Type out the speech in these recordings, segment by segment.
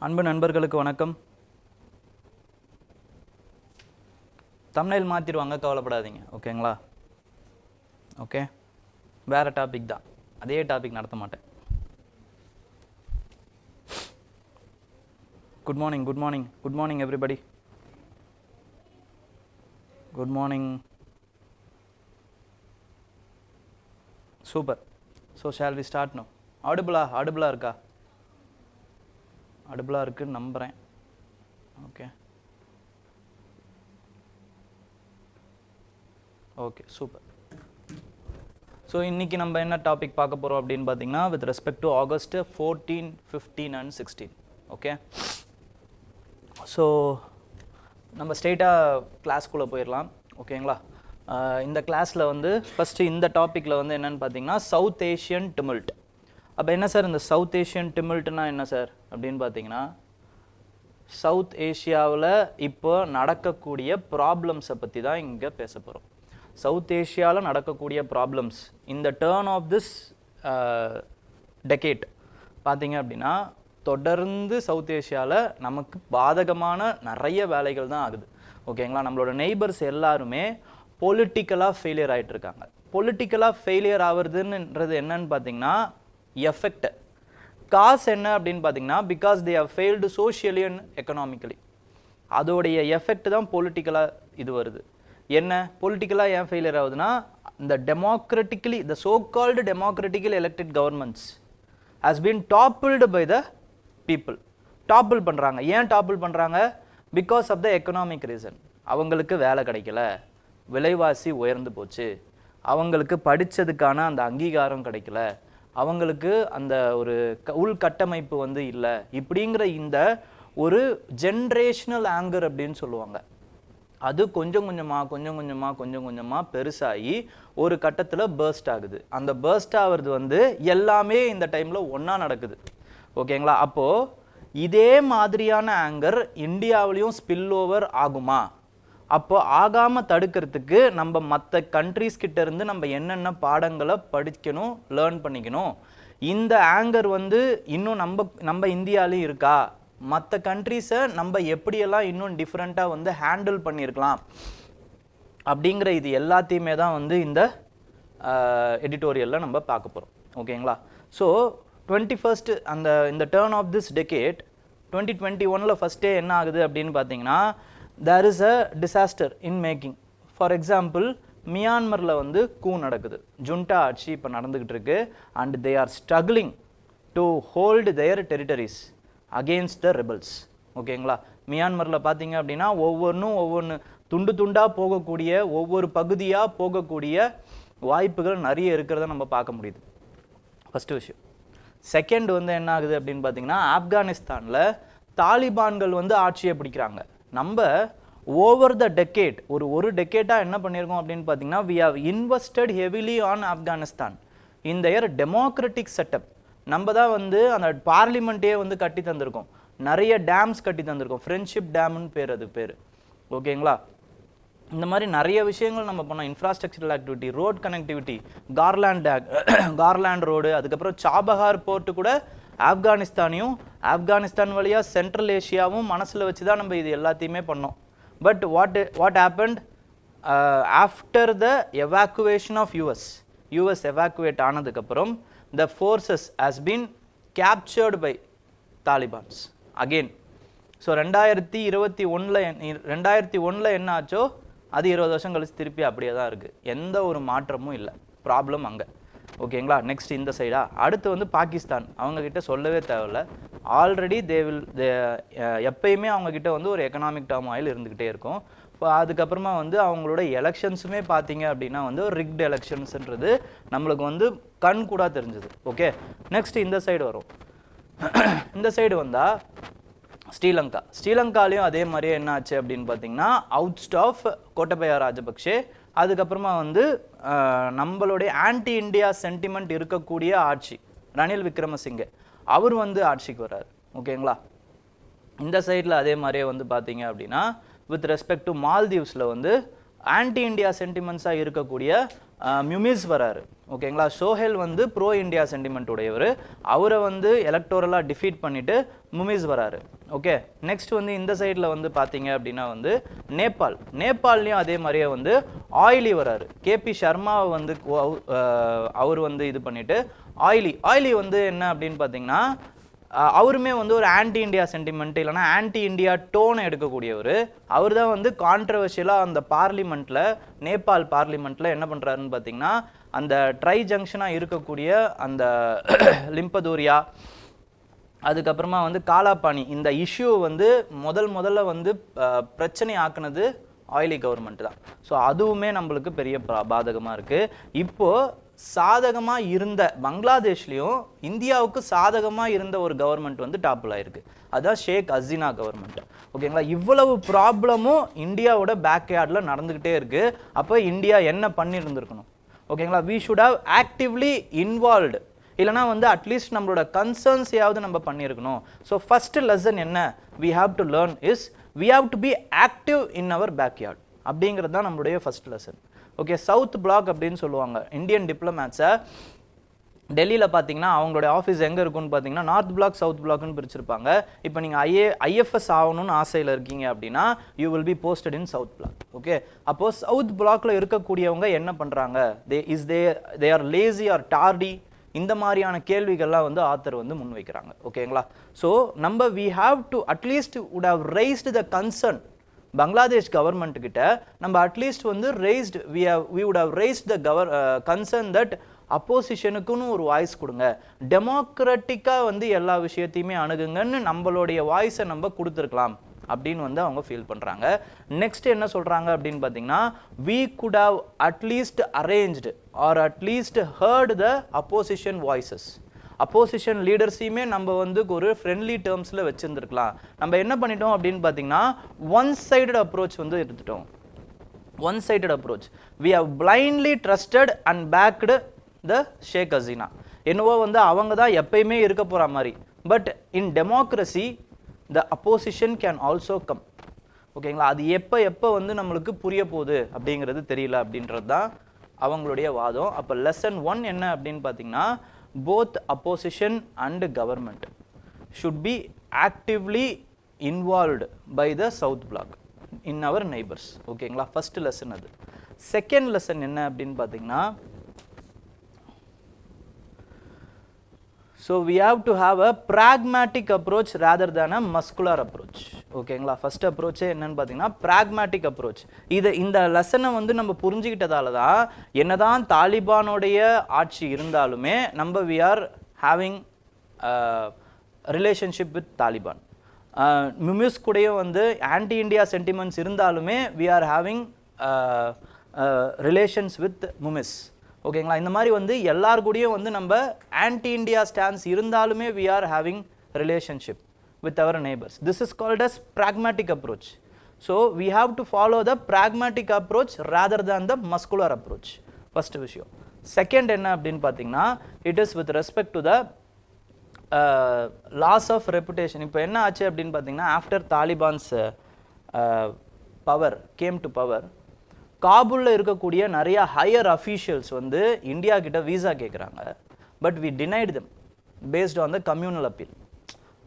அன்பு நண்பர்களுக்கு வணக்கம். தம்ப்நெயில் மாற்றிடுவாங்க, கவலைப்படாதீங்க. ஓகேங்களா? ஓகே, வேறு டாபிக் தான், அதே டாபிக் நடத்த மாட்டேன். Good morning, good morning, good morning everybody. Good morning. Super. So shall we start no? ஆடிபிளாக இருக்கா? அடுபலாக இருக்குன்னு நம்புகிறேன். Okay okay, super. ஸோ இன்றைக்கி நம்ம என்ன டாபிக் பார்க்க போகிறோம் அப்படின்னு பார்த்தீங்கன்னா, with respect to August 14, 15 and 16. Okay, so நம்ம ஸ்ட்ரெயிட்டாக கிளாஸ்க்குள்ளே போயிடலாம். ஓகேங்களா? இந்த கிளாஸில் வந்து ஃபஸ்ட்டு இந்த டாப்பிக்கில் வந்து என்னென்னு பார்த்தீங்கன்னா, சவுத் ஏஷியன் tumult. அப்போ என்ன சார் இந்த சவுத் ஏஷியன் tumultனா என்ன சார் அப்படின்னு பார்த்தீங்கன்னா, சவுத் ஏஷியாவில் இப்போ நடக்கக்கூடிய ப்ராப்ளம்ஸை பற்றி தான் இங்கே பேச போகிறோம். சவுத் ஏஷியாவில் நடக்கக்கூடிய ப்ராப்ளம்ஸ் இந்த டேர்ன் ஆஃப் திஸ் டெக்கேட் பார்த்தீங்க அப்படின்னா, தொடர்ந்து சவுத் ஏஷியாவில் நமக்கு பாதகமான நிறைய வேலைகள் தான் ஆகுது. ஓகேங்களா? நம்மளோட நெய்பர்ஸ் எல்லாருமே பொலிட்டிக்கலாக ஃபெயிலியர் ஆகிட்டு இருக்காங்க. பொலிட்டிக்கலாக ஃபெயிலியர் ஆகுறதுன்றது என்னன்னு பார்த்தீங்கன்னா, எஃபெக்ட். காசு என்ன அப்படின்னு பார்த்தீங்கன்னா, because they have failed socially and economically. அதோடைய எஃபெக்ட் தான் பொலிட்டிக்கலாக இது வருது. என்ன பொலிட்டிக்கலாக ஏன் ஃபெயிலியர் ஆகுதுன்னா, இந்த democratically the so called democratically elected governments has been toppled by the people. Topple பண்ணுறாங்க. ஏன் டாப்பிள் பண்ணுறாங்க? Because of the economic reason. அவங்களுக்கு வேலை கிடைக்கல, விலைவாசி உயர்ந்து போச்சு, அவங்களுக்கு படித்ததுக்கான அந்த அங்கீகாரம் கிடைக்கல, அவங்களுக்கு அந்த ஒரு உள்கட்டமைப்பு வந்து இல்லை, இப்படிங்கிற இந்த ஒரு ஜென்ரேஷனல் ஆங்கர் அப்படின்னு சொல்லுவாங்க. அது கொஞ்சம் கொஞ்சமாக பெருசாகி ஒரு கட்டத்தில் பர்ஸ்ட் ஆகுது. அந்த பர்ஸ்ட் ஆகிறது வந்து எல்லாமே இந்த டைமில் ஒன்றா நடக்குது. ஓகேங்களா? அப்போது இதே மாதிரியான ஆங்கர் இந்தியாவிலையும் ஸ்பில் ஓவர் ஆகுமா? அப்போ ஆகாமல் தடுக்கிறதுக்கு நம்ம மற்ற கண்ட்ரீஸ் கிட்ட இருந்து நம்ம என்னென்ன பாடங்களை படிக்கணும், லேர்ன் பண்ணிக்கணும். இந்த ஆங்கர் வந்து இன்னும் நம்ம இந்தியாவிலையும் இருக்கா? மற்ற கண்ட்ரீஸை நம்ம எப்படியெல்லாம் இன்னும் டிஃப்ரெண்ட்டாக வந்து ஹேண்டில் பண்ணியிருக்கலாம் அப்படிங்கிற இது எல்லாத்தையுமே தான் வந்து இந்த எடிட்டோரியலில் நம்ம பார்க்க போகிறோம். ஓகேங்களா? ஸோ 21st இந்த டேர்ன் ஆஃப் திஸ் டெக்கேட் 2021 ஃபஸ்ட்டே என்ன ஆகுது அப்படின்னு பார்த்தீங்கன்னா, there is a disaster in making. For example, மியான்மரில் வந்து கூ நடக்குது, ஜுண்டா ஆட்சி இப்போ நடந்துக்கிட்டு இருக்கு, and they are struggling to hold their territories against the rebels. ஓகேங்களா? மியான்மரில் பார்த்தீங்க அப்படின்னா ஒவ்வொன்று துண்டாக போகக்கூடிய, ஒவ்வொரு பகுதியாக போகக்கூடிய வாய்ப்புகள் நிறைய இருக்கிறத நம்ம பார்க்க முடியுது. ஃபஸ்ட்டு விஷயம். செகண்ட் வந்து என்ன ஆகுது அப்படின்னு பார்த்தீங்கன்னா, ஆப்கானிஸ்தானில் தாலிபான்கள் வந்து ஆட்சியை பிடிக்கிறாங்க. நம்ம ஓவர் த டெக்கேட் ஒரு டெக்கேட்டாக என்ன பண்ணியிருக்கோம் அப்படின்னு பார்த்தீங்கன்னா, we have invested heavily on Afghanistan in their democratic setup. நம்ம தான் வந்து அந்த பார்லிமெண்ட்டே வந்து கட்டி தந்திருக்கோம், நிறைய டேம்ஸ் கட்டி தந்திருக்கோம், ஃப்ரெண்ட்ஷிப் டேம்னு பேர், அது பேர். ஓகேங்களா? இந்த மாதிரி நிறைய விஷயங்கள் நம்ம பண்ணோம். Infrastructural activity, road connectivity, garland road, அதுக்கப்புறம் சாபஹார் போர்ட்டு கூட ஆப்கானிஸ்தான் வழியாக சென்ட்ரல் ஏஷியாவும் மனசில் வச்சு தான் நம்ம இது எல்லாத்தையுமே பண்ணோம். But what happened after the evacuation of US evacuate ஆனதுக்கப்புறம் the forces has been captured by Talibans again. So 2021 என்ன ஆச்சோ அது 20 வருஷம் கழிச்சு திருப்பி அப்படியே தான் இருக்குது. எந்த ஒரு மாற்றமும் இல்லை. ப்ராப்ளம் அங்கே. ஓகேங்களா? நெக்ஸ்ட் இந்த சைடா அடுத்து வந்து பாகிஸ்தான். அவங்கக்கிட்ட சொல்லவே தேவையில்ல. ஆல்ரெடி எப்பயுமே அவங்கக்கிட்ட வந்து ஒரு எக்கனாமிக் டர்ம் ஆயில் இருந்துக்கிட்டே இருக்கும். இப்போ அதுக்கப்புறமா வந்து அவங்களோட எலெக்ஷன்ஸுமே பார்த்தீங்க அப்படின்னா வந்து ஒரு ரிக்டு எலெக்ஷன்ஸுன்றது நம்மளுக்கு வந்து கண் கூட தெரிஞ்சுது. ஓகே, நெக்ஸ்ட் இந்த சைடு வரும். இந்த சைடு வந்தால் ஸ்ரீலங்காலையும் அதே மாதிரியே என்ன ஆச்சு அப்படின்னு பார்த்தீங்கன்னா, அவுட்ஸ்ட் ஆஃப் கோட்டபயா ராஜபக்ஷே, அதுக்கப்புறமா வந்து நம்மளுடைய ஆன்டி இண்டியா சென்டிமெண்ட் இருக்கக்கூடிய ஆட்சி ரணில் விக்ரமசிங்கே, அவர் வந்து ஆட்சிக்கு வர்றாரு. ஓகேங்களா? இந்த சைடில் அதே மாதிரியே வந்து பார்த்தீங்க அப்படின்னா, வித் ரெஸ்பெக்ட் டு மால்தீவ்ஸில் வந்து ஆன்டி இந்தியா சென்டிமெண்ட்ஸாக இருக்கக்கூடிய மியூமிஸ் வராரு. ஓகேங்களா, சோஹெல் வந்து ப்ரோ இந்தியா சென்டிமெண்ட் உடையவர். அவரை வந்து எலக்டோரலாக டிஃபீட் பண்ணிட்டு முமிஸ் வராரு. ஓகே, நெக்ஸ்ட் வந்து இந்த சைடில் வந்து பார்த்தீங்க அப்படின்னா வந்து நேபாள்லேயும் அதே மாதிரியே வந்து ஆயிலி வராரு. கேபி சர்மாவை வந்து அவர் வந்து இது பண்ணிட்டு ஆயிலி வந்து என்ன அப்படின்னு பார்த்தீங்கன்னா அவருமே வந்து ஒரு ஆன்டி இண்டியா சென்டிமெண்ட் இல்லைனா ஆன்டி இண்டியா டோனை எடுக்கக்கூடியவர். அவர் தான் வந்து கான்ட்ரவர்ஷியலாக அந்த பார்லிமெண்ட்டில் நேபாள் பார்லிமெண்ட்டில் என்ன பண்ணுறாருன்னு பார்த்தீங்கன்னா அந்த ட்ரை ஜங்ஷனாக இருக்கக்கூடிய அந்த லிம்பதூரியா அதுக்கப்புறமா வந்து காலாபானி இந்த இஷ்யூ வந்து முதல்ல வந்து பிரச்சனை ஆக்குனது ஆயிலி கவர்மெண்ட் தான். ஸோ அதுவுமே நம்மளுக்கு பெரிய பாதகமாக இருக்குது. இப்போது சாதகமாக இருந்த பங்களாதேஷ்லேயும் இந்தியாவுக்கு சாதகமாக இருந்த ஒரு கவர்மெண்ட் வந்து டாப்பில் ஆயிருக்கு. அதுதான் ஷேக் ஹசீனா கவர்மெண்ட். ஓகேங்களா, இவ்வளவு ப்ராப்ளமும் இந்தியாவோட பேக்யார்டில் நடந்துக்கிட்டே இருக்குது. அப்போ இந்தியா என்ன பண்ணியிருந்துருக்கணும்? ஓகேங்களா, we should have actively involved. இல்லைனா வந்து அட்லீஸ்ட் நம்மளோட கன்சர்ன்ஸையாவது நம்ம பண்ணியிருக்கணும். ஸோ ஃபர்ஸ்ட் லெசன் என்ன we have to learn is we have to be active in our backyard அப்படிங்கிறது தான் நம்மளுடைய first lesson. Okay, south block அப்படின்னு சொல்லுவாங்க. இந்தியன் டிப்ளமேட்ஸை டெல்லியில் பார்த்தீங்கன்னா அவங்களோட ஆஃபீஸ் எங்கே இருக்குன்னு பார்த்தீங்கன்னா நார்த் பிளாக் சவுத் பிளாக்னு பிரிச்சிருப்பாங்க. இப்போ நீங்கள் ஐஎஃப்எஸ் ஆகணும்னு ஆசையில் இருக்கீங்க அப்படின்னா you will be posted in south block. Okay, அப்போது சவுத் பிளாக்ல இருக்கக்கூடியவங்க என்ன பண்ணுறாங்க? They are lazy or dirty, இந்த மாதிரியான கேள்விகள்லாம் வந்து ஆத்தர் வந்து முன்வைக்கிறாங்க. ஓகேங்களா, ஸோ நம்ம we have to at least would have raised the concern. Bangladesh government கிட்ட நம்ம அட்லீஸ்ட் வந்து we would have raised the concern that அப்போசிஷனுக்குன்னு ஒரு வாய்ஸ் கொடுங்க, டெமோக்ராட்டிக்காக வந்து எல்லா விஷயத்தையுமே அணுகுங்கன்னு நம்மளுடைய வாய்ஸை நம்ம கொடுத்துருக்கலாம் அப்படின்னு வந்து அவங்க ஃபீல் பண்ணுறாங்க. நெக்ஸ்ட் என்ன சொல்கிறாங்க அப்படின்னு பார்த்தீங்கன்னா we could have at least arranged or at least heard the opposition voices. Opposition லீடர்ஸையுமே நம்ம வந்து ஒரு ஃப்ரெண்ட்லி டேர்ம்ஸில் வச்சுருந்துருக்கலாம். நம்ம என்ன பண்ணிட்டோம் அப்படின்னு பார்த்தீங்கன்னா ஒன் சைடட் அப்ரோச் வந்து எடுத்துட்டோம். One sided approach. We have blindly trusted and backed the Sheikh Hasina. என்னவோ வந்து அவங்க தான் எப்பயுமே இருக்க போகிற மாதிரி. But in democracy the opposition can also come. ஓகேங்களா, அது எப்போ வந்து நம்மளுக்கு புரிய போகுது அப்படிங்கிறது தெரியல அப்படின்றது தான் அவங்களுடைய வாதம். அப்போ லெசன் 1 என்ன அப்படின்னு பார்த்தீங்கன்னா both opposition and government should be actively involved by the south bloc in our neighbors. ஓகேங்களா, ஃபர்ஸ்ட் லெசன் அது. செகண்ட் லெசன் என்ன அப்படின்னு பார்த்தீங்கன்னா so we have to have a pragmatic approach rather than a muscular approach. ஓகேங்களா, first அப்ரோச்சே என்னன்னு பார்த்தீங்கன்னா pragmatic approach. இந்த லெசனை வந்து நம்ம புரிஞ்சுக்கிட்டதால தான் என்னதான் தாலிபானோடைய ஆட்சி இருந்தாலுமே நம்ம we are having relationship with Taliban. முமிஸ் கூடயும் வந்து ஆன்டி இண்டியா சென்டிமெண்ட்ஸ் இருந்தாலுமே we are having relations with முமிஸ். ஓகேங்களா, இந்த மாதிரி வந்து எல்லார் கூடயும் வந்து நம்ம ஆன்டி இண்டியா ஸ்டான்ஸ் இருந்தாலுமே we are having relationship with our neighbors. This is called as pragmatic approach. So we have to follow the pragmatic approach rather than the muscular approach. First விஷயம். செகண்ட் என்ன அப்படின்னு பார்த்தீங்கன்னா it is with respect to the loss of reputation. இப்போ என்ன ஆச்சு அப்படின்னு பார்த்தீங்கன்னா after Talibans power came to power, காபூலில் இருக்கக்கூடிய நிறைய ஹையர் அஃபீஷியல்ஸ் வந்து இந்தியா கிட்ட வீசா கேட்குறாங்க. But we denied them based on the communal appeal.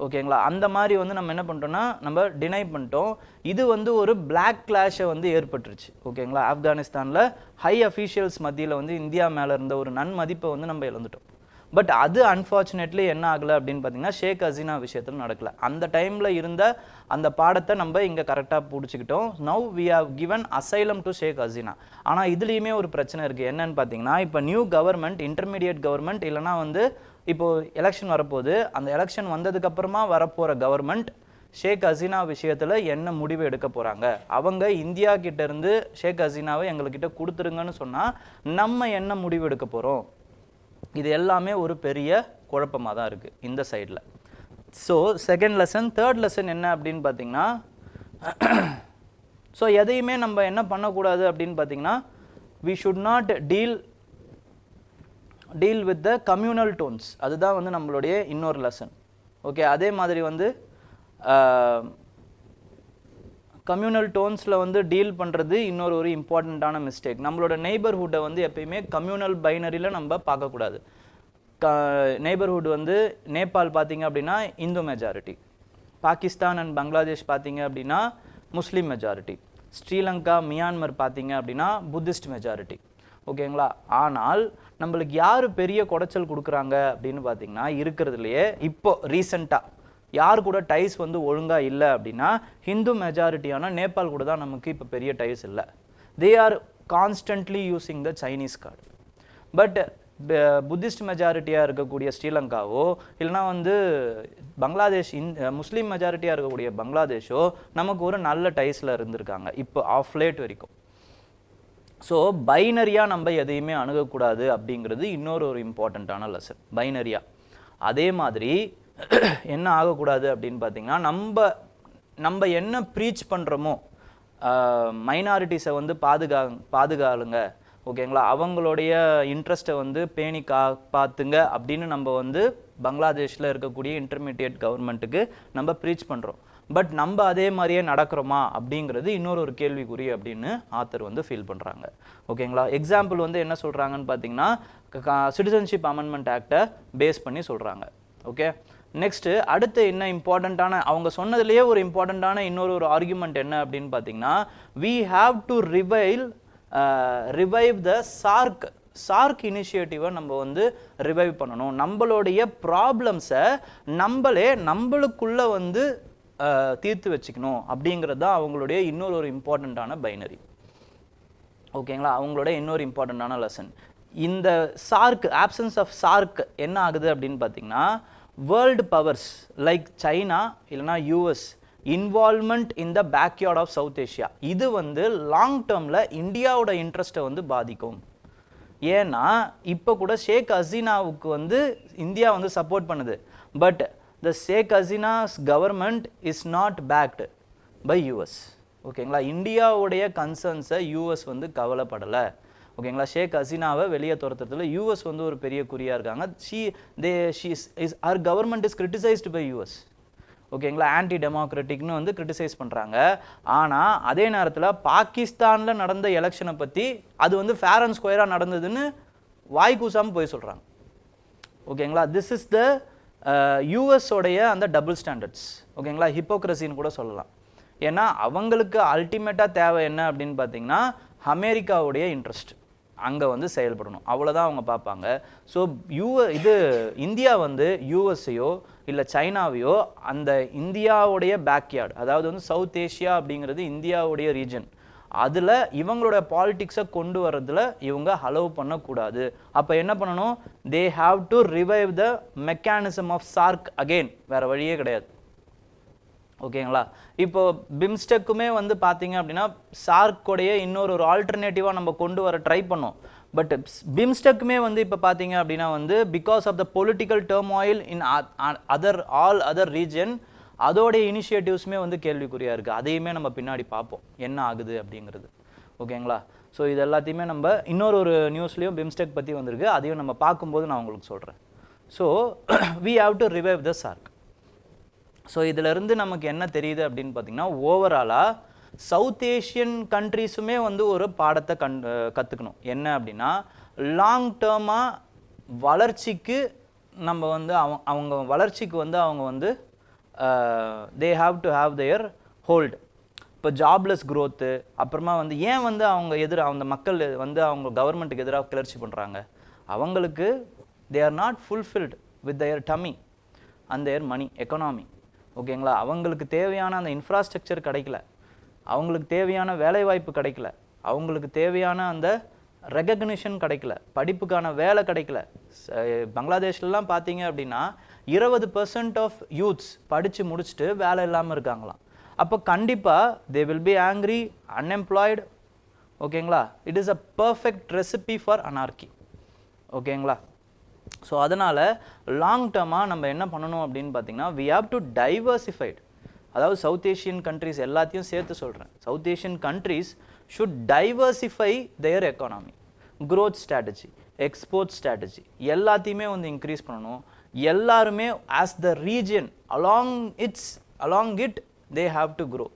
ஓகேங்களா, அந்த மாதிரி வந்து நம்ம என்ன பண்ணிட்டோம்னா நம்ம டினை பண்ணிட்டோம். இது வந்து ஒரு பிளாக் கிளாஷை வந்து ஏற்பட்டுருச்சு. ஓகேங்களா, ஆப்கானிஸ்தானில் ஹை அஃபீஷியல்ஸ் மத்தியில் வந்து இந்தியா மேலே இருந்த ஒரு நன்மதிப்பை வந்து நம்ம இழந்துட்டோம். பட் அது அன்ஃபார்ச்சுனேட்லி என்ன ஆகலை அப்படின்னு பார்த்தீங்கன்னா ஷேக் ஹசீனா விஷயத்தில் நடக்கலை. அந்த டைமில் இருந்த அந்த பாடத்தை நம்ம இங்கே கரெக்டாக பிடிச்சிக்கிட்டோம். Now we have given asylum to Sheikh Hasina. ஆனால் இதுலேயுமே ஒரு பிரச்சனை இருக்குது. என்னன்னு பார்த்தீங்கன்னா இப்போ நியூ கவர்மெண்ட், இன்டர்மீடியட் கவர்மெண்ட் இல்லைனா வந்து இப்போது எலெக்ஷன் வரப்போகுது. அந்த எலெக்ஷன் வந்ததுக்கப்புறமா வரப்போகிற கவர்மெண்ட் ஷேக் ஹசீனா விஷயத்தில் என்ன முடிவு எடுக்க போகிறாங்க? அவங்க இந்தியா கிட்டேருந்து ஷேக் ஹசீனாவை எங்கள்கிட்ட கொடுத்துருங்கன்னு சொன்னால் நம்ம என்ன முடிவு எடுக்க போகிறோம்? இது எல்லாமே ஒரு பெரிய குழப்பமாக தான் இருக்குது இந்த சைடில். So second lesson. Third lesson என்ன அப்படின்னு பார்த்தீங்கன்னா ஸோ எதையுமே நம்ம என்ன பண்ணக்கூடாது அப்படின்னு பார்த்தீங்கன்னா we should not deal with the communal tones. அதுதான் வந்து நம்மளுடைய இன்னொரு லெசன். ஓகே, அதே மாதிரி வந்து கம்யூனல் டோன்ஸில் வந்து டீல் பண்ணுறது இன்னொரு இம்பார்ட்டண்ட்டான மிஸ்டேக். நம்மளோட நெய்பர்ஹுட்டை வந்து எப்பயுமே கம்யூனல் பைனரியில் நம்ம பார்க்கக்கூடாது. நெய்பர்ஹுட் வந்து நேபாள் பார்த்தீங்க அப்படின்னா இந்து மெஜாரிட்டி, பாகிஸ்தான் அண்ட் பங்களாதேஷ் பார்த்தீங்க அப்படின்னா முஸ்லீம் மெஜாரிட்டி, ஸ்ரீலங்கா மியான்மர் பார்த்தீங்க அப்படின்னா புத்திஸ்ட் மெஜாரிட்டி. ஓகேங்களா? ஆனால் நம்மளுக்கு யார் பெரிய குடைச்சல் கொடுக்குறாங்க அப்படின்னு பார்த்தீங்கன்னா இருக்கிறதுலையே இப்போ ரீசெண்டாக யார் கூட டைஸ் வந்து ஒழுங்காக இல்லை அப்படின்னா ஹிந்து மெஜாரிட்டியான நேபாள் கூட தான் நமக்கு இப்போ பெரிய டைஸ் இல்லை. They are constantly using the Chinese card. But Buddhist மெஜாரிட்டியாக இருக்கக்கூடிய ஸ்ரீலங்காவோ இல்லைனா வந்து பங்களாதேஷ் முஸ்லீம் மெஜாரிட்டியாக இருக்கக்கூடிய பங்களாதேஷோ நமக்கு ஒரு நல்ல டைஸில் இருந்திருக்காங்க இப்போ ஆஃப் லேட் வரைக்கும். ஸோ பைனரியாக நம்ம எதையுமே அணுகக்கூடாது அப்படிங்கிறது இன்னொரு இம்பார்ட்டண்ட்டான லெசன். பைனரியாக அதே மாதிரி என்ன ஆகக்கூடாது அப்படின்னு பார்த்தீங்கன்னா நம்ம என்ன ப்ரீச் பண்ணுறோமோ மைனாரிட்டிஸை வந்து பாதுகாளுங்க, ஓகேங்களா, அவங்களுடைய இன்ட்ரெஸ்ட்டை வந்து பேணி காப்பாத்துங்க அப்படின்னு நம்ம வந்து பங்களாதேஷில் இருக்கக்கூடிய இன்டர்மீடியட் கவர்மெண்ட்டுக்கு நம்ம ப்ரீச் பண்ணுறோம். பட் நம்ம அதே மாதிரியே நடக்கிறோமா அப்படிங்கிறது இன்னொரு கேள்விக்குறி அப்படின்னு ஆத்தர் வந்து ஃபீல் பண்ணுறாங்க. ஓகேங்களா? எக்ஸாம்பிள் வந்து என்ன சொல்கிறாங்கன்னு பார்த்தீங்கன்னா சிட்டிசன்ஷிப் அமெண்ட்மெண்ட் ஆக்டை பேஸ் பண்ணி சொல்கிறாங்க. ஓகே, நெக்ஸ்ட்டு அடுத்து என்ன இம்பார்ட்டண்ட்டான அவங்க சொன்னதுலேயே ஒரு இம்பார்ட்டண்ட்டான இன்னொரு ஆர்குமெண்ட் என்ன அப்படின்னு பார்த்தீங்கன்னா we have to revive the SAARC இனிஷியேட்டிவை நம்ம வந்து ரிவைவ் பண்ணணும். நம்மளுடைய ப்ராப்ளம்ஸை நம்மளுக்குள்ளே வந்து தீர்த்து வச்சுக்கணும் அப்படிங்கிறது தான் அவங்களுடைய இன்னொரு இம்பார்ட்டண்ட்டான பைனரி. ஓகேங்களா? அவங்களோட இன்னொரு இம்பார்ட்டண்ட்டான லெசன். இந்த ஆப்சன்ஸ் ஆஃப் சார்க் என்ன ஆகுது அப்படின்னு பார்த்தீங்கன்னா வேர்ல்டு பவர்ஸ் லைக் சைனா இல்லைனா US involvement in the backyard of South Asia இது வந்து லாங் டேர்மில் இந்தியாவோட இன்ட்ரெஸ்ட்டை வந்து பாதிக்கும். ஏன்னா இப்போ கூட ஷேக் ஹசீனாவுக்கு வந்து இந்தியா வந்து சப்போர்ட் பண்ணுது. But the Sheikh Hasina's government is not backed by US. ஓகேங்களா? இந்தியாவுடைய கன்சர்ன்ஸை யூஎஸ் வந்து கவலைப்படலை. ஓகேங்களா? ஷேக் ஹசீனாவை வெளியே துரத்துறதுல யூஎஸ் வந்து ஒரு பெரிய குறியாக இருக்காங்க. our government is criticized by US. ஓகேங்களா? ஆன்டி டெமோக்ராட்டிக்னு வந்து கிரிட்டிசைஸ் பண்ணுறாங்க. ஆனால் அதே நேரத்தில் பாகிஸ்தானில் நடந்த எலெக்ஷனை பற்றி அது வந்து ஃபேர் அண்ட் ஸ்கொயராக நடந்ததுன்னு வாய் கூசாமல் போய் சொல்கிறாங்க. ஓகேங்களா? திஸ் இஸ் த யூஎஸோடைய அந்த டபுள் ஸ்டாண்டர்ட்ஸ். ஓகேங்களா? ஹிப்போக்ரஸின்னு கூட சொல்லலாம். ஏன்னா அவங்களுக்கு அல்டிமேட்டாக தேவை என்ன அப்படின்னு பார்த்தீங்கன்னா அமெரிக்காவுடைய இன்ட்ரெஸ்ட் அங்கே வந்து செயல்படணும், அவ்வளோதான் அவங்க பார்ப்பாங்க. ஸோ இந்தியா வந்து யூஎஸ்ஸையோ இல்லை சைனாவையோ அந்த இந்தியாவுடைய பேக்யார்டு, அதாவது வந்து சவுத் ஏஷியா அப்படிங்கிறது இந்தியாவுடைய ரீஜன், அதில் இவங்களோட பாலிட்டிக்ஸை கொண்டு வரதுல இவங்க அலோவ் பண்ணக்கூடாது. அப்போ என்ன பண்ணணும்? They have to revive the mechanism of SAARC again. வேறு வழியே கிடையாது. ஓகேங்களா? இப்போ பிம்ஸ்டெக்குமே வந்து பார்த்தீங்க அப்படின்னா சார்க்கோடைய இன்னொரு ஆல்டர்னேட்டிவாக நம்ம கொண்டு வர ட்ரை பண்ணோம். பட் பிம்ஸ்டெக்குமே வந்து இப்போ பார்த்தீங்க அப்படின்னா வந்து because of the political turmoil in all other region அதோடைய இனிஷியேட்டிவ்ஸுமே வந்து கேள்விக்குறியாக இருக்குது. அதையுமே நம்ம பின்னாடி பார்ப்போம் என்ன ஆகுது அப்படிங்கிறது. ஓகேங்களா? ஸோ இது எல்லாத்தையுமே நம்ம இன்னொரு நியூஸ்லேயும் பிம்ஸ்டெக் பற்றி வந்திருக்கு, அதையும் நம்ம பார்க்கும்போது நான் உங்களுக்கு சொல்கிறேன். So we have to revive the SAARC. So இதிலிருந்து நமக்கு என்ன தெரியுது அப்படின்னு பார்த்தீங்கன்னா ஓவராலாக சவுத் ஏஷியன் கண்ட்ரீஸுமே வந்து ஒரு பாடத்தை கற்றுக்கணும். என்ன அப்படின்னா லாங் டேர்மாக வளர்ச்சிக்கு நம்ம வந்து அவங்க வளர்ச்சிக்கு வந்து அவங்க வந்து தே have to have their hold. இப்போ ஜாப்லெஸ் க்ரோத்து, அப்புறமா வந்து ஏன் வந்து அவங்க அந்த மக்கள் வந்து அவங்க கவர்மெண்ட்டுக்கு எதிராக கிளர்ச்சி பண்ணுறாங்க? அவங்களுக்கு they are not fulfilled with their tummy and their money economy. ஓகேங்களா? அவங்களுக்கு தேவையான அந்த இன்ஃப்ராஸ்ட்ரக்சர் கிடைக்கல, அவங்களுக்கு தேவையான வேலைவாய்ப்பு கிடைக்கல, அவங்களுக்கு தேவையான அந்த ரெகக்னிஷன் கிடைக்கல, படிப்புக்கான வேலை கிடைக்கல. பங்களாதேஷ்லாம் பார்த்தீங்க அப்படின்னா 20% ஆஃப் யூத்ஸ் படித்து முடிச்சுட்டு வேலை இல்லாமல் இருக்காங்களாம். அப்போ கண்டிப்பாக they will be angry, unemployed. ஓகேங்களா? It is a perfect recipe for anarchy. ஓகேங்களா? ஸோ அதனால் லாங் டேர்மாக நம்ம என்ன பண்ணணும் அப்படின்னு பார்த்தீங்கன்னா we have to diversify. அதாவது சவுத் ஏஷியன் கண்ட்ரிஸ் எல்லாத்தையும் சேர்த்து சொல்கிறேன். South Asian countries should diversify their economy, growth strategy, export strategy எல்லாத்தையுமே வந்து இன்க்ரீஸ் பண்ணணும். எல்லாருமே as the region along it they have to grow.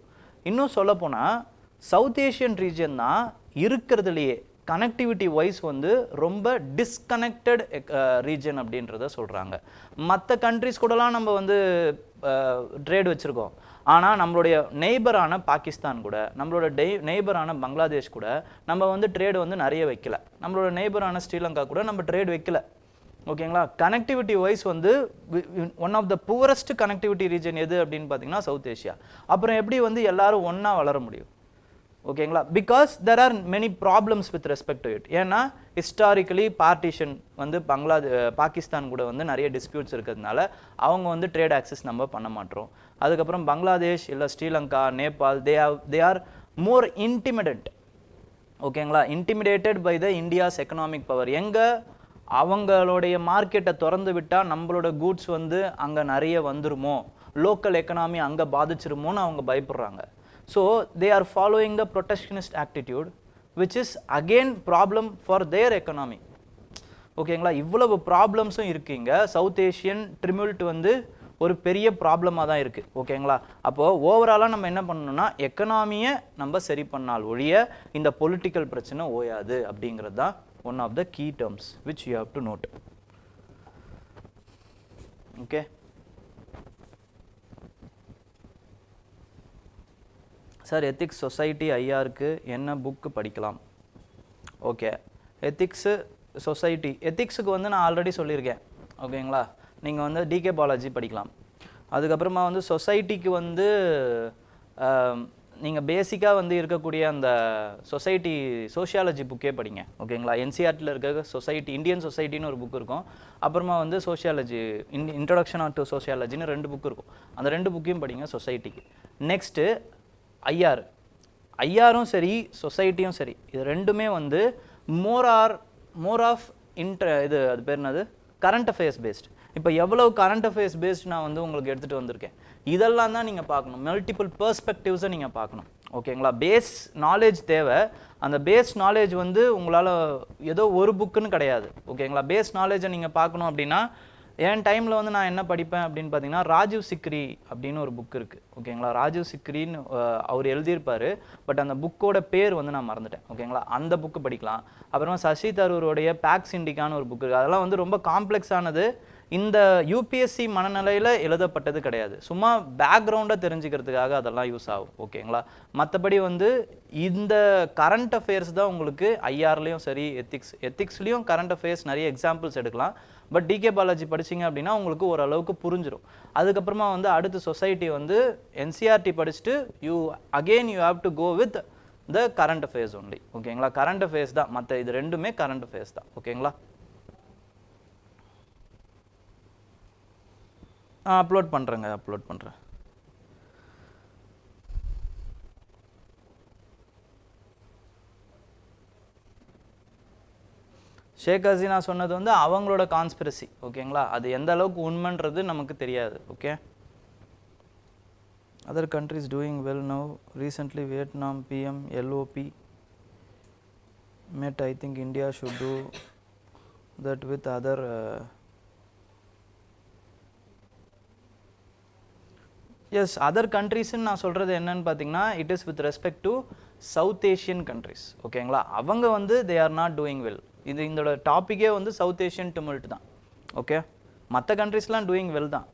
இன்னும் சொல்லப்போனால் சவுத் ஏஷியன் ரீஜன் தான் இருக்கிறதுலையே கனெக்டிவிட்டி வைஸ் வந்து ரொம்ப டிஸ்கனெக்டட் ரீஜன் அப்படின்றத சொல்கிறாங்க. மற்ற கண்ட்ரிஸ் கூடலாம் நம்ம வந்து ட்ரேட் வச்சுருக்கோம், ஆனால் நம்மளுடைய நெய்பரான பாகிஸ்தான் கூட, நம்மளோட நெய்பரான பங்களாதேஷ் கூட நம்ம வந்து ட்ரேடு வந்து நிறைய வைக்கல. நம்மளோட நெய்பரான ஸ்ரீலங்கா கூட நம்ம ட்ரேட் வைக்கல. ஓகேங்களா? கனெக்டிவிட்டி வைஸ் வந்து one of the poorest connectivity region எது அப்படின்னு பார்த்தீங்கன்னா சவுத் ஏஷியா. அப்புறம் எப்படி வந்து எல்லாரும் ஒன்றா வளர முடியும்? ஓகேங்களா? Because there are many problems with respect to it. ஏன்னா ஹிஸ்டாரிக்கலி பார்ட்டிஷன் வந்து பாகிஸ்தான் கூட வந்து நிறைய டிஸ்பியூட்ஸ் இருக்கிறதுனால அவங்க வந்து ட்ரேட் ஆக்சஸ் நம்ம பண்ண மாட்டோம். அதுக்கப்புறம் பங்களாதேஷ் இல்லை Sri Lanka, Nepal, they are more intimidate. ஓகேங்களா? Intimidated by the India's economic power. எங்கே அவங்களுடைய மார்க்கெட்டை திறந்து விட்டால் நம்மளோட கூட்ஸ் வந்து அங்கே நிறைய வந்துருமோ, லோக்கல் எக்கனாமி அங்கே பாதிச்சிருமோன்னு அவங்க பயப்படுறாங்க. So they are following the protectionist attitude, which is again problem for their economy. ஓகேங்களா? இவ்வளவு ப்ராப்ளம்ஸும் இருக்குங்க. சவுத் ஏஷியன் tumult வந்து ஒரு பெரிய ப்ராப்ளமாக தான் இருக்குது. ஓகேங்களா? அப்போது ஓவராலாக நம்ம என்ன பண்ணணும்னா எக்கனாமியை நம்ம சரி பண்ணால் ஒழிய இந்த பொலிட்டிக்கல் பிரச்சனை ஓயாது அப்படிங்கிறது தான் one of the key terms which you have to note. Okay, sir ethics society ஐஆருக்கு என்ன புக்கு படிக்கலாம்? ஓகே, எத்திக்ஸு சொசைட்டி, எத்திக்ஸுக்கு வந்து நான் ஆல்ரெடி சொல்லியிருக்கேன். ஓகேங்களா? நீங்கள் வந்து டிகே பாலாஜி படிக்கலாம். அதுக்கப்புறமா வந்து சொசைட்டிக்கு வந்து நீங்கள் பேசிக்காக வந்து இருக்கக்கூடிய அந்த சொசைட்டி சோஷியாலஜி புக்கே படிங்க. ஓகேங்களா? என்சிஆர்டியில் இருக்க சொசைட்டி, இந்தியன் சொசைட்டின்னு ஒரு புக் இருக்கும். அப்புறமா வந்து சோஷியாலஜி, இன்ட்ரொடக்ஷன் டு சோஷியாலஜின்னு 2 புக்கு இருக்கும். அந்த 2 புக்கையும் படிங்க சொசைட்டிக்கு. நெக்ஸ்ட்டு ஐஆரும் சரி சொசைட்டியும் சரி, இது ரெண்டுமே வந்து மோர் ஆஃப் இது அது பேர் என்னது, கரண்ட் அஃபேர்ஸ் பேஸ்ட். இப்போ எவ்வளவு கரண்ட் அஃபேர்ஸ் பேஸ்ட் நான் வந்து உங்களுக்கு எடுத்துகிட்டு வந்திருக்கேன், இதெல்லாம் தான் நீங்கள் பார்க்கணும். மல்டிபிள் பெர்ஸ்பெக்டிவ்ஸை நீங்கள் பார்க்கணும். ஓகேங்களா? பேஸ் நாலேஜ் தேவை. அந்த பேஸ் நாலேஜ் வந்து உங்களால் ஏதோ ஒரு புக்குன்னு கிடையாது. ஓகேங்களா? பேஸ் நாலேஜை நீங்கள் பார்க்கணும் அப்படின்னா என் டைமில் வந்து நான் என்ன படிப்பேன் அப்படின்னு பார்த்தீங்கன்னா ராஜீவ் சிக்ரி அப்படின்னு ஒரு புக் இருக்குது. ஓகேங்களா? ராஜீவ் சிக்ரின்னு அவர் எழுதியிருப்பார். பட் அந்த புக்கோட பேர் வந்து நான் மறந்துட்டேன். ஓகேங்களா? அந்த புக்கு படிக்கலாம். அப்புறமா சசி தரூருடைய பேக்ஸ் இண்டிகான்னு ஒரு புக் இருக்குது. அதெல்லாம் வந்து ரொம்ப காம்ப்ளெக்ஸானது. இந்த யூபிஎஸ்சி மனநிலையில் எழுதப்பட்டது கிடையாது. சும்மா பேக்ரவுண்டை தெரிஞ்சுக்கிறதுக்காக அதெல்லாம் யூஸ் ஆகும். ஓகேங்களா? மற்றபடி வந்து இந்த கரண்ட் அஃபேர்ஸ் தான் உங்களுக்கு ஐஆர்லேயும் சரி எத்திக்ஸ்லேயும் கரண்ட் அஃபேர்ஸ் நிறைய எக்ஸாம்பிள்ஸ் எடுக்கலாம். பட் டிகே பாலாஜி படிச்சிங்க அப்படின்னா உங்களுக்கு ஓரளவுக்கு புரிஞ்சிடும். அதுக்கப்புறமா வந்து அடுத்த சொசைட்டி வந்து என்சிஆர்டி படிச்சுட்டு you have to go with the current affairs only. ஓகேங்களா? கரண்ட் அஃபேர்ஸ் தான், மற்ற இது ரெண்டுமே கரண்ட் அஃபேர்ஸ் தான். ஓகேங்களா? அப்லோட் பண்ணுறேன். ஷேக் ஹசீனா சொன்னது வந்து அவங்களோட கான்ஸ்பிரசி. ஓகேங்களா? அது எந்த அளவுக்கு உண்மைன்றது நமக்கு தெரியாது. Okay, other countries doing well now. Recently Vietnam PM LOP met. I think India should do that with other yes, other countries ன்னு நான் சொல்கிறது என்னன்னு பார்த்தீங்கன்னா it is with respect to south Asian countries. ஓகேங்களா? அவங்க வந்து தே ஆர் நாட் டூயிங் வெல். இதோட டாப்பிக்கே வந்து சவுத் ஏஷியன் tumult தான். ஓகே, மற்ற கண்ட்ரிஸ்லாம் டூயிங் வெல் தான்.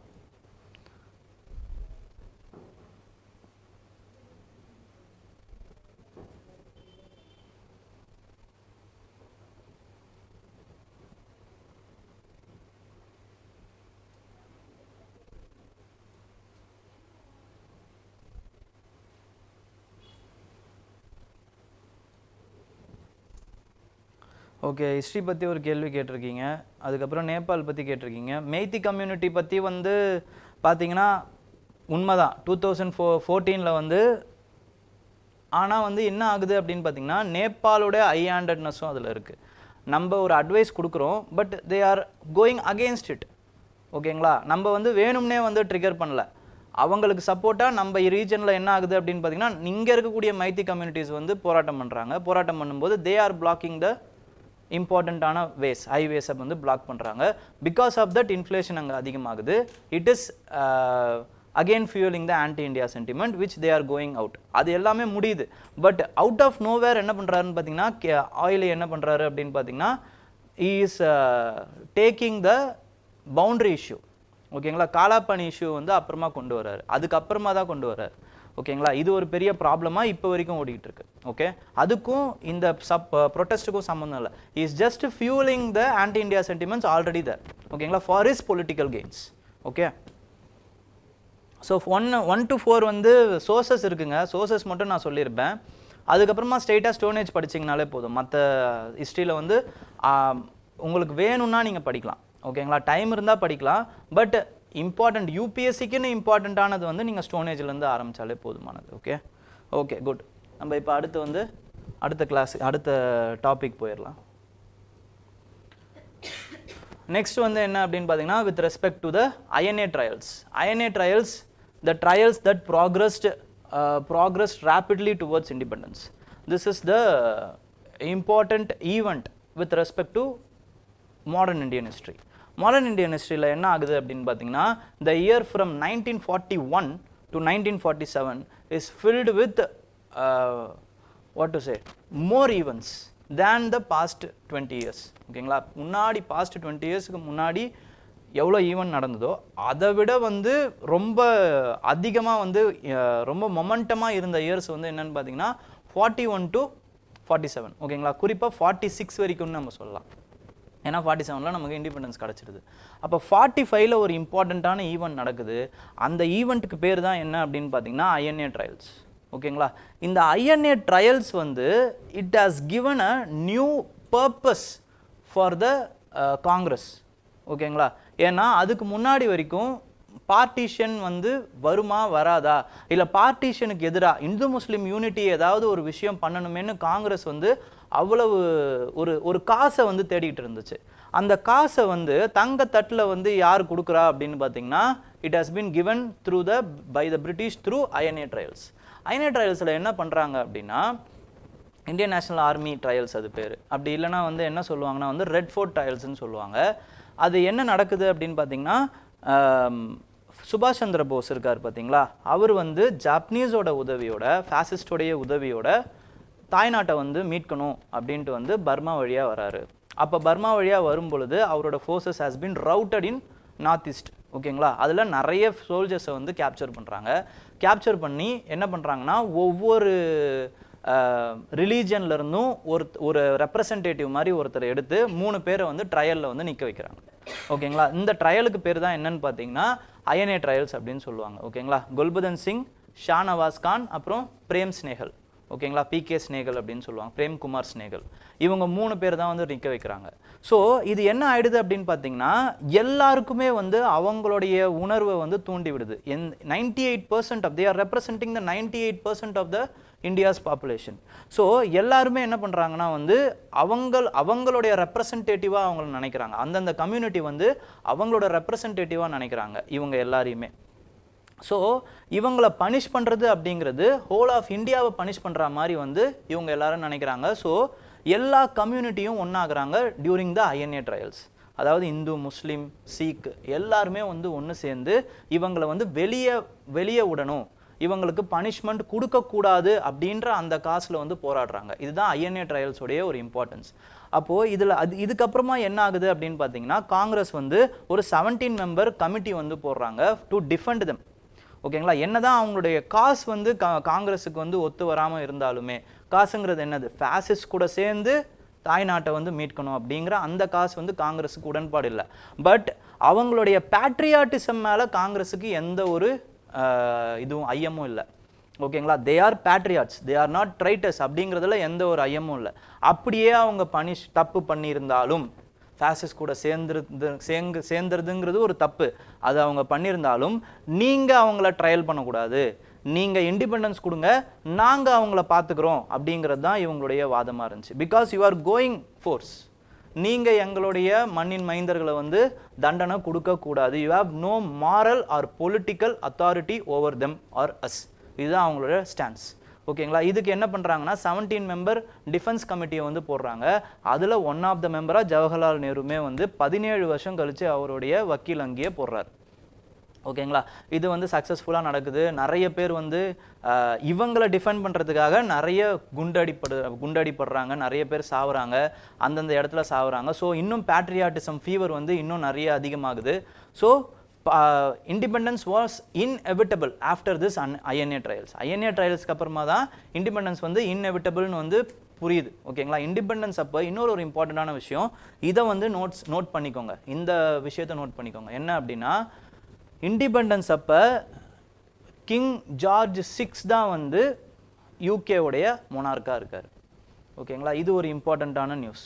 ஓகே, ஹிஸ்ட்ரி பற்றி ஒரு கேள்வி கேட்டிருக்கீங்க. அதுக்கப்புறம் நேபாள் பற்றி கேட்டிருக்கீங்க. மெய்த்தி கம்யூனிட்டி பற்றி வந்து பார்த்தீங்கன்னா உண்மைதான் 2014 வந்து. ஆனால் வந்து என்ன ஆகுது அப்படின்னு பார்த்தீங்கன்னா நேபாளோட ஹை ஹேண்டட்னஸும் அதில் இருக்குது. நம்ம ஒரு அட்வைஸ் கொடுக்குறோம், but they are going against it. ஓகேங்களா? நம்ம வந்து வேணும்னே வந்து ட்ரிகர் பண்ணல. அவங்களுக்கு சப்போர்ட்டாக நம்ம ரீஜனில் என்ன ஆகுது அப்படின்னு பார்த்தீங்கன்னா இங்கே இருக்கக்கூடிய மைத்தி கம்யூனிட்டிஸ் வந்து போராட்டம் பண்ணுறாங்க. போராட்டம் பண்ணும்போது தே ஆர் பிளாக்கிங் த இம்பார்ட்டண்ட்டான வேஸ், ஹைவேஸை வந்து பிளாக் பண்ணுறாங்க. பிகாஸ் ஆஃப் தட் இன்ஃப்ளேஷன் அங்கே அதிகமாகுது. It is again fueling the anti-India sentiment which they are going out. அது எல்லாமே முடியுது. பட் அவுட் ஆஃப் நோவேர் என்ன பண்ணுறாருன்னு பார்த்தீங்கன்னா ஆயில் என்ன பண்ணுறாரு அப்படின்னு பார்த்தீங்கன்னா he is taking the boundary issue. ஓகேங்களா, காலாப்பணி இஷ்யூ வந்து அப்புறமா கொண்டு வர்றாரு, அதுக்கப்புறமா தான் கொண்டு வர்றாரு. ஓகேங்களா, இது ஒரு பெரிய ப்ராப்ளமாக இப்போ வரைக்கும் ஓடிட்டு இருக்கு. ஓகே, அதுக்கும் இந்த ப்ரொட்டஸ்ட்டுக்கும் சம்மந்தம் இல்லை. Is just fueling the anti India sentiments already there. ஓகேங்களா, for is political gains. Okay, so 1 to 4 வந்து சோர்சஸ் இருக்குங்க. சோர்சஸ் மட்டும் நான் சொல்லியிருப்பேன். அதுக்கப்புறமா ஸ்ட்ரெயிட்டாக ஸ்டோனேஜ் படிச்சிங்கனாலே போதும். மற்ற ஹிஸ்ட்ரியில் வந்து உங்களுக்கு வேணும்னா நீங்கள் படிக்கலாம். ஓகேங்களா, டைம் இருந்தால் படிக்கலாம். பட் இம்பார்ட்டண்ட் யூபிஎஸ்சிக்குன்னு இம்பார்ட்டண்ட்டானது வந்து நீங்கள் ஸ்டோனேஜ்லேருந்து ஆரம்பித்தாலே போதுமானது. Okay okay good. நம்ம இப்போ அடுத்து வந்து அடுத்த டாபிக் போயிடலாம். நெக்ஸ்ட் வந்து என்ன அப்படின்னு பார்த்தீங்கன்னா with respect to the INA trials. INA trials, the trials that progressed rapidly towards independence. This is the important event with respect to modern Indian history. Modern Indian history la enna agudhu appdin pathina the year from 1941 to 1947 is filled with what to say more events than the past 20 years. ஓகேங்களா, முன்னாடி past 20 yearsக்கு முன்னாடி எவ்வளோ event நடந்ததோ அதை விட வந்து ரொம்ப அதிகமாக வந்து ரொம்ப மொமெண்டமாக இருந்த இயர்ஸ் வந்து என்னென்னு பார்த்தீங்கன்னா 41 to 47. ஓகேங்களா, குறிப்பாக 46 வரைக்கும்னு நம்ம சொல்லலாம். ஏன்னா 47ல் நமக்கு இண்டிபெண்டன்ஸ் கிடச்சிருது. அப்போ 45ல் ஒரு இம்பார்ட்டண்ட்டான ஈவெண்ட் நடக்குது. அந்த ஈவெண்ட்டுக்கு பேர் தான் என்ன அப்படின்னு பார்த்தீங்கன்னா ஐஎன்ஏ ட்ரையல்ஸ். ஓகேங்களா, இந்த ஐஎன்ஏ ட்ரையல்ஸ் வந்து it has given a new purpose for the Congress. ஓகேங்களா, ஏன்னா அதுக்கு முன்னாடி வரைக்கும் பார்ட்டிஷன் வந்து வருமா வராதா, இல்லை பார்ட்டிஷனுக்கு எதிராக இந்து முஸ்லீம் யூனிட்டி ஏதாவது ஒரு விஷயம் பண்ணணுமேனு காங்கிரஸ் வந்து அவ்வளவு ஒரு காசை வந்து தேடிட்டு இருந்துச்சு. அந்த காசை வந்து தங்கத்தட்டில் வந்து யார் கொடுக்குறா அப்படின்னு பார்த்தீங்கன்னா it has been given by the British through INA trials. INA ட்ரையல்ஸில் என்ன பண்ணுறாங்க அப்படின்னா இந்தியன் நேஷனல் ஆர்மி ட்ரையல்ஸ் அது பேர். அப்படி இல்லைனா வந்து என்ன சொல்லுவாங்கன்னா வந்து ரெட் ஃபோர்ட் ட்ரையல்ஸ்ன்னு சொல்லுவாங்க. அது என்ன நடக்குது அப்படின்னு பார்த்தீங்கன்னா சுபாஷ் சந்திர போஸ் இருக்கார் பார்த்தீங்களா, அவர் வந்து ஜாப்பனீஸோட உதவியோட ஃபேசிஸ்டோடைய உதவியோட தாய்நாட்டை வந்து மீட்கணும் அப்படின்ட்டு வந்து பர்மா வழியாக வராரு. அப்போ பர்மா வழியாக வரும் பொழுது அவரோட forces has been routed in north east. ஓகேங்களா, அதில் நிறைய சோல்ஜர்ஸை வந்து கேப்சர் பண்ணுறாங்க. கேப்சர் பண்ணி என்ன பண்ணுறாங்கன்னா ஒவ்வொரு ரிலீஜன்லேருந்தும் ஒரு ரெப்ரசன்டேட்டிவ் மாதிரி ஒருத்தர் எடுத்து 3 பேரை வந்து ட்ரையலில் வந்து நிற்க வைக்கிறாங்க. ஓகேங்களா, இந்த ட்ரையலுக்கு பேர் தான் என்னன்னு பார்த்தீங்கன்னா ஐஎன்ஏ ட்ரையல்ஸ் அப்படின்னு சொல்லுவாங்க. ஓகேங்களா, குல்பதன் சிங், ஷா நவாஸ் கான், அப்புறம் பிரேம் ஸ்னேகல். ஓகேங்களா, பிகே ஸ்னேகல் அப்படின்னு சொல்லுவாங்க, பிரேம் குமார் ஸ்னேகல். இவங்க 3 பேர் தான் வந்து நிற்க வைக்கிறாங்க. ஸோ இது என்ன ஆயிடுது அப்படின்னு பார்த்தீங்கன்னா எல்லாருக்குமே வந்து அவங்களுடைய உணர்வை வந்து தூண்டி விடுது. 98% they are representing the 98% of the India's population. So எல்லாருமே என்ன பண்ணுறாங்கன்னா வந்து அவங்களுடைய ரெப்ரசன்டேட்டிவாக அவங்கள நினைக்கிறாங்க. அந்தந்த கம்யூனிட்டி வந்து அவங்களோட ரெப்ரசன்டேட்டிவாக நினைக்கிறாங்க இவங்க எல்லாரையுமே. ஸோ இவங்களை பனிஷ் பண்ணுறது அப்படிங்கிறது ஹோல் ஆஃப் இந்தியாவை பனிஷ் பண்ணுற மாதிரி வந்து இவங்க எல்லாரும் நினைக்கிறாங்க. ஸோ எல்லா கம்யூனிட்டியும் ஒன்றாகிறாங்க டியூரிங் த ஐஎன்ஏ ட்ரையல்ஸ். அதாவது இந்து, முஸ்லீம், சீக் எல்லாருமே வந்து ஒன்று சேர்ந்து இவங்களை வந்து வெளியே விடணும், இவங்களுக்கு பனிஷ்மெண்ட் கொடுக்கக்கூடாது அப்படின்ற அந்த காசில் வந்து போராடுறாங்க. இதுதான் ஐஎன்ஏ ட்ரையல்ஸோடைய ஒரு இம்பார்ட்டன்ஸ். அப்போது இதுக்கப்புறமா என்ன ஆகுது அப்படின்னு பார்த்தீங்கன்னா காங்கிரஸ் வந்து ஒரு 17 மெம்பர் கமிட்டி வந்து போடுறாங்க டு டிஃபெண்ட் தெம். ஓகேங்களா, என்னதான் அவங்களுடைய காசு வந்து காங்கிரஸுக்கு வந்து ஒத்து வராமல் இருந்தாலுமே, காசுங்கிறது என்னது, ஃபேசிஸ்ட் கூட சேர்ந்து தாய்நாட்டை வந்து மீட்கணும் அப்படிங்கிற அந்த காசு வந்து காங்கிரஸுக்கு உடன்பாடு இல்லை. பட் அவங்களுடைய பேட்ரியாட்டிசம் மேலே காங்கிரஸுக்கு எந்த ஒரு இதுவும் ஐயமும் இல்லை. ஓகேங்களா, they are patriots, they are not traitors அப்படிங்கிறதுல எந்த ஒரு ஐயமும் இல்லை. அப்படியே அவங்க தப்பு பண்ணியிருந்தாலும், ஃபேசிஸ்ட் கூட சேர்ந்துருதுங்கிறது ஒரு தப்பு, அது அவங்க பண்ணியிருந்தாலும் நீங்கள் அவங்கள ட்ரையல் பண்ணக்கூடாது, நீங்கள் இண்டிபெண்டன்ஸ் கொடுங்க, நாங்கள் அவங்கள பார்த்துக்கிறோம் அப்படிங்கிறது தான் இவங்களுடைய வாதமாக இருந்துச்சு. Because you are going force, நீங்கள் எங்களுடைய மண்ணின் மைந்தர்களை வந்து தண்டனை கொடுக்கக்கூடாது. You have no moral or political authority over them or us. இதுதான் அவங்களோட ஸ்டான்ஸ். ஓகேங்களா, இதுக்கு என்ன பண்ணுறாங்கன்னா 17 மெம்பர் டிஃபென்ஸ் கமிட்டியை வந்து போடுறாங்க. அதில் ஒன் ஆஃப் த மெம்பராக ஜவஹர்லால் நேருமே வந்து 17 வருஷம் கழித்து அவருடைய வக்கீல் அங்கேயே போடுறாரு. ஓகேங்களா. இது வந்து சக்ஸஸ்ஃபுல்லாக நடக்குது. நிறைய பேர் வந்து இவங்களை டிஃபெண்ட் பண்ணுறதுக்காக நிறைய குண்டடிப்படுறாங்க, நிறைய பேர் சாவுறாங்க, அந்தந்த இடத்துல சாவுறாங்க. ஸோ இன்னும் பேட்ரியாட்டிசம் ஃபீவர் வந்து இன்னும் நிறைய அதிகமாகுது. So independence was inevitable after this INA trials. INA ட்ரையல்ஸ்க்கு அப்புறமா தான் இண்டிபெண்டன்ஸ் வந்து இன்எவிட்டபிள்னு வந்து புரியுது. ஓகேங்களா. இண்டிபெண்டன்ஸ் அப்போ இன்னொரு இம்பார்ட்டண்டான விஷயம், இதை வந்து நோட் பண்ணிக்கோங்க, இந்த விஷயத்தை நோட் பண்ணிக்கோங்க. என்ன அப்படின்னா, இண்டிபெண்டன்ஸ் அப்போ கிங் ஜார்ஜ் 6 தான் வந்து யூகேவுடைய மொனார்க்காக இருக்கார். ஓகேங்களா. இது ஒரு இம்பார்ட்டண்ட்டான நியூஸ்.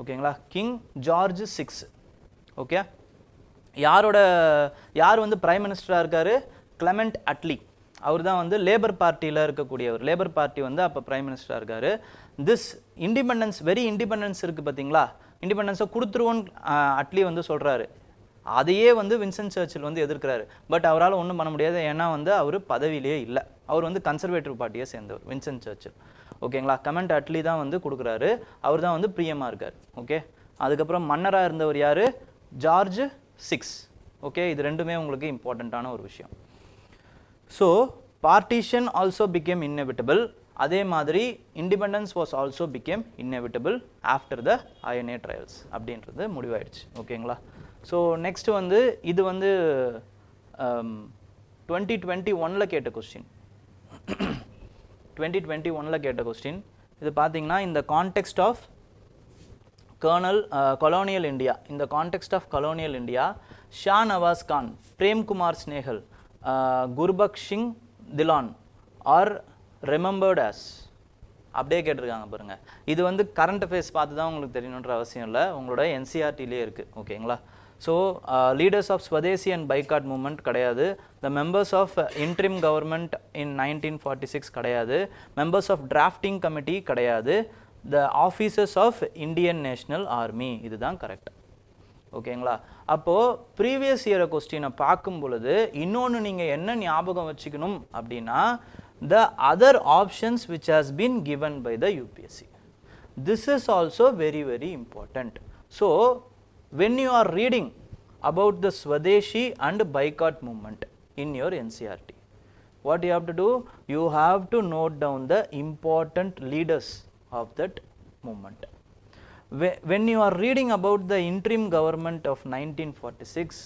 ஓகேங்களா. King George 6. ஓகே. யார் வந்து பிரைம் மினிஸ்டராக இருக்கார்? கிளமெண்ட் அட்லி. அவர் தான் வந்து லேபர் பார்ட்டியில் இருக்கக்கூடியவர். லேபர் பார்ட்டி வந்து அப்போ பிரைம் மினிஸ்டராக இருக்கார். திஸ் இண்டிபெண்டன்ஸ், வெரி இண்டிபெண்டன்ஸ் இருக்குது பார்த்தீங்களா, இண்டிபெண்டன்ஸை கொடுத்துருவோன்னு அட்லி வந்து சொல்கிறாரு. அதையே வந்து வின்சென்ட் சர்ச்சில் வந்து எதிர்க்கிறாரு. பட் அவரால் ஒன்றும் பண்ண முடியாது. ஏன்னா வந்து அவர் பதவியிலே இல்லை. அவர் வந்து கன்சர்வேட்டிவ் பார்ட்டியை சேர்ந்தவர் வின்சென்ட் சர்ச்சில். ஓகேங்களா. கமெண்ட் அட்லி தான் வந்து கொடுக்குறாரு. அவர் தான் வந்து பிரியமாக இருக்கார். ஓகே. அதுக்கப்புறம் மன்னராக இருந்தவர் யார்? ஜார்ஜ் 6. ஓகே. இது ரெண்டுமே உங்களுக்கு இம்பார்ட்டண்ட்டான ஒரு விஷயம். So partition also became inevitable. அதே மாதிரி independence was also became inevitable after the INA trials அப்படின்றது முடிவாயிடுச்சு. ஓகேங்களா. ஸோ நெக்ஸ்ட் வந்து இது வந்து 2021 கேட்ட கொஸ்டின். 2021 கேட்ட கொஸ்டின். இது பார்த்தீங்கன்னா இந்த கான்டெக்ஸ்ட் ஆஃப் கொலோனியல் இந்தியா, இந்த context of colonial India, Shah Nawaz Khan, Premkumar Sahgal, Gurbaksh Singh Dhillon are remembered as அப்படியே கேட்டிருக்காங்க பாருங்கள். இது வந்து கரண்ட் அஃபேர்ஸ் பார்த்து தான் உங்களுக்கு தெரியணுன்ற அவசியம் இல்லை, உங்களோட என்சிஆர்டிலே இருக்குது. ஓகேங்களா. So leaders of Swadeshi and boycott movement கிடையாது. The members of interim government in 1946 கிடையாது. மெம்பர்ஸ் ஆஃப் டிராஃப்டிங் கமிட்டி கிடையாது. The officers of Indian national army, இதுதான் கரெக்ட். ஓகேங்களா. அப்போது ப்ரீவியஸ் இயரை கொஸ்டினை பார்க்கும் பொழுது இன்னொன்று நீங்கள் என்ன ஞாபகம் வச்சுக்கணும் அப்படின்னா, the other options which has been given by the UPSC. This is also very, very important. So when you are reading about the Swadeshi and Boycott movement in your NCERT, what you have to do? You have to note down the important leaders of that movement. When you are reading about the interim government of 1946,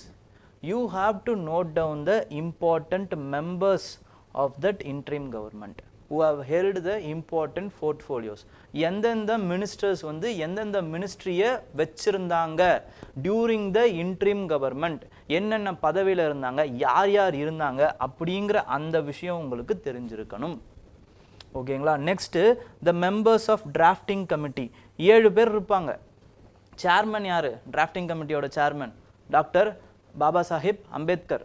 you have to note down the important members of that interim government who have held the important portfolios. எந்தெந்த ministers வந்து எந்தெந்த மினிஸ்ட்ரியை வச்சிருந்தாங்க during the interim government, என்னென்ன பதவியில் இருந்தாங்க, யார் யார் இருந்தாங்க அப்படிங்கிற அந்த விஷயம் உங்களுக்கு தெரிஞ்சிருக்கணும். ஓகேங்களா. Next the members of drafting committee, 7 பேர் இருப்பாங்க. சேர்மன் யார்? டிராஃப்டிங் கமிட்டியோட சேர்மன் டாக்டர் பாபா சாஹிப் அம்பேத்கர்.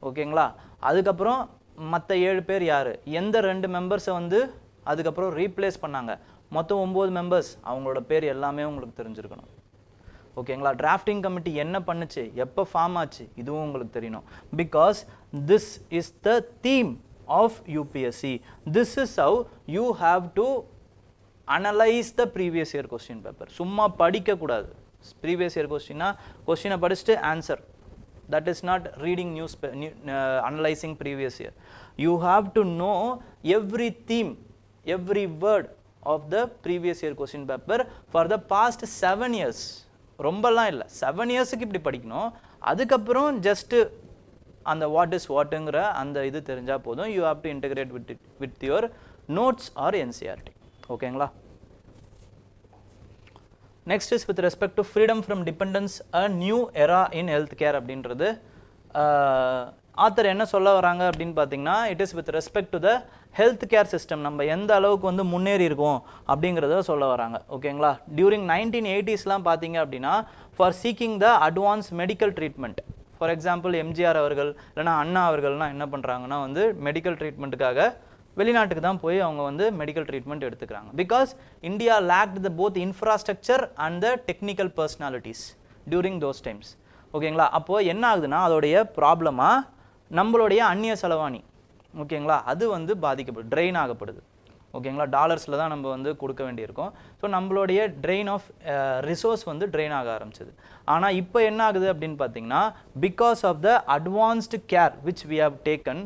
ஓகேங்களா. அதுக்கப்புறம் மற்ற 7 பேர் யார்? எந்த 2 மெம்பர்ஸை வந்து அதுக்கப்புறம் ரீப்ளேஸ் பண்ணாங்க? மொத்தம் 9 மெம்பர்ஸ். அவங்களோட பேர் எல்லாமே உங்களுக்கு தெரிஞ்சிருக்கணும். ஓகேங்களா. டிராஃப்டிங் கமிட்டி என்ன பண்ணுச்சு, எப்போ ஃபார்ம் ஆச்சு, இதுவும் உங்களுக்கு தெரியணும். Because this is the theme of UPSC. This is how you have to analyze the previous year question paper. சும்மா படிக்க கூடாது. previous year question படிச்சுட்டு answer. That is not reading news, analyzing previous year. You have to know every theme, every word of the previous year question paper for the past 7 years. ரொம்பலாம் இல்லை, 7 இயர்ஸுக்கு இப்படி படிக்கணும். அதுக்கப்புறம் just அந்த what is வாட்டுங்கிற அந்த இது தெரிஞ்சால் போதும். You have to integrate with your notes or NCERT. ஓகேங்களா. Next is with respect to freedom from dependence a new era in health care அப்படின்றது ஆத்தர் என்ன சொல்ல வராங்க அப்படின்னு பார்த்தீங்கன்னா, it is with respect to the health care system, நம்ம எந்த அளவுக்கு வந்து முன்னேறி இருக்கோம் அப்படிங்கிறத சொல்ல வராங்க. ஓகேங்களா. டியூரிங் 1980s பார்த்தீங்க அப்படின்னா, for seeking the advance medical treatment, for example MGR அவர்கள் இல்லைனா அண்ணா அவர்கள்லாம் என்ன பண்ணுறாங்கன்னா வந்து மெடிக்கல் ட்ரீட்மெண்ட்டுக்காக வெளிநாட்டுக்கு தான் போய் அவங்க வந்து மெடிக்கல் ட்ரீட்மெண்ட் எடுத்துக்கிறாங்க. Because India lacked the both infrastructure and the technical personalities during those times. ஓகேங்களா. அப்போது என்ன ஆகுதுன்னா, அதோடைய ப்ராப்ளமாக நம்மளுடைய அந்நிய செலவாணி, ஓகேங்களா, அது வந்து பாதிக்கப்படுது, ட்ரெயின் ஆகப்படுது. ஓகேங்களா, டாலர்ஸில் தான் நம்ம வந்து கொடுக்க வேண்டியிருக்கும். ஸோ நம்மளுடைய ட்ரெயின் ஆஃப் ரிசோர்ஸ் வந்து ட்ரெயின் ஆக ஆரம்பிச்சது. ஆனால் இப்போ என்ன ஆகுது அப்படின்னு பார்த்தீங்கன்னா, because of the advanced care which we have taken,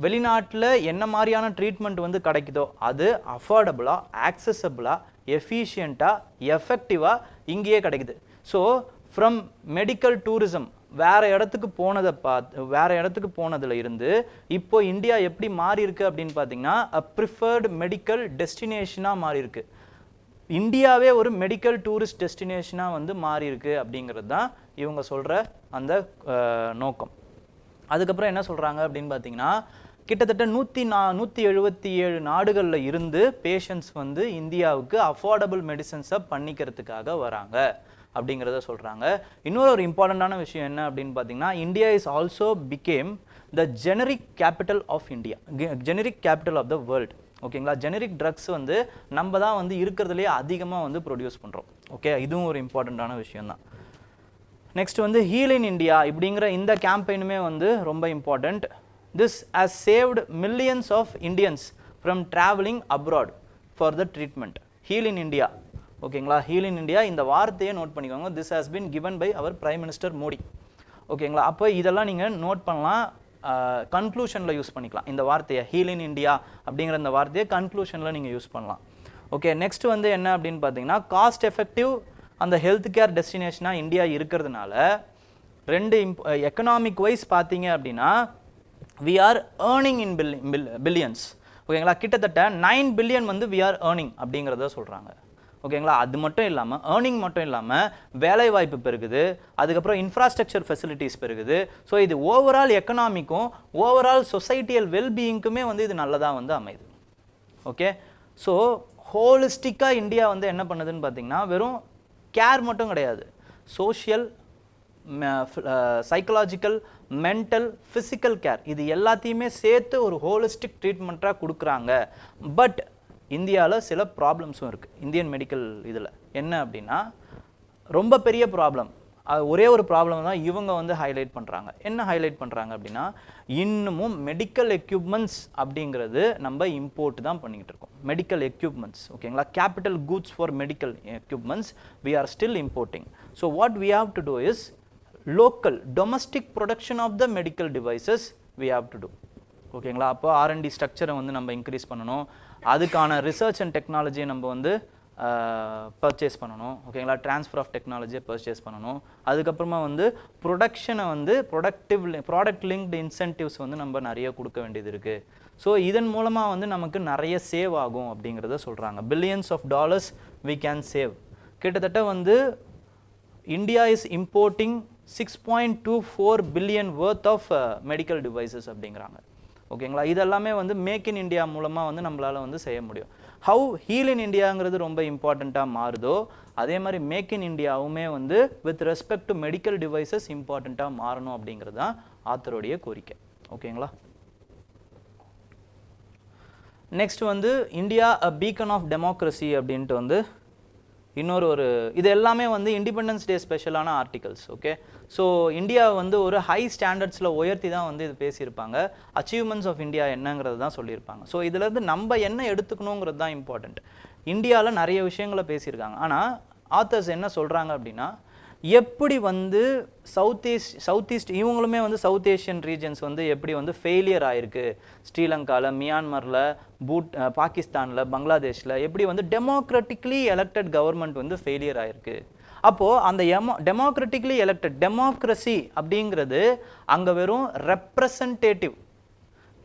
வெளிநாட்டில் என்ன மாதிரியான ட்ரீட்மெண்ட் வந்து கிடைக்குதோ அது அஃபோர்டபுளாக, ஆக்சசபிளாக, எஃபிஷியண்ட்டாக, எஃபெக்டிவாக இங்கேயே கிடைக்குது. ஸோ ஃப்ரம் மெடிக்கல் டூரிசம் வேறு இடத்துக்கு போனதில் இருந்து இப்போ இந்தியா எப்படி மாறி இருக்கு அப்படின்னு பார்த்தீங்கன்னா, அ ப்ரிஃபர்டு மெடிக்கல் டெஸ்டினேஷனாக மாறி இருக்கு. இந்தியாவே ஒரு மெடிக்கல் டூரிஸ்ட் டெஸ்டினேஷனாக வந்து மாறி இருக்கு அப்படிங்கிறது தான் இவங்க சொல்கிற அந்த நோக்கம். அதுக்கப்புறம் என்ன சொல்கிறாங்க அப்படின்னு பார்த்தீங்கன்னா, கிட்டத்தட்ட 177 நாடுகளில் இருந்து பேஷண்ட்ஸ் வந்து இந்தியாவுக்கு அஃபோர்டபுள் மெடிசன்ஸை பண்ணிக்கிறதுக்காக வராங்க அப்படிங்கிறத சொல்கிறாங்க. இன்னொரு ஒரு இம்பார்ட்டண்ட்டான விஷயம் என்ன அப்படின்னு பார்த்தீங்கன்னா, India is also became the generic capital of India, generic capital of the world. ஓகேங்களா, ஜெனரிக் ட்ரக்ஸ் வந்து நம்ம தான் வந்து இருக்கிறதுலே அதிகமாக வந்து ப்ரொடியூஸ் பண்ணுறோம். ஓகே, இதுவும் ஒரு இம்பார்ட்டண்ட்டான விஷயம் தான். நெக்ஸ்ட் வந்து ஹீல் இன் இந்தியா இப்படிங்கிற இந்த கேம்பெயினுமே வந்து ரொம்ப important. This has saved millions of Indians from travelling abroad for the treatment. Heal in India, ஓகேங்களா, ஹீல் இன் இந்தியா இந்த வார்த்தையை நோட் பண்ணிக்கோங்க. This has been given by our prime minister Modi. ஓகேங்களா, அப்போ இதெல்லாம் நீங்கள் நோட் பண்ணலாம், கன்க்ளூஷனில் யூஸ் பண்ணிக்கலாம் இந்த வார்த்தையை. ஹீல் இன் இந்தியா அப்படிங்கிற இந்த வார்த்தையை கன்க்ளூஷனில் நீங்கள் யூஸ் பண்ணலாம். ஓகே, நெக்ஸ்ட் வந்து என்ன அப்படின்னு பார்த்தீங்கன்னா, காஸ்ட் எஃபெக்டிவ் அந்த ஹெல்த் கேர் டெஸ்டினேஷனாக இந்தியா இருக்கிறதுனால ரெண்டு எக்கனாமிக் வைஸ் பார்த்தீங்க அப்படின்னா, we are earning in billions. ஓகேங்களா, கிட்டத்தட்ட 9 பில்லியன் வந்து வி ஆர் ஏர்னிங் அப்படிங்கிறத சொல்கிறாங்க. ஓகேங்களா, அது மட்டும் இல்லாமல் ஏர்னிங் மட்டும் இல்லாமல் வேலைவாய்ப்பு பெருகுது, அதுக்கப்புறம் இன்ஃப்ராஸ்ட்ரக்சர் ஃபெசிலிட்டிஸ் பெருகுது. ஸோ இது ஓவரால் எக்கனாமிக்கும் ஓவரால் சொசைட்டியல் வெல்பீயிங்க்குமே வந்து இது நல்லதாக வந்து அமையுது. ஓகே, ஸோ ஹோலிஸ்டிக்காக இந்தியா வந்து என்ன பண்ணுதுன்னு பார்த்தீங்கன்னா, வெறும் கேர் மட்டும் கிடையாது, social, psychological, mental, physical care இது எல்லாத்தையுமே சேர்த்து ஒரு ஹோலிஸ்டிக் ட்ரீட்மெண்ட்டாக கொடுக்குறாங்க. பட் இந்தியாவில் சில ப்ராப்ளம்ஸும் இருக்குது இந்தியன் மெடிக்கல் இதில். என்ன அப்படின்னா, ரொம்ப பெரிய ப்ராப்ளம், ஒரே ஒரு ப்ராப்ளம் தான் இவங்க வந்து ஹைலைட் பண்ணுறாங்க. என்ன ஹைலைட் பண்ணுறாங்க அப்படின்னா, இன்னமும் மெடிக்கல் எக்யூப்மெண்ட்ஸ் அப்படிங்கிறது நம்ம இம்போர்ட் தான் பண்ணிக்கிட்டு இருக்கோம். மெடிக்கல் எக்யூப்மெண்ட்ஸ், ஓகேங்களா, capital goods for medical equipments we are still importing. So what we have to do is local domestic production of the medical devices we have to do. ஓகேங்களா, அப்போ R&D ஸ்ட்ரக்சரை வந்து நம்ம increase பண்ணணும், அதுக்கான research and டெக்னாலஜியை நம்ம வந்து பர்ச்சேஸ் பண்ணணும். ஓகேங்களா, ட்ரான்ஸ்ஃபர் ஆஃப் டெக்னாலஜியை பர்ச்சேஸ் பண்ணணும். அதுக்கப்புறமா வந்து ப்ரொடக்ஷனை வந்து ப்ராடக்ட் லிங்க்டு இன்சென்டிவ்ஸ் வந்து நம்ம நிறைய கொடுக்க வேண்டியது இருக்குது. ஸோ இதன் மூலமாக வந்து நமக்கு நிறைய சேவ் ஆகும் அப்படிங்கிறத சொல்கிறாங்க. Billions of dollars we can save. கிட்டத்தட்ட வந்து India is importing 6.24 billion worth of medical devices அப்படிங்கிறாங்க. ஓகேங்களா, இதெல்லாமே வந்து மேக் இன் இந்தியா மூலமாக வந்து நம்மளால் வந்து செய்ய முடியும். ஹவு ஹீல் இன் இந்தியாங்கிறது ரொம்ப இம்பார்ட்டண்ட்டாக மாறுதோ, அதே மாதிரி மேக் இன் இந்தியாவுமே வந்து with respect to medical devices இம்பார்ட்டண்ட்டாக மாறணும் அப்படிங்கிறது தான் ஆத்தருடைய கோரிக்கை. ஓகேங்களா, நெக்ஸ்ட் வந்து India a beacon of democracy அப்படின்ட்டு வந்து இன்னொரு இது எல்லாமே வந்து இண்டிபெண்டன்ஸ் டே ஸ்பெஷலான ஆர்டிகல்ஸ். ஓகே, ஸோ இந்தியா வந்து ஒரு ஹை ஸ்டாண்டர்ட்ஸில் உயர்த்தி தான் வந்து இது பேசியிருப்பாங்க. அச்சீவ்மெண்ட்ஸ் ஆஃப் இந்தியா என்னங்கிறது தான் சொல்லியிருப்பாங்க. ஸோ இதுலேருந்து நம்ம என்ன எடுத்துக்கணுங்கிறது தான் இம்பார்ட்டண்ட். இந்தியாவில் நிறைய விஷயங்களை பேசியிருக்காங்க. ஆனால் ஆத்தர்ஸ் என்ன சொல்கிறாங்க அப்படின்னா, எப்படி வந்து சவுத் ஈஸ்ட் இவங்களுமே வந்து சவுத் ஏஷியன் ரீஜன்ஸ் வந்து எப்படி வந்து ஃபெயிலியர் ஆயிருக்கு, ஸ்ரீலங்காவில், மியான்மரில், பாகிஸ்தானில், பங்களாதேஷில் எப்படி வந்து டெமோக்ராட்டிக்லி எலெக்டட் கவர்மெண்ட் வந்து ஃபெயிலியர் ஆயிருக்கு. அப்போது அந்த டெமோக்ராட்டிக்லி எலெக்டட் டெமோக்ரஸி அப்படிங்கிறது அங்கே வெறும் ரெப்ரசன்டேட்டிவ்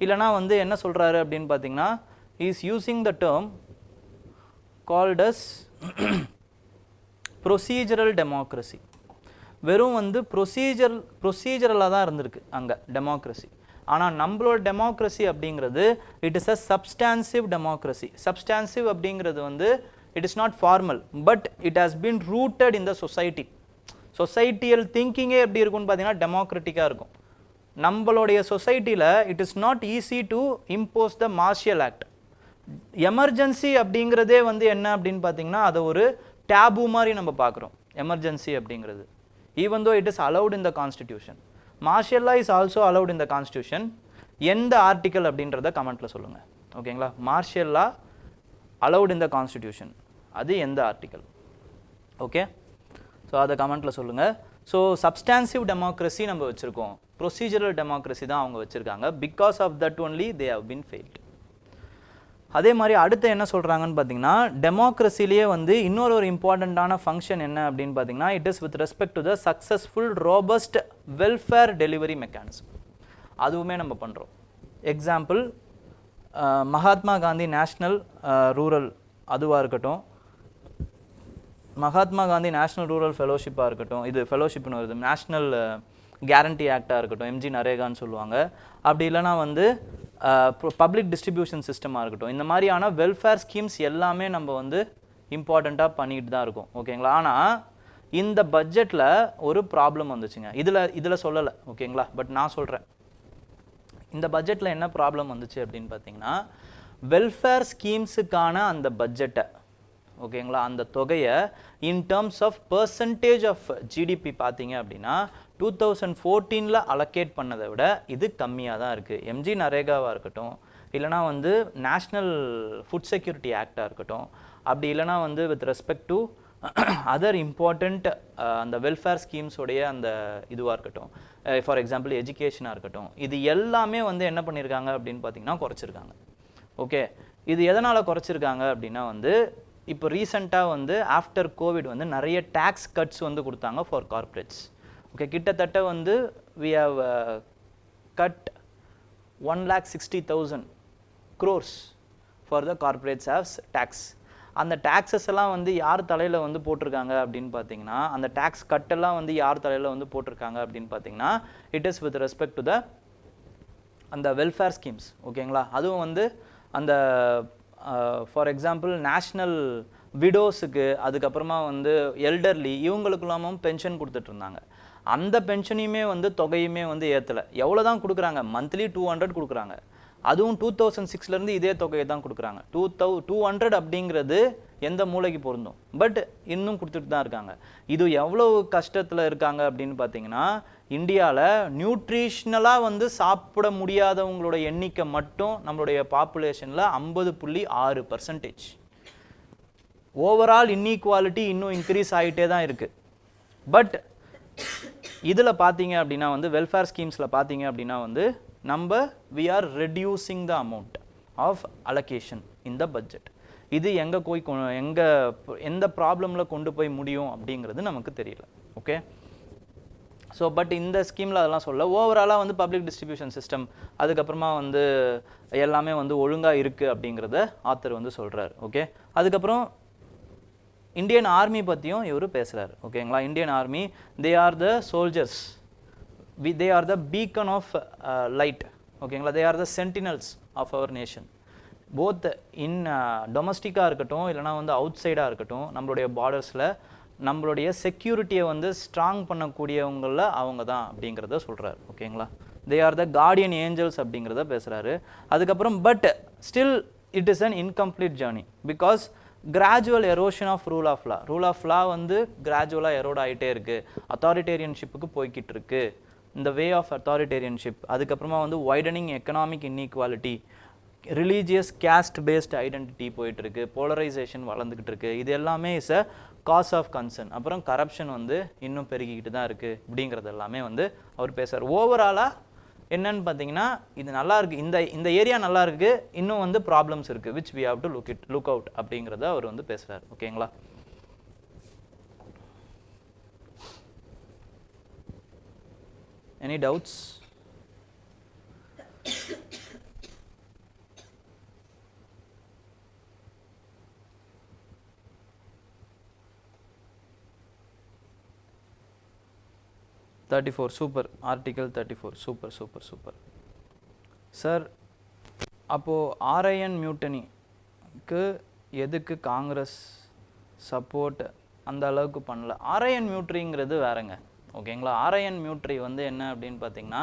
இல்லைனா வந்து என்ன சொல்கிறாரு அப்படின்னு பார்த்தீங்கன்னா, is using the term called as procedural democracy. வெறும் வந்து ப்ரொசீஜரலாக தான் இருந்திருக்கு அங்கே டெமோக்ரஸி. ஆனால் நம்மளோட டெமோக்ரஸி அப்படிங்கிறது it is a substantive democracy. Substantive அப்படிங்கிறது வந்து it is not formal, but it has been rooted in the society. Societal திங்கிங்கே எப்படி இருக்கும்னு பார்த்தீங்கன்னா டெமோக்ராட்டிக்காக இருக்கும். நம்மளுடைய சொசைட்டியில் it is not easy to impose the martial act. Emergency அப்படிங்கிறதே வந்து என்ன அப்படின்னு பார்த்தீங்கன்னா, அதை ஒரு டேபு மாதிரி நம்ம பார்க்குறோம் எமர்ஜென்சி அப்படிங்கிறது. Even though it is allowed in the constitution. Martial law is also allowed in the constitution. எந்த ஆர்டிக்கல் அப்படின்றத கமெண்ட்டில் சொல்லுங்கள். ஓகேங்களா? மார்ஷியல் லா அலௌட் இன் த கான்ஸ்டிடியூஷன், அது எந்த ஆர்டிக்கல்? ஓகே, ஸோ அதை கமெண்ட்டில் சொல்லுங்கள். ஸோ சப்ஸ்டான்சிவ் டெமோக்ரஸி நம்ம வச்சுருக்கோம், ப்ரொசீஜரல் டெமோக்ரஸி தான் அவங்க வச்சுருக்காங்க. Because of that only they have been failed. அதே மாதிரி அடுத்து என்ன சொல்கிறாங்கன்னு பார்த்தீங்கன்னா, டெமோக்ரஸிலேயே வந்து இன்னொரு இம்பார்ட்டண்ட்டான ஃபங்க்ஷன் என்ன அப்படின்னு பார்த்தீங்கன்னா, it is with respect to the successful robust welfare delivery mechanism. அதுவுமே நம்ம பண்ணுறோம். Example, Mahatma Gandhi national rural அதுவாக இருக்கட்டும், மகாத்மா காந்தி நேஷ்னல் ரூரல் ஃபெலோஷிப்பாக இருக்கட்டும், இது ஃபெலோஷிப்னு வருது, நேஷ்னல் கேரண்டி ஆக்டாக இருக்கட்டும், எம்ஜி நரேகான்னு சொல்லுவாங்க. அப்படி இல்லைனா வந்து பப்ளிக் டிஸ்ட்ரிபியூஷன் சிஸ்டமாக இருக்கட்டும், இந்த மாதிரியான வெல்ஃபேர் ஸ்கீம்ஸ் எல்லாமே நம்ம வந்து இம்பார்ட்டண்ட்டாக பண்ணிக்கிட்டு தான் இருக்கோம். ஓகேங்களா? ஆனால் இந்த பட்ஜெட்டில் ஒரு ப்ராப்ளம் வந்துச்சுங்க. இதில் சொல்லலை. ஓகேங்களா? பட் நான் சொல்கிறேன், இந்த பட்ஜெட்டில் என்ன ப்ராப்ளம் வந்துச்சு அப்படின்னு பார்த்தீங்கன்னா, வெல்ஃபேர் ஸ்கீம்ஸுக்கான அந்த பட்ஜெட்டை, ஓகேங்களா, அந்த தொகையை in terms of percentage of GDP பார்த்தீங்க அப்படின்னா 2014 அலோகேட் பண்ணதை விட இது கம்மியாக தான் இருக்குது. எம்ஜி நரேகாவாக இருக்கட்டும், இல்லைனா வந்து நேஷ்னல் ஃபுட் செக்யூரிட்டி ஆக்டாக இருக்கட்டும், அப்படி இல்லைனா வந்து with respect to other important அந்த வெல்ஃபேர் ஸ்கீம்ஸோடைய அந்த இதுவாக இருக்கட்டும், ஃபார் எக்ஸாம்பிள் எஜுகேஷனாக இருக்கட்டும், இது எல்லாமே வந்து என்ன பண்ணியிருக்காங்க அப்படின்னு பார்த்தீங்கன்னா குறைச்சிருக்காங்க. ஓகே, இது எதனால் குறைச்சிருக்காங்க அப்படின்னா வந்து, இப்போ ரீசெண்டாக வந்து ஆஃப்டர் கோவிட் வந்து நிறைய டேக்ஸ் கட்ஸ் வந்து கொடுத்தாங்க ஃபார் கார்ப்பரேட்ஸ். ஓகே, கிட்டத்தட்ட வந்து we have cut 1,60,000 crores for the corporates as tax. அந்த டேக்ஸஸ் எல்லாம் வந்து யார் தலையில் வந்து போட்டிருக்காங்க அப்படின்னு பார்த்தீங்கன்னா, அந்த டேக்ஸ் கட்டெல்லாம் வந்து யார் தலையில் வந்து போட்டிருக்காங்க அப்படின்னு பார்த்தீங்கன்னா, it is with respect to த அந்த வெல்ஃபேர் ஸ்கீம்ஸ். ஓகேங்களா? அதுவும் வந்து அந்த ஃபார் எக்ஸாம்பிள் நேஷ்னல் விடோஸுக்கு, அதுக்கப்புறமா வந்து எல்டர்லி, இவங்களுக்குள்ளாமும் பென்ஷன் கொடுத்துட்டு இருந்தாங்க. அந்த பென்ஷனையுமே வந்து தொகையுமே வந்து ஏற்றலை. எவ்வளோ தான் கொடுக்குறாங்க? மந்த்லி 200 கொடுக்குறாங்க. அதுவும் 2006 இதே தொகையை தான் கொடுக்குறாங்க. 200 அப்படிங்கிறது எந்த மூளைக்கு பொருந்தும்? பட் இன்னும் கொடுத்துட்டு தான் இருக்காங்க. இது எவ்வளோ கஷ்டத்தில் இருக்காங்க அப்படின்னு பார்த்தீங்கன்னா, இந்தியாவில் நியூட்ரிஷ்னலாக வந்து சாப்பிட முடியாதவங்களோட எண்ணிக்கை மட்டும் நம்மளுடைய பாப்புலேஷனில் 50.6%. ஓவரால் இன்இக்வாலிட்டி இன்னும் இன்க்ரீஸ் ஆகிட்டே தான் இருக்குது. பட் இதில் பார்த்தீங்க அப்படின்னா வந்து வெல்ஃபேர் ஸ்கீம்ஸில் பார்த்தீங்க அப்படின்னா வந்து நம்ம we are reducing the amount of allocation in the budget. இது எங்கே போய் எந்த ப்ராப்ளமில் கொண்டு போய் முடியும் அப்படிங்கிறது நமக்கு தெரியல. ஓகே, ஸோ பட் இந்த ஸ்கீமில் அதெல்லாம் சொல்ல, ஓவராலாக வந்து பப்ளிக் டிஸ்ட்ரிபியூஷன் சிஸ்டம் அதுக்கப்புறமா வந்து எல்லாமே வந்து ஒழுங்காக இருக்குது அப்படிங்கிறத ஆத்தர் வந்து சொல்கிறார். ஓகே, அதுக்கப்புறம் இந்தியன் ஆர்மி பற்றியும் இவர் பேசுகிறார். ஓகேங்களா? Indian army, they are the soldiers, they are the beacon of light. ஓகேங்களா? they are the sentinels of our nation, both in domestic-ஆக இருக்கட்டும், இல்லைனா வந்து அவுட் சைடாக இருக்கட்டும், நம்மளுடைய பார்டர்ஸில் நம்மளுடைய செக்யூரிட்டியை வந்து ஸ்ட்ராங் பண்ணக்கூடியவங்களில் அவங்க தான் அப்படிங்கிறத சொல்கிறார். ஓகேங்களா? they are the guardian angels அப்படிங்கிறத பேசுகிறாரு. அதுக்கப்புறம் but still it is an incomplete journey because gradual erosion of rule of law வந்து கிராஜுவலாக எரோட் ஆகிட்டே இருக்குது, அத்தாரிட்டேரியன்ஷிப்புக்கு போய்கிட்டு இருக்கு, இந்த வே ஆஃப் அத்தாரிட்டேரியன்ஷிப். அதுக்கப்புறமா வந்து widening economic inequality, religious caste based identity போயிட்டுருக்கு, போலரைசேஷன் வளர்ந்துக்கிட்டு இருக்குது. இது எல்லாமே is a cause of concern. அப்புறம் கரப்ஷன் வந்து இன்னும் பெருகிக்கிட்டு தான் இருக்குது அப்படிங்கிறது எல்லாமே வந்து அவர் பேசுகிறார். ஓவராலாக என்னன்னு பார்த்தீங்கன்னா, இது நல்லா இருக்குது, இந்த ஏரியா நல்லா இருக்குது, இன்னும் வந்து ப்ராப்ளம்ஸ் இருக்குது, which we have to look out அப்படிங்கிறத அவர் வந்து பேசுகிறார். ஓகேங்களா? Any doubts? Super. Article 34. Super. Sir, அப்போது ஆர்ஐஎன் மியூட்டனிக்கு எதுக்கு காங்கிரஸ் சப்போர்ட் அந்த அளவுக்கு பண்ணல? ஆர்ஐஎன் மியூட்ரிங்கிறது வேறங்க. ஓகேங்களா? ஆர்ஐஎன் மியூட்ரி வந்து என்ன அப்படின்னு பார்த்தீங்கன்னா,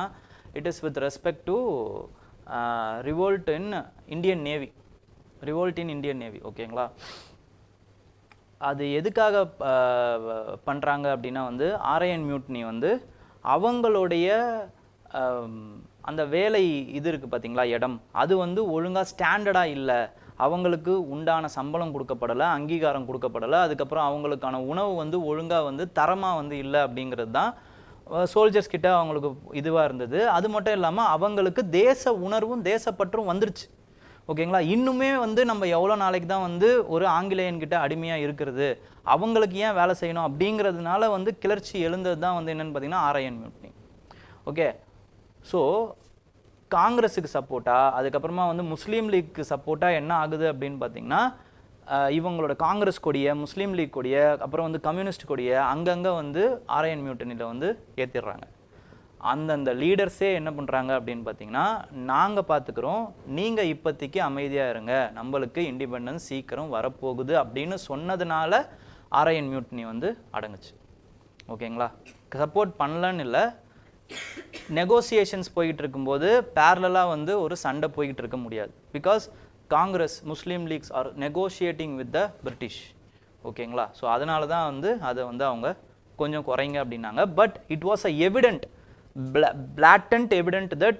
it is with respect to revolt in Indian navy. ஓகேங்களா? அது எதுக்காக பண்ணுறாங்க அப்படின்னா வந்து ஆர்ஐஎன் மியூட்னி வந்து அவங்களுடைய அந்த வேலை இது இருக்குது பார்த்தீங்களா இடம், அது வந்து ஒழுங்காக ஸ்டாண்டர்டாக இல்லை, அவங்களுக்கு உண்டான சம்பளம் கொடுக்கப்படலை, அங்கீகாரம் கொடுக்கப்படலை, அதுக்கப்புறம் அவங்களுக்கான உணவு வந்து ஒழுங்காக வந்து தரமாக வந்து இல்லை அப்படிங்கிறது தான் சோல்ஜர்ஸ் கிட்ட அவங்களுக்கு இதுவாக இருந்தது. அது மட்டும் இல்லாமல் அவங்களுக்கு தேச உணர்வும் தேசப்பற்றும் வந்துருச்சு. ஓகேங்களா, இன்னுமே வந்து நம்ம எவ்வளோ நாளைக்கு தான் வந்து ஒரு ஆங்கிலேயன்கிட்ட அடிமையாக இருக்கிறது, அவங்களுக்கு ஏன் வேலை செய்யணும் அப்படிங்கிறதுனால வந்து கிளர்ச்சி எழுந்தது தான் வந்து என்னென்னு பார்த்தீங்கன்னா ஆர்ஐஎன் மியூட்னி. ஓகே, ஸோ காங்கிரஸுக்கு சப்போர்ட்டாக, அதுக்கப்புறமா வந்து முஸ்லீம் லீக்கு சப்போர்ட்டாக என்ன ஆகுது அப்படின்னு பார்த்தீங்கன்னா, இவங்களோட காங்கிரஸ் கொடியை, முஸ்லீம் லீக் கொடியை, அப்புறம் வந்து கம்யூனிஸ்ட் கொடியை அங்கங்கே வந்து ஆர்ஐஎன் மியூட்டனியில் வந்து ஏற்றிடுறாங்க. அந்தந்த லீடர்ஸே என்ன பண்ணுறாங்க அப்படின்னு பார்த்தீங்கன்னா, நாங்கள் பார்த்துக்கிறோம், நீங்கள் இப்போதைக்கு அமைதியாக இருங்க, நம்மளுக்கு இண்டிபெண்டன்ஸ் சீக்கிரம் வரப்போகுது அப்படின்னு சொன்னதுனால ஆர்ஐஎன் மியூட்டனி வந்து அடங்குச்சு. ஓகேங்களா, சப்போர்ட் பண்ணலன்னு இல்லை, நெகோசியேஷன்ஸ் போய்கிட்டு இருக்கும்போது பேரலாக வந்து ஒரு சண்டை போய்கிட்டு இருக்க முடியாது. Because Congress, Muslim Leagues are negotiating with the British. ஓகேங்களா, ஸோ அதனால தான் வந்து அதை வந்து அவங்க கொஞ்சம் குறைங்க அப்படின்னாங்க. But it was a evident, blatant evident that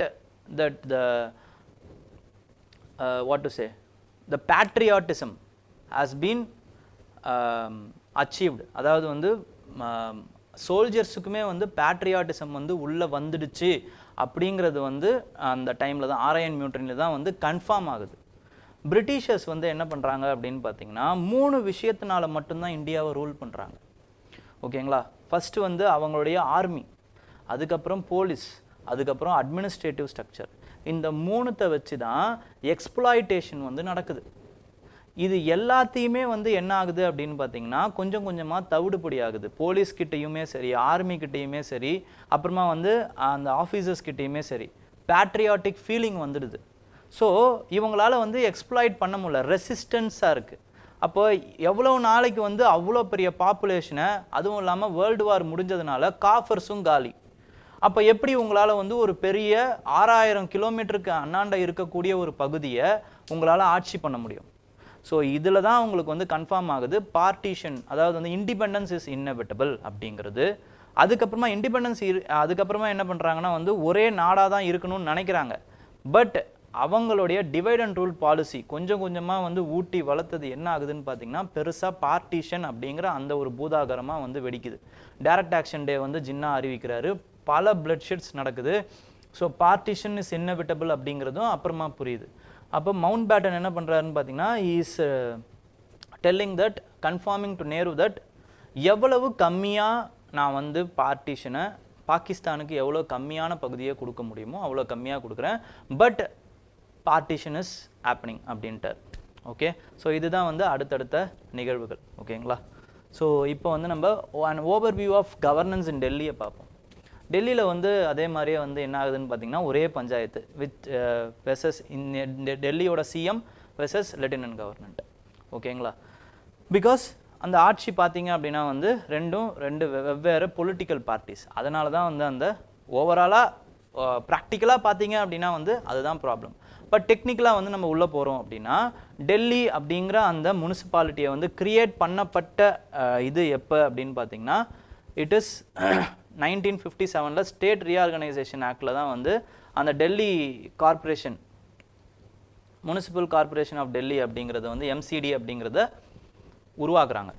the what to say, the patriotism has been achieved. அதாவது வந்து சோல்ஜர்ஸுக்குமே வந்து பேட்ரியாட்டிசம் வந்து உள்ளே வந்துடுச்சு அப்படிங்கிறது வந்து அந்த டைமில் தான் ஆர்ஐஎன் மியூட்டனியில் தான் வந்து கன்ஃபார்ம் ஆகுது. பிரிட்டிஷர்ஸ் வந்து என்ன பண்ணுறாங்க அப்படின்னு பார்த்தீங்கன்னா 3 விஷயத்தினால மட்டும்தான் இந்தியாவை ரூல் பண்ணுறாங்க. ஓகேங்களா, ஃபஸ்ட்டு வந்து அவங்களுடைய ஆர்மி, அதுக்கப்புறம் போலீஸ், அதுக்கப்புறம் அட்மினிஸ்ட்ரேட்டிவ் ஸ்ட்ரக்சர். இந்த 3த்தை வச்சு தான் எக்ஸ்ப்ளாய்டேஷன் வந்து நடக்குது. இது எல்லாத்தையுமே வந்து என்ன ஆகுது அப்படின்னு பார்த்தீங்கன்னா கொஞ்சம் கொஞ்சமாக தவிடுபடி ஆகுது. போலீஸ்கிட்டையுமே சரி, ஆர்மிக்கிட்டையுமே சரி, அப்புறமா வந்து அந்த ஆஃபீஸர்ஸ்கிட்டையுமே சரி பேட்ரியாட்டிக் ஃபீலிங் வந்துடுது. ஸோ இவங்களால் வந்து எக்ஸ்ப்ளாய்ட் பண்ண முடியல, ரெசிஸ்டன்ஸாக இருக்குது. அப்போ எவ்வளோ நாளைக்கு வந்து அவ்வளோ பெரிய பாப்புலேஷனை, அதுவும் இல்லாமல் வேர்ல்டு வார் முடிஞ்சதுனால காஃபர்ஸும் காலி. அப்போ எப்படி உங்களால் வந்து ஒரு பெரிய 6000 கிலோமீட்டருக்கு அண்ணாண்ட இருக்கக்கூடிய ஒரு பகுதியை உங்களால் ஆட்சி பண்ண முடியும்? ஸோ இதில் தான் உங்களுக்கு வந்து கன்ஃபார்ம் ஆகுது பார்ட்டிஷன், அதாவது வந்து இண்டிபெண்டன்ஸ் இஸ் இன்னெவிட்டபிள் அப்படிங்கிறது. அதுக்கப்புறமா இண்டிபெண்டன்ஸ் அதுக்கப்புறமா என்ன பண்ணுறாங்கன்னா வந்து ஒரே நாடாக தான் இருக்கணும்னு நினைக்கிறாங்க. பட் அவங்களுடைய டிவைட் அண்ட் ரூல் பாலிசி கொஞ்சம் கொஞ்சமாக வந்து ஊட்டி வளர்த்தது என்ன ஆகுதுன்னு பார்த்தீங்கன்னா பெருசாக பார்ட்டிஷன் அப்படிங்கிற அந்த ஒரு பூதாகரமாக வந்து வெடிக்குது. டைரக்ட் ஆக்ஷன் டே வந்து ஜின்னா அறிவிக்கிறாரு, பல பிளட் ஷெட்ஸ் நடக்குது. ஸோ பார்ட்டிஷன் இஸ் இன்னெவிட்டபிள் அப்படிங்கிறதும் அப்புறமா புரியுது. அப்போ மவுண்ட் பேட்டன் என்ன பண்ணுறாருன்னு பார்த்தீங்கன்னா is telling that, conforming to Nehru that எவ்வளவு கம்மியாக நான் வந்து பார்ட்டிஷனை பாகிஸ்தானுக்கு எவ்வளோ கம்மியான பகுதியை கொடுக்க முடியுமோ அவ்வளோ கம்மியாக கொடுக்குறேன், பட் பார்ட்டிஷன் இஸ் ஹேப்பனிங் அப்படின்ட்டார். ஓகே, ஸோ இதுதான் வந்து அடுத்தடுத்த நிகழ்வுகள். ஓகேங்களா, ஸோ இப்போ வந்து நம்ம an overview of governance in டெல்லியை பார்ப்போம். டெல்லியில் வந்து அதே மாதிரியே வந்து என்ன ஆகுதுன்னு பார்த்தீங்கன்னா ஒரே பஞ்சாயத்து வித் வெர்சஸ் டெல்லியோட சிஎம் வெர்சஸ் லெப்டினன்ட் கவர்னன்ட். ஓகேங்களா, பிகாஸ் அந்த ஆட்சி பார்த்தீங்க அப்படின்னா வந்து ரெண்டு வெவ்வேறு பொலிட்டிக்கல் பார்ட்டிஸ். அதனால தான் வந்து அந்த ஓவராலாக ப்ராக்டிக்கலாக பார்த்தீங்க அப்படின்னா வந்து அதுதான் ப்ராப்ளம். பட் டெக்னிக்கலாக வந்து நம்ம உள்ளே போகிறோம் அப்படின்னா டெல்லி அப்படிங்கிற அந்த முனிசிபாலிட்டியை வந்து கிரியேட் பண்ணப்பட்ட இது எப்போ அப்படின்னு பார்த்தீங்கன்னா இட் இஸ் 1957 ஸ்டேட் ரீஆர்கனைசேஷன் ஆக்டில் தான் வந்து அந்த Delhi corporation, municipal corporation of Delhi அப்படிங்கிறத வந்து எம்சிடி அப்படிங்கிறத உருவாக்குறாங்க.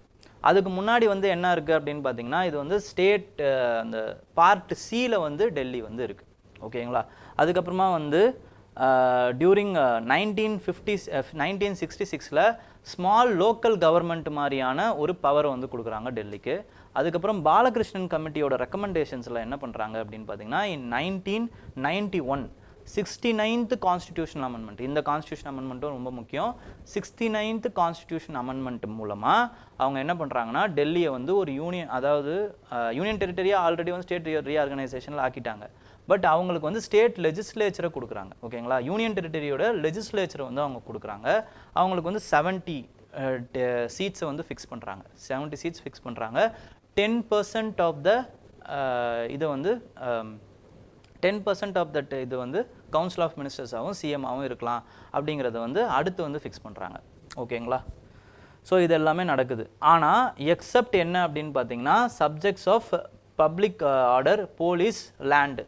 அதுக்கு முன்னாடி வந்து என்ன இருக்குது அப்படின்னு பார்த்தீங்கன்னா இது வந்து ஸ்டேட் அந்த பார்ட் சியில் வந்து டெல்லி வந்து இருக்குது. ஓகேங்களா, அதுக்கப்புறமா வந்து டியூரிங் 1966 ஸ்மால் லோக்கல் கவர்மெண்ட் மாதிரியான ஒரு பவரை வந்து கொடுக்குறாங்க டெல்லிக்கு. அதுக்கப்புறம் பாலகிருஷ்ணன் கமிட்டியோட ரெக்கமெண்டேஷன்ஸில் என்ன பண்ணுறாங்க அப்படின்னு பார்த்தீங்கன்னா இன் 1991 69th கான்ஸ்டிடியூஷன் அமெண்ட்மெண்ட், இந்த கான்ஸ்டியூஷன் அமெண்ட்மெண்ட்டும் ரொம்ப முக்கியம். 69th கான்ஸ்டிடியூஷன் அமெண்ட்மெண்ட் மூலமாக அவங்க என்ன பண்ணுறாங்கன்னா டெல்லியை வந்து ஒரு யூனியன், அதாவது யூனியன் டெரிட்டரியாக ஆல்ரெடி வந்து ஸ்டேட் ரீஆர்கனைசேஷனில் ஆக்கிட்டாங்க. பட் அவங்களுக்கு வந்து ஸ்டேட் லெஜிஸ்லேச்சரை கொடுக்குறாங்க. ஓகேங்களா, யூனியன் டெரிட்டரியோட லெஜிஸ்லேச்சரை வந்து அவங்க கொடுக்குறாங்க. அவங்களுக்கு வந்து 70 சீட்ஸை வந்து ஃபிக்ஸ் பண்ணுறாங்க, 70 சீட்ஸ் ஃபிக்ஸ் பண்ணுறாங்க. 10% ஆஃப் த இதை வந்து 10% ஆஃப் தட் இது வந்து கவுன்சில் ஆஃப் மினிஸ்டர்ஸாகவும் சிஎம்மாகவும் இருக்கலாம் அப்படிங்கிறத வந்து அடுத்து வந்து ஃபிக்ஸ் பண்ணுறாங்க. ஓகேங்களா, ஸோ இது எல்லாமே நடக்குது. ஆனால் எக்ஸப்ட் என்ன அப்படின்னு பார்த்தீங்கன்னா subjects of public order, police, land,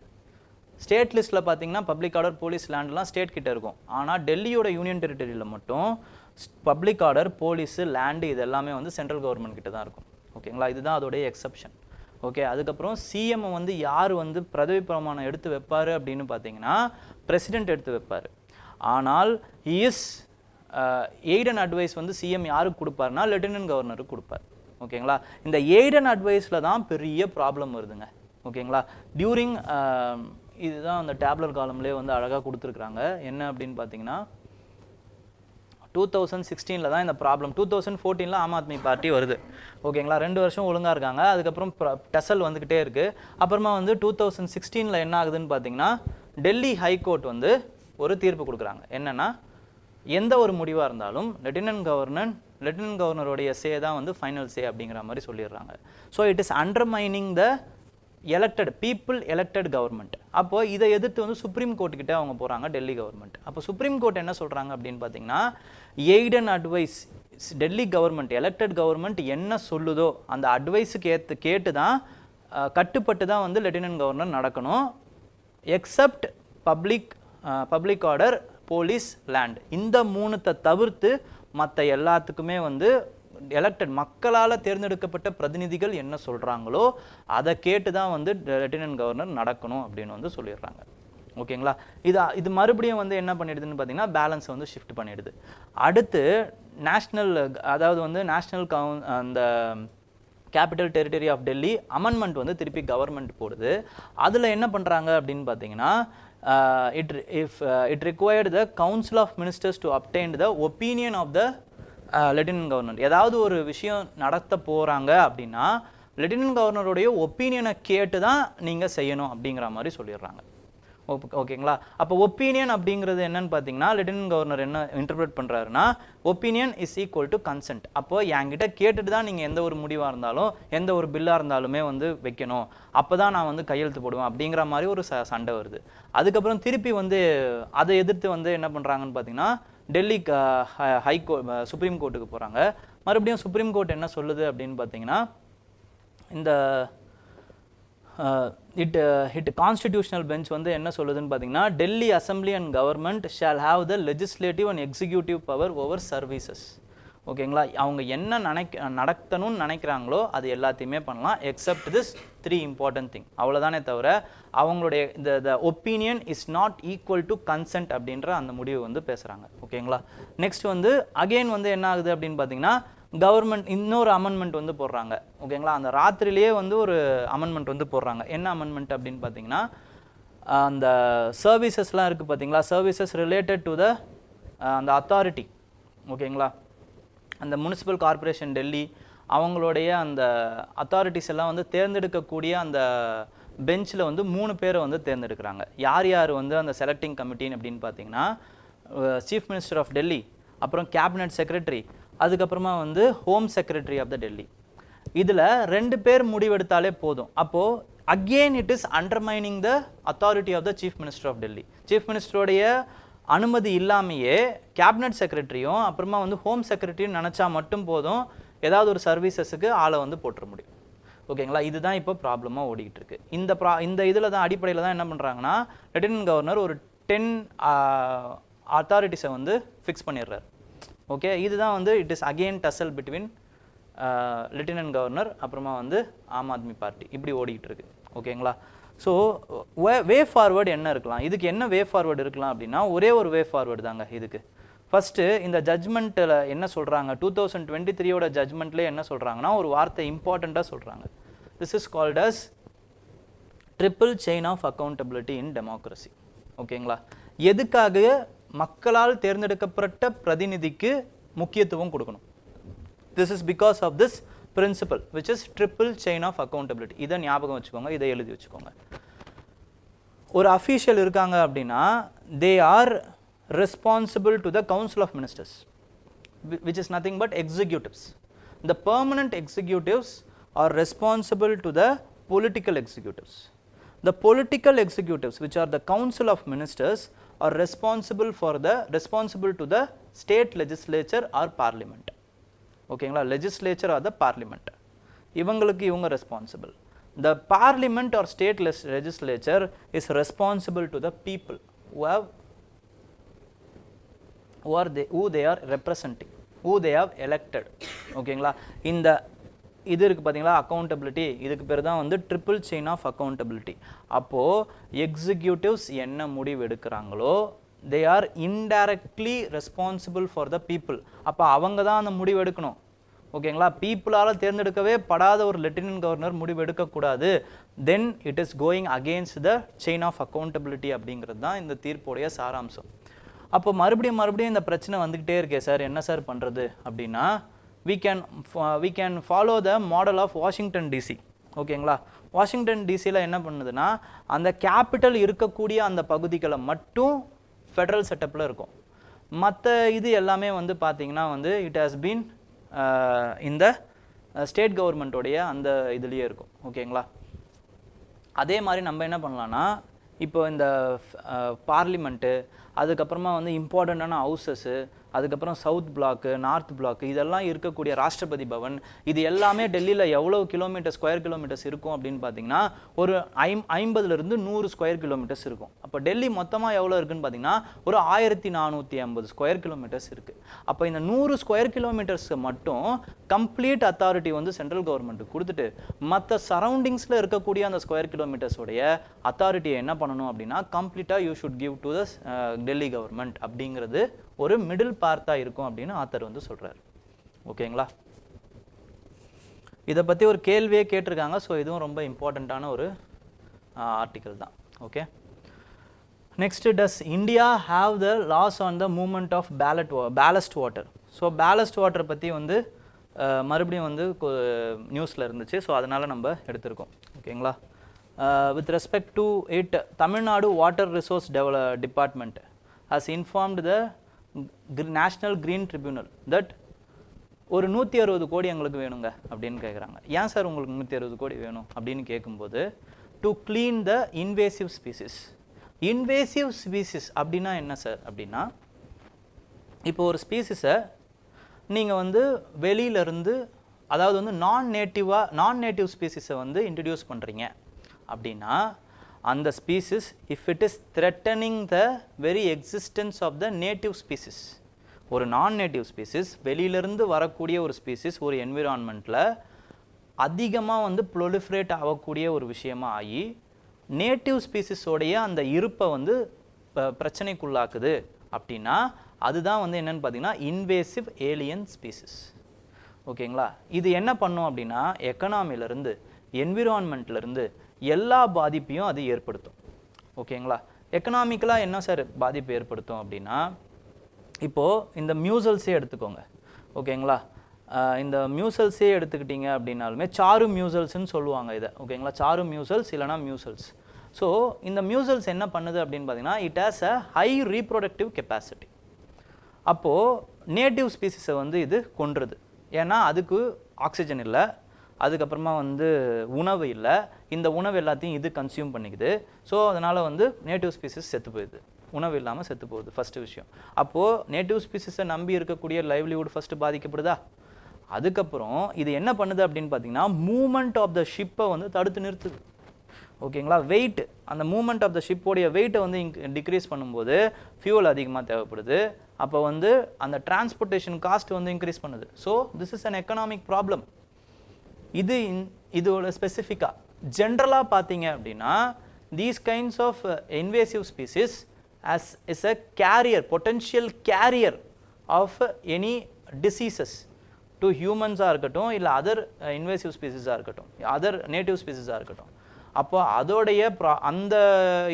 state லிஸ்ட்டில் பார்த்தீங்கன்னா பப்ளிக் ஆர்டர் போலீஸ் லேண்ட்லாம் ஸ்டேட் கிட்ட இருக்கும். ஆனால் டெல்லியோட யூனியன் டெரிட்டரியில் மட்டும் பப்ளிக் ஆர்டர் போலீஸு லேண்டு இது எல்லாமே வந்து சென்ட்ரல் கவர்மெண்ட் கிட்ட தான் இருக்கும். ஓகேங்களா, இதுதான் அதோடைய எக்ஸப்ஷன். ஓகே, அதுக்கப்புறம் சிஎம் வந்து யார் வந்து பதவி பிரமாணம் எடுத்து வைப்பார் அப்படின்னு பார்த்தீங்கன்னா பிரசிடென்ட் எடுத்து வைப்பார். ஆனால் இஸ் எய்ட் அண்ட் அட்வைஸ் வந்து சிஎம் யாருக்கு கொடுப்பாருன்னா லெப்டினன்ட் கவர்னருக்கு கொடுப்பார். ஓகேங்களா, இந்த எய்ட் அண்ட் அட்வைஸில் தான் பெரிய ப்ராப்ளம் வருதுங்க. ஓகேங்களா, டியூரிங் இதுதான் அந்த டேப்லர் காலம்லேயே வந்து அழகாக கொடுத்துருக்குறாங்க. என்ன அப்படின்னு பார்த்தீங்கன்னா 2016 தான் இந்த ப்ராப்ளம். 2014 ஆம் ஆத்மி பார்ட்டி வருது. ஓகேங்களா, 2 வருஷம் ஒழுங்காக இருக்காங்க. அதுக்கப்புறம் டெசல் வந்துக்கிட்டே இருக்குது. அப்புறமா வந்து 2016 என்ன ஆகுதுன்னு பார்த்தீங்கன்னா டெல்லி ஹைகோர்ட் வந்து ஒரு தீர்ப்பு கொடுக்குறாங்க. என்னென்னா எந்த ஒரு முடிவாக இருந்தாலும் லெப்டினன்ட் கவர்னருடைய சே தான் வந்து ஃபைனல் சே அப்படிங்கிற மாதிரி சொல்லிடுறாங்க. So it is undermining the people elected government. அப்போது இதை எதிர்த்து வந்து சுப்ரீம் கோர்ட்டுக்கிட்ட அவங்க போகிறாங்க டெல்லி கவர்மெண்ட். அப்போ சுப்ரீம் கோர்ட் என்ன சொல்கிறாங்க அப்படின்னு பார்த்தீங்கன்னா eight and advice Delhi government elected government என்ன சொல்லுதோ அந்த அட்வைஸுக்கு கேட்டு தான் கட்டுப்பட்டு தான் வந்து லெப்டினன்ட் கவர்னர் நடக்கணும். Accept public order police land இந்த 3 தவிர்த்து மற்ற எல்லாத்துக்குமே வந்து எலெக்டட் மக்களால் தேர்ந்தெடுக்கப்பட்ட பிரதிநிதிகள் என்ன சொல்கிறாங்களோ அதை கேட்டு தான் வந்து லெப்டினன்ட் கவர்னர் நடக்கணும் அப்படின்னு வந்து சொல்லிடுறாங்க. ஓகேங்களா, இது மறுபடியும் வந்து என்ன பண்ணிடுதுன்னு பார்த்தீங்கன்னா பேலன்ஸ் வந்து ஷிஃப்ட் பண்ணிடுது. அடுத்து நேஷ்னல் அதாவது வந்து நேஷ்னல் அந்த capital territory of Delhi amendment வந்து திருப்பி கவர்மெண்ட் போடுது. அதில் என்ன பண்ணுறாங்க அப்படின்னு பார்த்தீங்கன்னா it required the council of ministers to obtain the opinion of the lieutenant governor. ஏதாவது ஒரு விஷயம் நடத்த போகிறாங்க அப்படின்னா லெப்டினன்ட் கவர்னருடைய ஒப்பீனியனை கேட்டு தான் நீங்கள் செய்யணும் அப்படிங்கிற மாதிரி சொல்லிடுறாங்க. ஓகேங்களா, அப்போ ஒப்பீனியன் அப்படிங்கிறது என்னன்னு பார்த்தீங்கன்னா லெப்டினன்ட் கவர்னர் என்ன இன்டர்பிரேட் பண்ணுறாருன்னா opinion is equal to consent. அப்போ என்கிட்ட கேட்டுட்டு தான் நீங்கள் எந்த ஒரு முடிவாக இருந்தாலும் எந்த ஒரு பில்லாக இருந்தாலுமே வந்து வைக்கணும், அப்போ தான் நான் வந்து கையெழுத்து போடுவேன் அப்படிங்கிற மாதிரி ஒரு சண்டை வருது. அதுக்கப்புறம் திருப்பி வந்து அதை எதிர்த்து வந்து என்ன பண்ணுறாங்கன்னு பார்த்தீங்கன்னா டெல்லி சுப்ரீம் கோர்ட்டுக்கு போகிறாங்க. மறுபடியும் சுப்ரீம் கோர்ட் என்ன சொல்லுது அப்படின்னு பார்த்தீங்கன்னா இந்த இட் கான்ஸ்டிடியூஷனல் பெஞ்ச் வந்து என்ன சொல்லுதுன்னு பார்த்தீங்கன்னா Delhi assembly and government shawl have the legislative and executive power over services. ஓகேங்களா, அவங்க என்ன நடத்தணும்னு நினைக்கிறாங்களோ அது எல்லாத்தையுமே பண்ணலாம் எக்ஸப்ட் திஸ் 3 இம்பார்ட்டன்ட் திங். அவ்வளோதானே தவிர அவங்களுடைய இந்த opinion is not equal to consent அப்படின்ற அந்த முடிவு வந்து பேசுகிறாங்க. ஓகேங்களா, நெக்ஸ்ட் வந்து அகெயின் வந்து என்ன ஆகுது அப்படின்னு பார்த்தீங்கன்னா கவர்மெண்ட் இன்னொரு அமெண்ட்மெண்ட் வந்து போடுறாங்க. ஓகேங்களா, அந்த ராத்திரிலேயே வந்து ஒரு அமெண்ட்மெண்ட் வந்து போடுறாங்க. என்ன அமெண்ட்மெண்ட் அப்படின்னு பார்த்தீங்கன்னா அந்த சர்வீசஸ்லாம் இருக்குது பார்த்தீங்களா, சர்வீசஸ் ரிலேட்டட் டு த அந்த அத்தாரிட்டி. ஓகேங்களா, அந்த முனிசிபல் கார்பரேஷன் டெல்லி அவங்களுடைய அந்த அத்தாரிட்டிஸ் எல்லாம் வந்து தேர்ந்தெடுக்கக்கூடிய அந்த பெஞ்சில் வந்து 3 பேரை வந்து தேர்ந்தெடுக்கிறாங்க. யார் வந்து அந்த செலக்டிங் கமிட்டின்னு அப்படின்னு பார்த்தீங்கன்னா சீஃப் மினிஸ்டர் ஆஃப் டெல்லி, அப்புறம் கேபினட் செக்ரட்டரி, அதுக்கப்புறமா வந்து home secretary of the Delhi. இதில் 2 பேர் முடிவெடுத்தாலே போதும். அப்போது again it is undermining the authority of the chief minister of Delhi. Chief மினிஸ்டருடைய அனுமதி இல்லாமையே கேபினட் செக்ரட்டரியும் அப்புறமா வந்து ஹோம் செக்ரட்டரியும் நினச்சா மட்டும் போதும் ஏதாவது ஒரு சர்வீசஸுக்கு ஆளை வந்து போட்டுற முடியும். ஓகேங்களா, இதுதான் இப்போ ப்ராப்ளமாக ஓடிக்கிட்டு இருக்கு. இந்த இதில் தான் அடிப்படையில் தான் என்ன பண்ணுறாங்கன்னா லெப்டினன்ட் கவர்னர் ஒரு 10 அத்தாரிட்டிஸை வந்து ஃபிக்ஸ் பண்ணிடுறாரு. ஓகே, இதுதான் வந்து it is again tussle between lieutenant governor அப்புறமா வந்து ஆம் ஆத்மி பார்ட்டி இப்படி ஓடிக்கிட்டு இருக்கு. ஓகேங்களா, ஸோ வே ஃபார்வர்டு என்ன இருக்கலாம், இதுக்கு என்ன வே ஃபார்வர்டு இருக்கலாம் அப்படின்னா ஒரே ஒரு வே ஃபார்வர்டு தாங்க இதுக்கு. ஃபஸ்ட்டு இந்த ஜட்ஜ்மெண்ட்டில் என்ன சொல்கிறாங்க 2023 ஜட்ஜ்மெண்ட்லேயே என்ன சொல்கிறாங்கன்னா ஒரு வார்த்தை இம்பார்ட்டண்ட்டாக சொல்கிறாங்க. This is called as triple chain of accountability in democracy. ஓகேங்களா, எதுக்காக மக்களால் தேர்ந்தெடுக்கப்பட்ட பிரதிநிதிக்கு முக்கியத்துவம் கொடுக்கணும். This is because of this principle which is triple chain of accountability. இதை ஞாபகம் வச்சுக்கோங்க, இதை எழுதி வச்சுக்கோங்க. ஒரு அஃபீஷியல் இருக்காங்க அப்படின்னா they are responsible to the council of ministers which is nothing but executives. The permanent executives are responsible to the political executives. The political executives which are the council of ministers are responsible to the state legislature or parliament. ஓகேங்களா, legislature or the parliament இவங்களுக்கு இவங்க responsible. the parliament or state legislature is responsible to the people who they are representing, who they have elected. ஓகேங்களா? இந்த இது இருக்குது பார்த்தீங்களா accountability, இதுக்கு பேர் தான் வந்து ட்ரிபிள் செயின் ஆஃப் அக்கௌண்டபிலிட்டி. அப்போது எக்ஸிக்யூட்டிவ்ஸ் என்ன முடிவு எடுக்கிறாங்களோ they are indirectly responsible for the people. அப்போ அவங்க தான் அந்த முடிவு எடுக்கணும். ஓகேங்களா? பீப்புளால் தேர்ந்தெடுக்கவே படாத ஒரு லெப்டினன்ட் கவர்னர் முடிவு எடுக்கக்கூடாது. Then it is going against the chain of accountability அப்படிங்கிறது தான் இந்த தீர்ப்புடைய சாராம்சம். அப்போ மறுபடியும் இந்த பிரச்சனை வந்துக்கிட்டே இருக்கே சார், என்ன சார் பண்ணுறது அப்படின்னா we can follow the model of Washington DC. ஓகேங்களா? வாஷிங்டன் டிசியில் என்ன பண்ணுதுன்னா அந்த கேபிட்டல் இருக்கக்கூடிய அந்த பகுதிகளை மட்டும் ஃபெடரல் செட்டப்பில் இருக்கும். மற்ற இது எல்லாமே வந்து பார்த்திங்கன்னா வந்து இட் ஹாஸ் பீன் இந்த ஸ்டேட் கவர்மெண்ட்டோடைய அந்த இதுலேயே இருக்கும். ஓகேங்களா? அதே மாதிரி நம்ம என்ன பண்ணலான்னா இப்போ இந்த பார்லிமெண்ட்டு, அதுக்கப்புறமா வந்து இம்பார்ட்டண்ட்டான ஹவுசஸ்ஸு, அதுக்கப்புறம் சவுத் பிளாக்கு, நார்த் பிளாக்கு, இதெல்லாம் இருக்கக்கூடிய ராஷ்டிரபதி பவன், இது எல்லாமே டெல்லியில் எவ்வளோ ஸ்கொயர் கிலோமீட்டர்ஸ் இருக்கும் அப்படின்னு பார்த்தீங்கன்னா ஒரு 50 to 100 ஸ்கொயர் கிலோமீட்டர்ஸ் இருக்கும். அப்போ டெல்லி மொத்தமாக எவ்வளோ இருக்குன்னு பார்த்தீங்கன்னா ஒரு 1450 ஸ்கொயர் கிலோமீட்டர்ஸ் இருக்குது. அப்போ இந்த 100 ஸ்கொயர் கிலோமீட்டர்ஸ்க்கு மட்டும் கம்ப்ளீட் அத்தாரிட்டி வந்து சென்ட்ரல் கவர்மெண்ட்டுக்கு கொடுத்துட்டு மற்ற சரௌண்டிங்ஸில் இருக்கக்கூடிய அந்த ஸ்கொயர் கிலோமீட்டர்ஸோடைய அத்தாரிட்டியை என்ன பண்ணணும் அப்படின்னா கம்ப்ளீட்டாக you should give to the Delhi government அப்படிங்கிறது ஒரு மிடில் பார்த்தா இருக்கும் அப்படின்னு ஆத்தர் வந்து சொல்றாரு. ஓகேங்களா? இதை பற்றி ஒரு கேள்வியே கேட்டிருக்காங்க. ஸோ இதுவும் ரொம்ப இம்பார்ட்டண்ட்டான ஒரு ஆர்டிக்கல் தான். Okay, next, does India have the laws on the movement of ballast water? So ballast water பற்றி வந்து மறுபடியும் வந்து நியூஸில் இருந்துச்சு. ஸோ அதனால் நம்ம எடுத்திருக்கோம். ஓகேங்களா? With respect to it, Tamil Nadu water resource department has informed the National Green Tribunal that ஒரு 160 கோடி எங்களுக்கு வேணுங்க அப்படின்னு கேட்குறாங்க. ஏன் சார் உங்களுக்கு 160 கோடி வேணும் அப்படின்னு கேட்கும்போது to clean the invasive species. Invasive species அப்படின்னா என்ன சார் அப்படின்னா, இப்போ ஒரு ஸ்பீசிஸை நீங்கள் வந்து வெளியிலேருந்து, அதாவது வந்து நான் நேட்டிவ் ஸ்பீசிஸை வந்து இன்ட்ரடியூஸ் பண்ணுறீங்க அப்படின்னா அந்த species if it is threatening the very existence of the native species, ஒரு நான் நேட்டிவ் ஸ்பீசிஸ் வெளியிலேருந்து வரக்கூடிய ஒரு ஸ்பீசிஸ் ஒரு என்விரான்மெண்ட்டில் அதிகமாக வந்து ப்ரொலிஃபரேட் ஆகக்கூடிய ஒரு விஷயமாக ஆகி நேட்டிவ் ஸ்பீசிஸோடைய அந்த இருப்பை வந்து பிரச்சனைக்குள்ளாக்குது அப்படின்னா அதுதான் வந்து என்னென்னு பார்த்தீங்கன்னா இன்வேசிவ் ஏலியன் ஸ்பீசிஸ். ஓகேங்களா? இது என்ன பண்ணும் அப்படின்னா எக்கனாமிலேருந்து என்விரான்மெண்ட்லேருந்து எல்லா பாதிப்பையும் அது ஏற்படுத்தும். ஓகேங்களா? எக்கனாமிக்கலாக என்ன சார் பாதிப்பு ஏற்படுத்தும் அப்படின்னா, இப்போது இந்த மியூசல்ஸே எடுத்துக்கோங்க. ஓகேங்களா? இந்த மியூசல்ஸே எடுத்துக்கிட்டிங்க அப்படின்னாலுமே சாரு மியூசல்ஸ்ன்னு சொல்லுவாங்க இதை. ஓகேங்களா? சாரு மியூசல்ஸ் இல்லைனா மியூசல்ஸ். ஸோ இந்த மியூசல்ஸ் என்ன பண்ணுது அப்படின்னு பார்த்தீங்கன்னா it has a high reproductive capacity. அப்போது நேட்டிவ் ஸ்பீசிஸை வந்து இது கொன்றுது. ஏன்னா அதுக்கு ஆக்சிஜன் இல்லை, அதுக்கப்புறமா வந்து உணவு இல்லை, இந்த உணவு எல்லாத்தையும் இது கன்சியூம் பண்ணிக்குது. ஸோ அதனால் வந்து நேட்டிவ் ஸ்பீசிஸ் செத்து போயிடுது, உணவு இல்லாமல் செத்து போகுது. ஃபஸ்ட்டு விஷயம். அப்போது நேட்டிவ் ஸ்பீசிஸை நம்பி இருக்கக்கூடிய லைவ்லிவுட் ஃபஸ்ட்டு பாதிக்கப்படுதா? அதுக்கப்புறம் இது என்ன பண்ணுது அப்படின்னு பார்த்தீங்கன்னா மூமெண்ட் ஆஃப் த ஷிப்பை வந்து தடுத்து நிறுத்துது. ஓகேங்களா? வெயிட், அந்த மூமெண்ட் ஆஃப் த ஷிப்போடைய வெயிட்டை வந்து டிக்ரீஸ் பண்ணும்போது ஃபியூவல் அதிகமாக தேவைப்படுது. அப்போ வந்து அந்த டிரான்ஸ்போர்ட்டேஷன் காஸ்ட் வந்து இன்க்ரீஸ் பண்ணுது. So this is an economic problem. இதோட ஸ்பெசிஃபிக்காக ஜென்ரலாக பார்த்தீங்க அப்படின்னா these kinds of invasive species is a carrier, potential carrier of any diseases to ஹியூமன்ஸாக இருக்கட்டும், இல்லை அதர் இன்வேசிவ் ஸ்பீசிஸாக இருக்கட்டும், அதர் நேட்டிவ் ஸ்பீசிஸாக இருக்கட்டும். அப்போ அதோடைய அந்த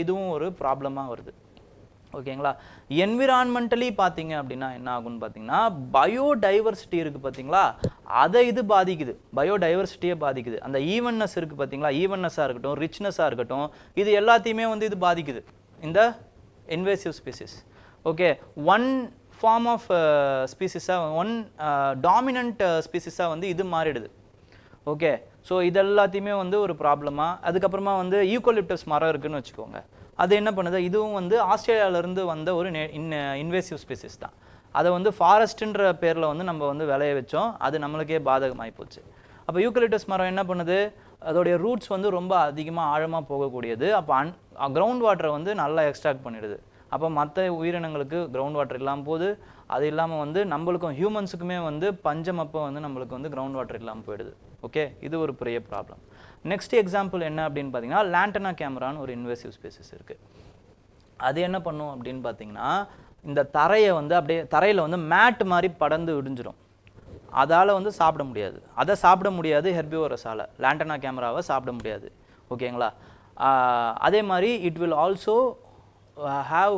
இதுவும் ஒரு ப்ராப்ளமாக வருது. ஓகேங்களா? என்விரான்மெண்டலி பார்த்தீங்க அப்படின்னா என்ன ஆகும்னு பார்த்தீங்கன்னா பயோடைவர்சிட்டி இருக்குது பார்த்தீங்களா, அதை இது பாதிக்குது, பயோடைவர்சிட்டியை பாதிக்குது. அந்த ஈவன்னஸ் இருக்குது பார்த்தீங்களா, ஈவன்னஸாக இருக்கட்டும், ரிச்னஸாக இருக்கட்டும், இது எல்லாத்தையுமே வந்து இது பாதிக்குது இந்த invasive species. Okay, one form of ஸ்பீசிஸாக, ஒன் டாமினன்ட் ஸ்பீசிஸாக வந்து இது மாறிடுது. ஓகே, ஸோ இது எல்லாத்தையுமே வந்து ஒரு ப்ராப்ளமாக. அதுக்கப்புறமா வந்து யூக்கலிப்டஸ் மரம் இருக்குதுன்னு வச்சுக்கோங்க, அது என்ன பண்ணுது, இதுவும் வந்து ஆஸ்திரேலியாவிலேருந்து வந்த ஒரு இன்வேசிவ் ஸ்பீசிஸ் தான். அதை வந்து ஃபாரஸ்ட்டுன்ற பேரில் வந்து நம்ம வந்து விளைய வச்சோம், அது நம்மளுக்கே பாதகமாகி போச்சு. அப்போ யூக்கலிப்டஸ் மரம் என்ன பண்ணுது, அதோடைய ரூட்ஸ் வந்து ரொம்ப அதிகமாக ஆழமாக போகக்கூடியது. அப்போ கிரவுண்ட் வாட்டரை வந்து நல்லா எக்ஸ்ட்ராக்ட் பண்ணிடுது. அப்போ மற்ற உயிரினங்களுக்கு கிரவுண்ட் வாட்டர் இல்லாமல் போகுது. அது இல்லாமல் வந்து நம்மளுக்கும் ஹியூமன்ஸுக்குமே வந்து பஞ்சம் அப்போ வந்து நம்மளுக்கு வந்து கிரவுண்ட் வாட்டர் இல்லாமல் போயிடுது. ஓகே, இது ஒரு பெரிய ப்ராப்ளம். நெக்ஸ்ட் எக்ஸாம்பிள் என்ன அப்படின்னு பார்த்தீங்கன்னா, லாண்டனா கேமரான்னு ஒரு இன்வேசிவ் ஸ்பீசிஸ் இருக்குது. அது என்ன பண்ணும் அப்படின்னு பார்த்தீங்கன்னா, இந்த தரையை வந்து அப்படியே தரையில் வந்து மேட் மாதிரி படர்ந்து விடிஞ்சிடும். அதால் வந்து சாப்பிட முடியாது. அதை சாப்பிட முடியாது ஹெர்பிவோரஸால். லாண்டனா கேமராவை சாப்பிட முடியாது. ஓகேங்களா? அதே மாதிரி it will also have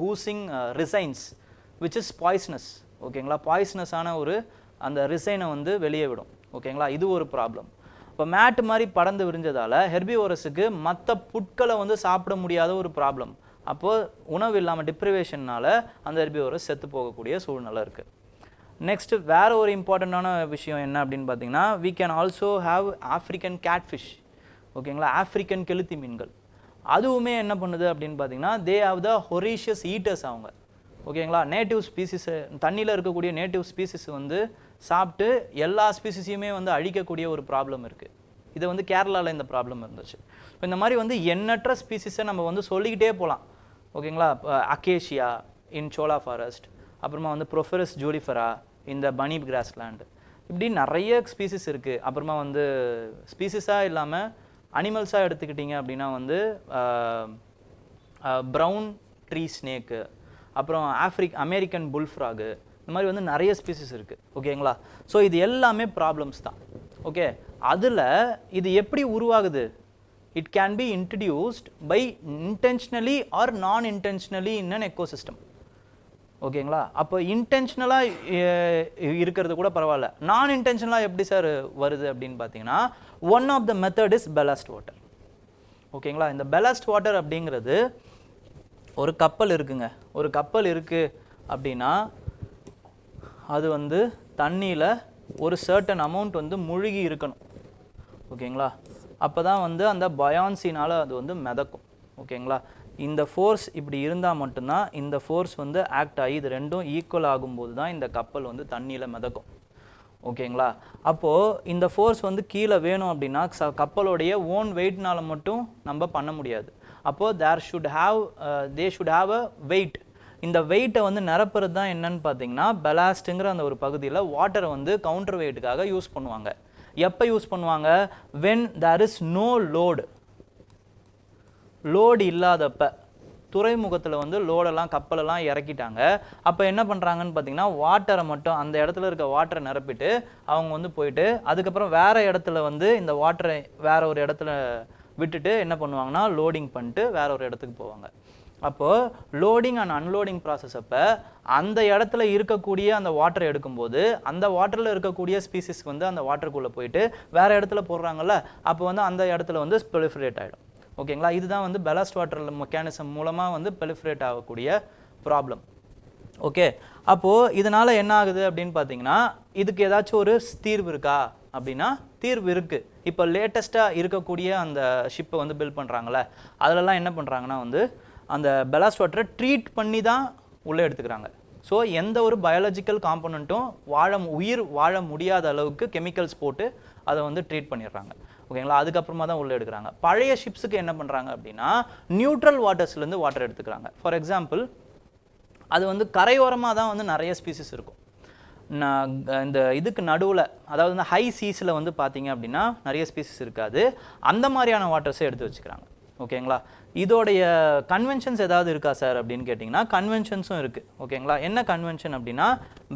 oozing resins which is poisonous. ஓகேங்களா? பாய்ஸ்னஸான ஒரு அந்த ரிசைனை வந்து வெளியே விடும். ஓகேங்களா? இது ஒரு ப்ராப்ளம். இப்போ மேட் மாதிரி படர்ந்து விரிஞ்சதால் ஹெர்பிவோரஸுக்கு மற்ற புட்களை வந்து சாப்பிட முடியாத ஒரு ப்ராப்ளம். அப்போது உணவு இல்லாமல் டிப்ரிவேஷனால் அந்த ஹெர்பிவோரஸ் செத்து போகக்கூடிய சூழ்நிலை இருக்குது. நெக்ஸ்ட்டு வேறு ஒரு இம்பார்ட்டண்ட்டான விஷயம் என்ன அப்படின்னு பார்த்தீங்கன்னா, we can also have African catfish. ஓகேங்களா? ஆஃப்ரிக்கன் கெளுத்தி மீன்கள் அதுவுமே என்ன பண்ணுது அப்படின்னு பார்த்தீங்கன்னா, தே ஹாவ் த ஹொரீஷியஸ் ஈட்டர்ஸ் அவங்க. ஓகேங்களா? நேட்டிவ் ஸ்பீசிஸு, தண்ணியில் இருக்கக்கூடிய நேட்டிவ் ஸ்பீசிஸ் வந்து சாப்பிட்டு எல்லா ஸ்பீசிஸையுமே வந்து அழிக்கக்கூடிய ஒரு ப்ராப்ளம் இருக்குது. இது வந்து கேரளாவில் இந்த ப்ராப்ளம் இருந்துச்சு. இப்போ இந்த மாதிரி வந்து எண்ணற்ற ஸ்பீசிஸை நம்ம வந்து சொல்லிக்கிட்டே போகலாம். ஓகேங்களா? அக்கேஷியா இன் சோலா ஃபாரஸ்ட், அப்புறமா வந்து ப்ரொஃபெரஸ் ஜூலிஃபரா இந்த பனி கிராஸ்லேண்ட், இப்படி நிறைய ஸ்பீசிஸ் இருக்குது. அப்புறமா வந்து ஸ்பீசிஸாக இல்லாமல் அனிமல்ஸாக எடுத்துக்கிட்டிங்க அப்படின்னா வந்து ப்ரௌன் ட்ரீ ஸ்னேக்கு, அப்புறம் அமெரிக்கன் புல்ஃப்ராகு, இந்த மாதிரி வந்து நிறைய ஸ்பீசிஸ் இருக்குது. ஓகேங்களா? ஸோ இது எல்லாமே ப்ராப்ளம்ஸ் தான். ஓகே, அதில் இது எப்படி உருவாகுது? It can be introduced by intentionally or non intentionally in an ecosystem. ஓகேங்களா? அப்போ இன்டென்ஷனலாக இருக்கிறது கூட பரவாயில்ல, நான் இன்டென்ஷனலாக எப்படி சார் வருது அப்படின்னு பார்த்தீங்கன்னா, one of the method is ballast water. ஓகேங்களா? இந்த ballast வாட்டர் அப்படிங்கிறது ஒரு கப்பல் இருக்குங்க. ஒரு கப்பல் இருக்குது அப்படின்னா அது வந்து தண்ணியில் ஒரு சர்டன் அமௌண்ட் வந்து முழுகி இருக்கணும். ஓகேங்களா? அப்போ தான் வந்து அந்த பயான்சினால் அது வந்து மிதக்கும். ஓகேங்களா? இந்த ஃபோர்ஸ் இப்படி இருந்தால் மட்டும்தான் இந்த ஃபோர்ஸ் வந்து ஆக்ட் ஆகி இது ரெண்டும் ஈக்குவல் ஆகும்போது தான் இந்த கப்பல் வந்து தண்ணியில் மிதக்கும். ஓகேங்களா? அப்போது இந்த ஃபோர்ஸ் வந்து கீழே வேணும் அப்படின்னா கப்பலோடைய ஓன் வெயிட்னால் மட்டும் நம்ம பண்ண முடியாது. அப்போது they should have a weight. இந்த வெயிட்டை வந்து நிரப்புறது தான் என்னன்னு பார்த்தீங்கன்னா, பெலாஸ்ட்டுங்கிற அந்த ஒரு பகுதியில் வாட்டரை வந்து கவுண்டர் வெயிட்டுக்காக யூஸ் பண்ணுவாங்க. எப்போ யூஸ் பண்ணுவாங்க? When there is no load இல்லாதப்ப. துறைமுகத்தில் வந்து லோடெல்லாம் கப்பலெல்லாம் இறக்கிட்டாங்க. அப்போ என்ன பண்ணுறாங்கன்னு பார்த்தீங்கன்னா, வாட்டரை மட்டும் அந்த இடத்துல இருக்க வாட்டரை நிரப்பிட்டு அவங்க வந்து போயிட்டு அதுக்கப்புறம் வேறு இடத்துல வந்து இந்த வாட்டரை வேறு ஒரு இடத்துல விட்டுட்டு என்ன பண்ணுவாங்கன்னா, லோடிங் பண்ணிட்டு வேற ஒரு இடத்துக்கு போவாங்க. அப்போது லோடிங் அண்ட் அன்லோடிங் ப்ராசஸ் அப்போ அந்த இடத்துல இருக்கக்கூடிய அந்த வாட்டரை எடுக்கும்போது அந்த வாட்டரில் இருக்கக்கூடிய ஸ்பீசிஸ் வந்து அந்த வாட்டருக்குள்ளே போயிட்டு வேறு இடத்துல போடுறாங்கல்ல, அப்போ வந்து அந்த இடத்துல வந்து ப்ரொலிஃபரேட் ஆகிடும். ஓகேங்களா? இதுதான் வந்து ballast வாட்டர் மெக்கானிசம் மூலமாக வந்து ப்ரொலிஃபரேட் ஆகக்கூடிய ப்ராப்ளம். ஓகே, அப்போது இதனால் என்ன ஆகுது அப்படின்னு பார்த்தீங்கன்னா, இதுக்கு ஏதாச்சும் ஒரு தீர்வு இருக்கா அப்படின்னா தீர்வு இருக்குது. இப்போ லேட்டஸ்ட்டாக இருக்கக்கூடிய அந்த ஷிப்பை வந்து பில்ட் பண்ணுறாங்களே, அதிலெல்லாம் என்ன பண்ணுறாங்கன்னா வந்து அந்த ballast வாட்டரை ட்ரீட் பண்ணி தான் உள்ளே எடுத்துக்கிறாங்க. ஸோ எந்த ஒரு பயாலஜிக்கல் காம்பனண்ட்டும் உயிர் வாழ முடியாத அளவுக்கு கெமிக்கல்ஸ் போட்டு அதை வந்து ட்ரீட் பண்ணிடுறாங்க. ஓகேங்களா? அதுக்கப்புறமா தான் உள்ளே எடுக்கிறாங்க. பழைய ஷிப்ஸுக்கு என்ன பண்ணுறாங்க அப்படின்னா, நியூட்ரல் வாட்டர்ஸ்லேருந்து வாட்டர் எடுத்துக்கிறாங்க. ஃபார் எக்ஸாம்பிள், அது வந்து கரையோரமாக தான் வந்து நிறைய ஸ்பீசிஸ் இருக்கும். இந்த இதுக்கு நடுவில், அதாவது இந்த ஹை சீஸில் வந்து பார்த்தீங்க அப்படின்னா நிறைய ஸ்பீசிஸ் இருக்காது. அந்த மாதிரியான வாட்டர்ஸை எடுத்து வச்சுக்கிறாங்க. ஓகேங்களா? இதோடைய கன்வென்ஷன்ஸ் ஏதாவது இருக்கா சார் அப்படின்னு கேட்டிங்கன்னா, கன்வென்ஷன்ஸும் இருக்குது. ஓகேங்களா? என்ன கன்வென்ஷன் அப்படின்னா,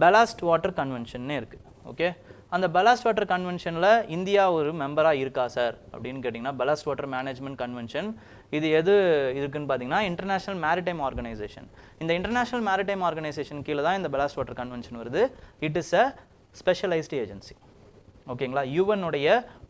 ballast வாட்டர் கன்வென்ஷன்னே இருக்குது. ஓகே, அந்த ballast வாட்டர் கன்வென்ஷனில் இந்தியா ஒரு மெம்பராக இருக்கா சார் அப்படின்னு கேட்டிங்கன்னா, ballast வாட்டர் மேனேஜ்மெண்ட் கன்வென்ஷன் இது எது இருக்குன்னு பார்த்தீங்கன்னா, இன்டர்நேஷ்னல் மேரிடைம் ஆர்கனைசேஷன். இந்த இன்டர்நேஷ்னல் மேரிடைம் ஆர்கனைசேஷன் கீழே தான் இந்த ballast வாட்டர் கன்வென்ஷன் வருது. It is a specialised agency. ஓகேங்களா? யுஎன்னுடைய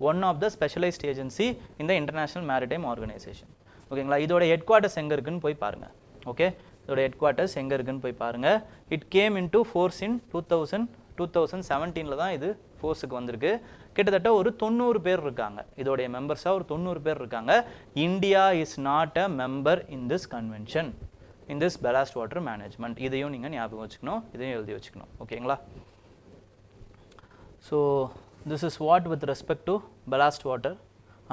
one of the specialised agency இந்த இன்டர்நேஷ்னல் மேரிடைம் ஆர்கனைசேஷன். ஓகேங்களா? இதோட ஹெட் குவார்ட்டர்ஸ் எங்கே இருக்குன்னு போய் பாருங்கள். ஓகே, இதோட ஹெட் குவார்ட்டர்ஸ் எங்கே இருக்குன்னு போய் பாருங்கள். இட் கேம் இன்டு ஃபோர்ஸ் இன் 2017 தான் இது ஃபோர்ஸுக்கு வந்திருக்கு. கிட்டத்தட்ட ஒரு 90 பேர் இருக்காங்க. இதோடைய மெம்பர்ஸாக ஒரு 90 பேர் இருக்காங்க. India is not a member in this convention, in this ballast water management. இதையும் நீங்கள் ஞாபகம் வச்சுக்கணும், இதையும் எழுதி வச்சுக்கணும். ஓகேங்களா? So this is what with respect to ballast water.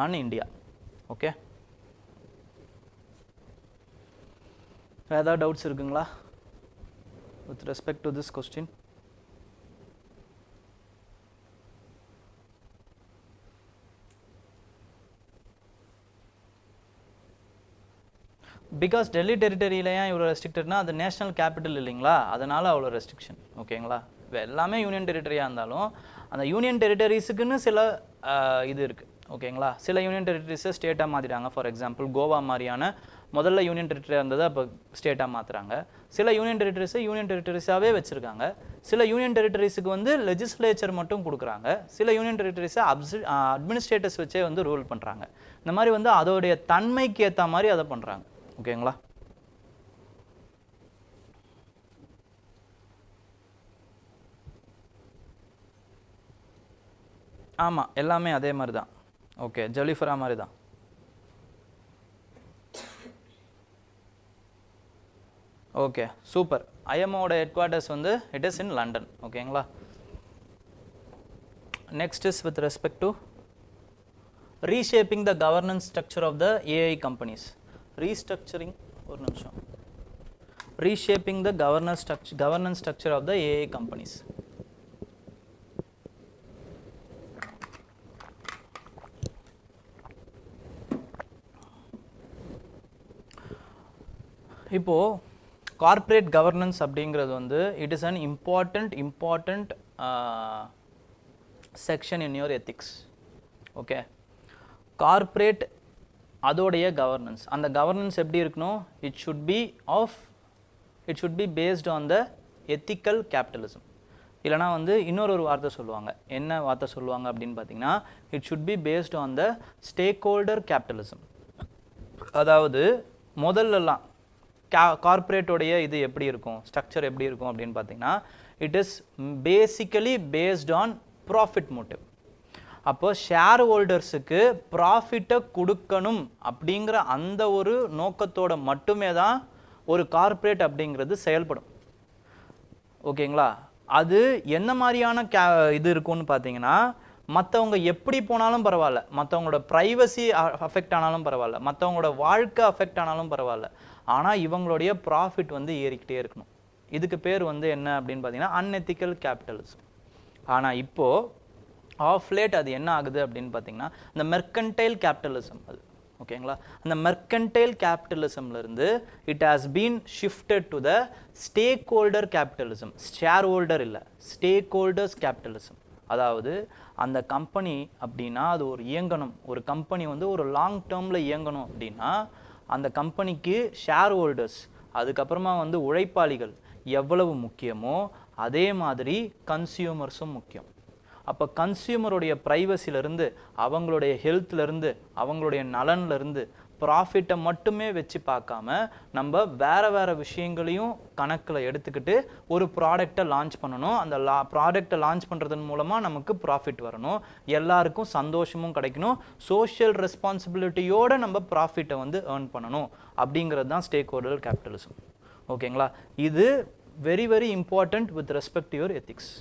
on India. Okay, ஏதாவது டவுட்ஸ் இருக்குங்களா with respect to this question? Because Delhi டெரிட்டரியில ஏன் இவ்வளோ ரெஸ்ட்ரிக்டட்னா அது நேஷனல் கேபிட்டல் இல்லைங்களா, அதனால் அவ்வளோ ரெஸ்ட்ரிக்ஷன். ஓகேங்களா, எல்லாமே யூனியன் டெரிட்டரியாக இருந்தாலும் அந்த யூனியன் டெரிட்டரிஸுக்குன்னு சில இது இருக்குது. ஓகேங்களா, சில யூனியன் டெரிட்டரிஸை ஸ்டேட்டாக மாற்றிட்டாங்க. ஃபார் எக்ஸாம்பிள் கோவா மாதிரியான முதல்ல யூனியன் டெரிட்டரியாக இருந்தது, அப்போ ஸ்டேட்டாக மாற்றுறாங்க. சில யூனியன் டெரிட்டரிஸை யூனியன் டெரிட்டரிஸாகவே வச்சுருக்காங்க. சில யூனியன் டெரிட்டரிஸுக்கு வந்து லெஜிஸ்லேச்சர் மட்டும் கொடுக்குறாங்க. சில யூனியன் டெரிட்டரிஸை அட்மினிஸ்ட்ரேட்டர்ஸ் வச்சே வந்து ரூல் பண்ணுறாங்க. இந்த மாதிரி வந்து அதோடைய தன்மைக்கு ஏற்ற மாதிரி அதை பண்ணுறாங்க. ஓகேங்களா, ஆமாம், எல்லாமே அதே மாதிரி தான். ஓகே, ஜலிஃபரா மாதிரி தான். Okay, super. ஐஎம்ஓட ஹெட் குவார்ட்டர்ஸ் வந்து இட் இஸ் இன் லண்டன். ஓகேங்களா, next is with respect to reshaping the governance structure of the AI companies. Restructuring, ஒரு நிமிஷம், reshaping the governance structure of the AI companies. இப்போ corporate governance அப்படிங்கிறது வந்து it is an important section in your ethics. Okay, corporate அதோடைய governance, அந்த governance எப்படி இருக்கணும், it should be based on the ethical capitalism. இல்லைனா வந்து இன்னொரு வார்த்தை சொல்லுவாங்க, என்ன வார்த்தை சொல்லுவாங்க அப்படின்னு பார்த்தீங்கன்னா, it should be based on the stakeholder capitalism. அதாவது முதல்லலாம் கார்ப்பரேட்டோடைய இது எப்படி இருக்கும், ஸ்ட்ரக்சர் எப்படி இருக்கும் அப்படின்னு பார்த்தீங்கன்னா, it is basically based on profit motive. அப்போ ஷேர் ஹோல்டர்ஸுக்கு ப்ராஃபிட்டை கொடுக்கணும் அப்படிங்கிற அந்த ஒரு நோக்கத்தோட மட்டுமே தான் ஒரு கார்ப்பரேட் அப்படிங்கிறது செயல்படும். ஓகேங்களா, அது என்ன மாதிரியான இது இருக்கும்னு பார்த்தீங்கன்னா, மற்றவங்க எப்படி போனாலும் பரவாயில்ல, மற்றவங்களோட ப்ரைவசி அஃபெக்ட் ஆனாலும் பரவாயில்ல, மற்றவங்களோட வாழ்க்கை அஃபெக்ட் ஆனாலும் பரவாயில்ல, ஆனால் இவங்களுடைய ப்ராஃபிட் வந்து ஏறிக்கிட்டே இருக்கணும். இதுக்கு பேர் வந்து என்ன அப்படின்னு பார்த்தீங்கன்னா அன்எத்திக்கல் கேபிட்டலிசம். ஆனால் இப்போது ஆஃப் லேட் அது என்ன ஆகுது அப்படின்னு பார்த்தீங்கன்னா, இந்த மெர்கன்டைல் கேபிட்டலிசம் அது. ஓகேங்களா, அந்த மெர்கன்டைல் கேபிட்டலிசம்லேருந்து it has been shifted to the stakeholder capitalism. Shareholder இல்லை, ஸ்டேக் ஹோல்டர்ஸ் கேபிட்டலிசம். அதாவது அந்த கம்பெனி அப்படின்னா அது ஒரு இயங்கணும், ஒரு கம்பெனி வந்து ஒரு லாங் டேர்மில் இயங்கணும் அப்படின்னா அந்த கம்பெனிக்கு ஷேர் ஹோல்டர்ஸ், அதுக்கப்புறமா வந்து உழைப்பாளிகள் எவ்வளவு முக்கியமோ அதே மாதிரி கன்சியூமர்ஸும் முக்கியம். அப்போ கன்சியூமருடைய ப்ரைவசிலேருந்து, அவங்களுடைய ஹெல்த்லேருந்து, அவங்களுடைய நலன்லேருந்து ப்ராஃபிட்டை மட்டுமே வச்சு பார்க்காம நம்ம வேறு விஷயங்களையும் கணக்கில் எடுத்துக்கிட்டு ஒரு ப்ராடக்டை லான்ச் பண்ணணும். அந்த ப்ராடக்டை லான்ச் பண்ணுறதன் மூலமாக நமக்கு ப்ராஃபிட் வரணும், எல்லாருக்கும் சந்தோஷமும் கிடைக்கணும், சோஷியல் ரெஸ்பான்சிபிலிட்டியோடு நம்ம ப்ராஃபிட்டை வந்து ஏர்ன் பண்ணணும். அப்படிங்கிறது தான் ஸ்டேக் ஹோல்டர் கேபிட்டலிசம். ஓகேங்களா, இது very important with respect to your ethics.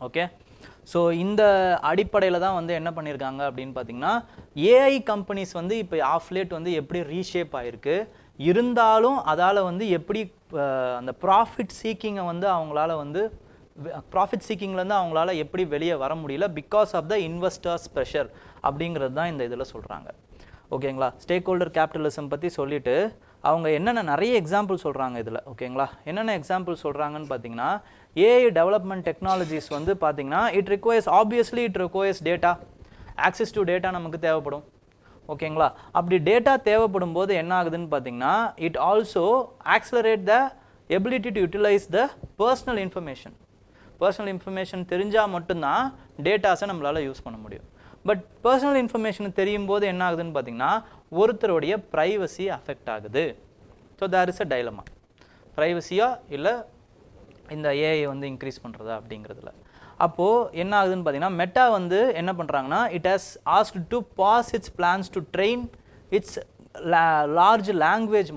Okay, so இந்த அடிப்படையில் தான் வந்து என்ன பண்ணியிருக்காங்க அப்படின்னு பார்த்தீங்கன்னா, ஏஐ கம்பெனிஸ் வந்து இப்போ ஆஃப் லேட் வந்து எப்படி ரீஷேப் ஆகிருக்கு, இருந்தாலும் அதால் வந்து எப்படி அந்த ப்ராஃபிட் சீக்கிங்கை வந்து அவங்களால வந்து ப்ராஃபிட் சீக்கிங்லேருந்து அவங்களால எப்படி வெளியே வர முடியல, because of the investors pressure அப்படிங்கிறது தான் இந்த இதில் சொல்கிறாங்க. ஓகேங்களா, ஸ்டேக் ஹோல்டர் கேபிட்டலிசம் பற்றி சொல்லிவிட்டு அவங்க என்னென்ன நிறைய எக்ஸாம்பிள் சொல்கிறாங்க இதில். ஓகேங்களா, என்னென்ன எக்ஸாம்பிள் சொல்கிறாங்கன்னு பார்த்தீங்கன்னா, ஏஐ டெவலப்மெண்ட் டெக்னாலஜிஸ் வந்து பார்த்தீங்கன்னா it requires data, access to data நமக்கு தேவைப்படும். ஓகேங்களா, அப்படி டேட்டா தேவைப்படும் போது என்ன ஆகுதுன்னு பார்த்தீங்கன்னா, it also accelerate the ability to utilise the personal information தெரிஞ்சால் மட்டும்தான் டேட்டாஸை நம்மளால் யூஸ் பண்ண முடியும். பட் பர்சனல் இன்ஃபர்மேஷன் தெரியும் போது என்ன ஆகுதுன்னு பார்த்தீங்கன்னா, ஒருத்தருடைய ப்ரைவசி அஃபெக்ட் ஆகுது. So there is a dilemma, ப்ரைவசியா இல்லை இந்த ஏஐ வந்து இன்க்ரீஸ் பண்ணுறதா அப்படிங்கிறதுல. அப்போது என்ன ஆகுதுன்னு பார்த்தீங்கன்னா, மெட்டா வந்து என்ன பண்ணுறாங்கன்னா, it has asked to pause its plans to train its large language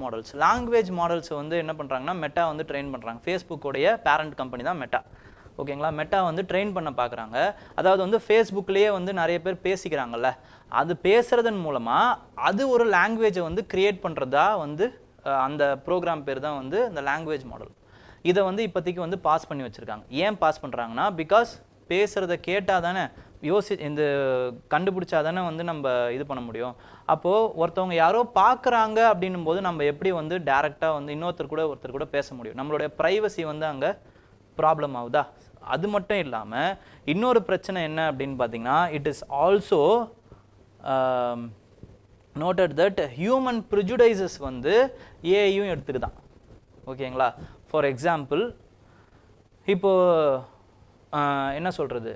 models வந்து என்ன பண்ணுறாங்கன்னா மெட்டா வந்து ட்ரெயின் பண்ணுறாங்க. ஃபேஸ்புக்கோடைய பேரண்ட் கம்பெனி தான் மெட்டா. ஓகேங்களா. மெட்டா வந்து ட்ரெயின் பண்ண பார்க்குறாங்க. அதாவது வந்து ஃபேஸ்புக்லேயே வந்து நிறைய பேர் பேசிக்கிறாங்கல்ல, அது பேசுகிறதன் மூலமாக அது ஒரு லாங்குவேஜை வந்து க்ரியேட் பண்ணுறதா வந்து அந்த ப்ரோக்ராம் பேர் தான் வந்து இந்த லாங்குவேஜ் மாடல். இதை வந்து இப்போதைக்கு வந்து பாஸ் பண்ணி வச்சுருக்காங்க. ஏன் பாஸ் பண்ணுறாங்கன்னா, பிகாஸ் பேசுகிறத கேட்டால் தானே இந்த கண்டுபிடிச்சா தானே வந்து நம்ம இது பண்ண முடியும். அப்போது ஒருத்தவங்க யாரோ பார்க்குறாங்க அப்படின்னும் போது நம்ம எப்படி வந்து டேரெக்டாக வந்து ஒருத்தர் கூட பேச முடியும். நம்மளுடைய ப்ரைவசி வந்து அங்கே ப்ராப்ளம் ஆகுதா? அது மட்டும் இல்லாமல் இன்னொரு பிரச்சனை என்ன அப்படின்னு பார்த்தீங்கன்னா, it is also noted that human prejudices வந்து ஏஐயும் எடுத்துக்குதான். ஓகேங்களா. ஃபார் எக்ஸாம்பிள், இப்போது என்ன சொல்கிறது,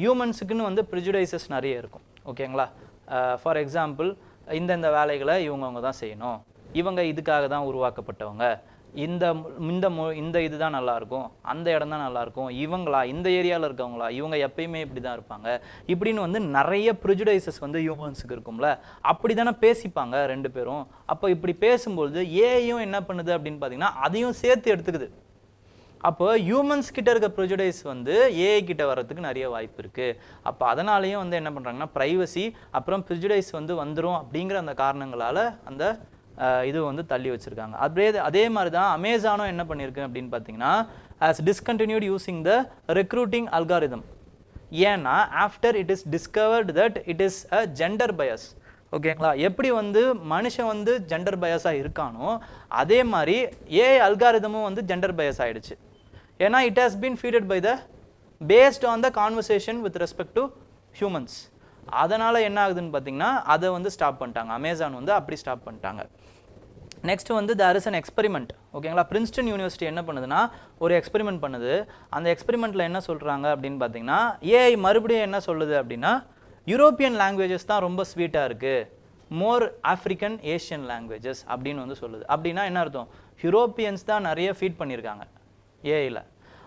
ஹியூமன்ஸுக்குன்னு வந்து ப்ரிஜுடைசஸ் நிறைய இருக்கும். ஓகேங்களா. ஃபார் எக்ஸாம்பிள், இந்தந்த வேலைகளை இவங்கவுங்க தான் செய்யணும், இவங்க இதுக்காக தான் உருவாக்கப்பட்டவங்க, இந்த இதுதான் நல்லாயிருக்கும், அந்த இடம் தான் நல்லாயிருக்கும், இவங்களா இந்த ஏரியாவில் இருக்கவங்களா இவங்க எப்பயுமே இப்படி தான் இருப்பாங்க, இப்படின்னு வந்து நிறைய ப்ரிஜுடைசஸ் வந்து ஹியூமன்ஸுக்கு இருக்கும்ல. அப்படி தானே பேசிப்பாங்க ரெண்டு பேரும். அப்போ இப்படி பேசும்பொழுது ஏஐயும் என்ன பண்ணுது அப்படின்னு பார்த்தீங்கன்னா, அதையும் சேர்த்து எடுத்துக்குது. அப்போ ஹியூமன்ஸ் கிட்ட இருக்க ப்ரிஜுடைஸ் வந்து ஏஐ கிட்ட வர்றதுக்கு நிறைய வாய்ப்பு இருக்குது. அப்போ அதனாலேயும் வந்து என்ன பண்ணுறாங்கன்னா, ப்ரைவசி அப்புறம் ப்ரிஜுடைஸ் வந்து வந்துடும் அப்படிங்கிற அந்த காரணங்களால் அந்த இது வந்து தள்ளி வச்சுருக்காங்க. அதே மாதிரி தான் அமேசானும் என்ன பண்ணியிருக்கு அப்படின்னு பார்த்தீங்கன்னா, has discontinued using the recruiting algorithm. ஏன்னா after it is discovered that it is a gender Paes. ஓகேங்களா. எப்படி வந்து மனுஷன் வந்து ஜெண்டர் பயஸாக இருக்கானோ அதே மாதிரி ஏஐ அல்காரிதமும் வந்து ஜெண்டர் பயஸ் ஆகிடுச்சு. ஏன்னா it has been feeded by the based on the conversation with respect to humans. அதனால் என்ன ஆகுதுன்னு பார்த்தீங்கன்னா, அதை வந்து ஸ்டாப் பண்ணிட்டாங்க. அமேசான் வந்து அப்படி ஸ்டாப் பண்ணிட்டாங்க. நெக்ஸ்ட் வந்து தேர் இஸ் அன் எக்ஸ்பெரிமெண்ட். ஓகேங்களா. பிரின்ஸ்டன் யூனிவர்சிட்டி என்ன பண்ணுதுன்னா, ஒரு எக்ஸ்பெரிமெண்ட் பண்ணுது. அந்த எக்ஸ்பெரிமெண்ட்டில் என்ன சொல்கிறாங்க அப்படின்னு பார்த்தீங்கன்னா, ஏஐ மறுபடியும் என்ன சொல்லுது அப்படின்னா, யூரோப்பியன் லாங்குவேஜஸ் தான் ரொம்ப ஸ்வீட்டாக இருக்குது, மோர் ஆஃப்ரிக்கன் ஏஷியன் லாங்குவேஜஸ் அப்படின்னு வந்து சொல்லுது. அப்படின்னா என்ன அர்த்தம், யூரோப்பியன்ஸ் தான் நிறைய ஃபீட் பண்ணியிருக்காங்க ஏஐயில்.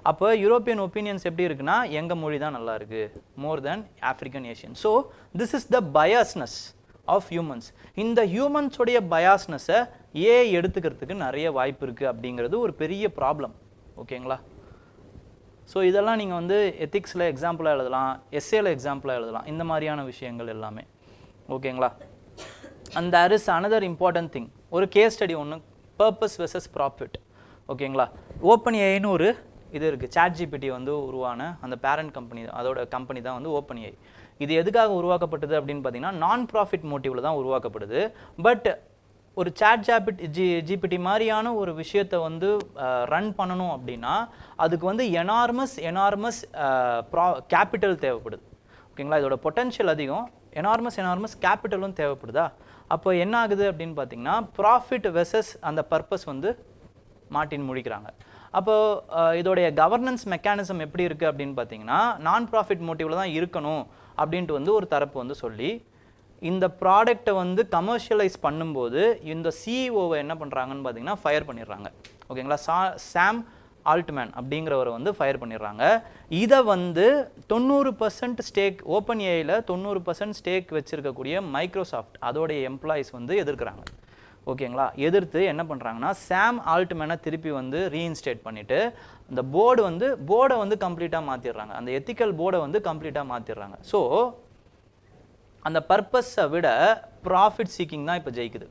அப்போ யூரோப்பியன் ஒப்பீனியன்ஸ் எப்படி இருக்குன்னா, எங்கள் மொழி தான் நல்லா இருக்குது more than African Asian. So this is the biasness of humans. இந்த ஹியூமன்ஸோடைய பயாஸ்னஸை ஏஐ எடுத்துக்கிறதுக்கு நிறைய வாய்ப்பு இருக்குது அப்படிங்கிறது ஒரு பெரிய ப்ராப்ளம். ஓகேங்களா. ஸோ இதெல்லாம் நீங்கள் வந்து எத்திக்ஸில் எக்ஸாம்பிளாக எழுதலாம், எஸ்ஏல எக்ஸாம்பிளாக எழுதலாம், இந்த மாதிரியான விஷயங்கள் எல்லாமே. ஓகேங்களா. And there is another important thing. ஒரு கேஸ் ஸ்டடி ஒன்று, பர்பஸ் வெர்சஸ் ப்ராஃபிட். ஓகேங்களா. ஓப்பன் ஏஐன்னு ஒரு இது இருக்குது. சாட் ஜிபிடி வந்து உருவான அந்த பேரண்ட் கம்பெனி, அதோட கம்பெனி தான் வந்து ஓப்பன் ஏஐ. இது எதுக்காக உருவாக்கப்பட்டது அப்படின்னு பார்த்தீங்கன்னா, நான் ப்ராஃபிட் மோட்டிவில் தான் உருவாக்கப்படுது. பட் ஒரு சாட் ஜிபிடி மாதிரியான ஒரு விஷயத்தை வந்து ரன் பண்ணணும் அப்படின்னா அதுக்கு வந்து எனார்மஸ் கேபிட்டல் தேவைப்படுது. ஓகேங்களா. இதோட பொட்டன்ஷியல் அதிகம், எனார்மஸ் கேபிட்டலும் தேவைப்படுதா. அப்போ என்ன ஆகுது அப்படின்னு பார்த்தீங்கன்னா, ப்ராஃபிட் வெர்சஸ் அந்த பர்பஸ் வந்து மாட்டின் முடிக்கிறாங்க. அப்போது இதோடைய கவர்னன்ஸ் மெக்கானிசம் எப்படி இருக்குது அப்படின்னு பார்த்தீங்கன்னா, நான் ப்ராஃபிட் மோட்டிவில் தான் இருக்கணும் அப்படின்ட்டு வந்து ஒரு தரப்பு வந்து சொல்லி, இந்த ப்ராடக்டை வந்து கமர்ஷியலைஸ் பண்ணும்போது இந்த சிஇஓவை என்ன பண்ணுறாங்கன்னு பார்த்தீங்கன்னா ஃபயர் பண்ணிடுறாங்க. ஓகேங்களா. சாம் ஆல்ட்மேன் அப்படிங்கிறவரை வந்து ஃபயர் பண்ணிடுறாங்க. இதை வந்து 90% ஸ்டேக் ஓப்பன் ஏஐயில் 90% ஸ்டேக் வச்சுருக்கக்கூடிய மைக்ரோசாஃப்ட் அதோடைய எம்ப்ளாயிஸ் வந்து எதிர்க்கிறாங்க. ஓகேங்களா. எதிர்த்து என்ன பண்ணுறாங்கன்னா, சாம் ஆல்ட்மேனை திருப்பி வந்து ரீஇன்ஸ்டேட் பண்ணிவிட்டு அந்த போர்டை வந்து கம்ப்ளீட்டாக மாற்றிடுறாங்க. அந்த எத்திக்கல் போர்டை வந்து கம்ப்ளீட்டாக மாற்றிடுறாங்க. ஸோ அந்த பர்பஸை விட ப்ராஃபிட் சீக்கிங் தான் இப்போ ஜெயிக்குது.